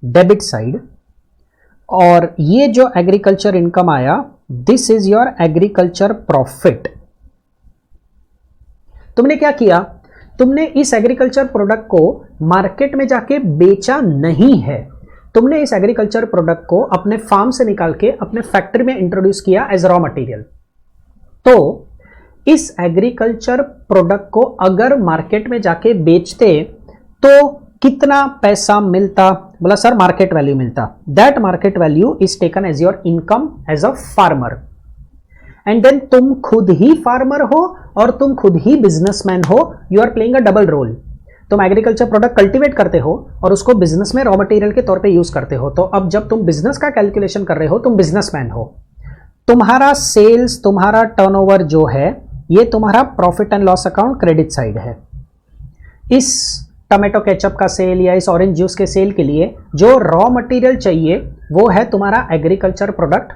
debit side. और ये जो एग्रीकल्चर इनकम आया, this is your agriculture profit. तुमने क्या किया? तुमने इस एग्रीकल्चर प्रोडक्ट को मार्केट में जाके बेचा नहीं है. तुमने इस एग्रीकल्चर प्रोडक्ट को अपने फार्म से निकाल के अपने फैक्ट्री में इंट्रोड्यूस किया एज रॉ मटेरियल. तो इस एग्रीकल्चर प्रोडक्ट को अगर मार्केट में जाके बेचते तो कितना पैसा मिलता? बोला सर मार्केट वैल्यू मिलता. That market value is taken as your income as a farmer. And then तुम खुद ही फार्मर हो और तुम खुद ही बिजनेसमैन हो. You are playing a double role. तुम एग्रीकल्चर प्रोडक्ट कल्टीवेट करते हो और उसको बिजनेस में रॉ मटेरियल के तौर पे यूज करते हो. तो अब जब तुम बिजनेस का कैलकुलेशन कर रहे हो, तुम बिजनेसमैन हो. तुम्हारा सेल्स, तुम्हारा टर्नओवर जो है, ये तुम्हारा profit and loss account credit side है. इस टमाटो केचप का सेल या इस ऑरेंज जूस के सेल के लिए जो रॉ मटेरियल चाहिए वो है तुम्हारा एग्रीकल्चर प्रोडक्ट.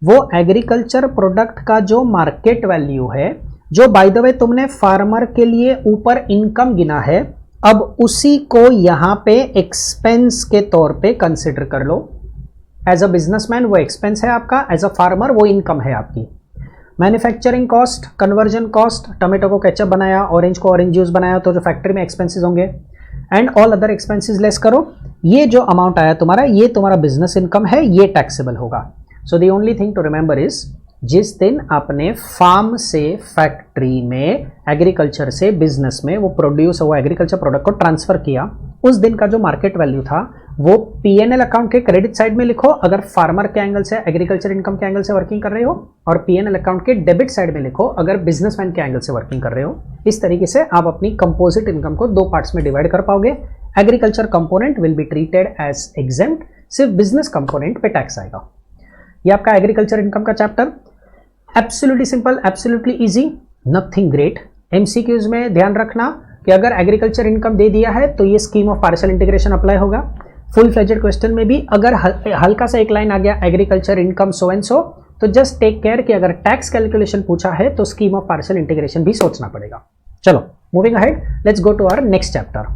वो एग्रीकल्चर प्रोडक्ट का जो मार्केट वैल्यू है, जो बाय द वे तुमने फार्मर के लिए ऊपर इनकम गिना है, अब उसी को यहां पे एक्सपेंस के तौर पे कंसिडर कर लो. एज अ बिजनेसमैन वो एक्सपेंस है आपका, एज अ फार्मर वो इनकम है आपकी. Manufacturing cost, conversion cost, tomato को केचप बनाया, ऑरेंज को ऑरेंज जूस बनाया, तो जो फैक्ट्री में एक्सपेंसेस होंगे, and all other expenses less करो. ये जो अमाउंट आया तुम्हारा, ये तुम्हारा बिजनेस इनकम है, ये टैक्सेबल होगा. So the only thing to remember is, जिस दिन आपने फार्म से फैक्ट्री में, एग्रीकल्चर से बिजनेस में वो एग्रीकल्चर प्रोडक्ट को ट्रांसफर किया, उस दिन का जो मार्केट वैल्यू था वो P&L अकाउंट के क्रेडिट साइड में लिखो अगर फार्मर के एंगल से, एग्रीकल्चर इनकम के एंगल से वर्किंग कर रहे हो, और P&L अकाउंट के डेबिट साइड में लिखो अगर बिजनेसमैन के एंगल से वर्किंग कर रहे हो. इस तरीके से आप अपनी कंपोजिट इनकम को दो पार्ट्स में डिवाइड कर पाओगे. Agriculture component will be treated as exempt, सिर्फ बिजनेस कंपोनेंट पे टैक्स आएगा. ये आपका एग्रीकल्चर इनकम का chapter. Absolutely simple, absolutely easy, nothing great. MCQs में ध्यान रखना कि अगर एग्रीकल्चर इनकम दे दिया है तो ये scheme of partial integration apply होगा. फुल फ्लेजेड क्वेश्चन में भी अगर हल्का सा एक लाइन आ गया एग्रीकल्चर इनकम सो एंड सो, तो जस्ट टेक केयर कि अगर टैक्स कैलकुलेशन पूछा है तो स्कीम ऑफ पार्शियल इंटीग्रेशन भी सोचना पड़ेगा. चलो moving ahead, let's go to our next chapter.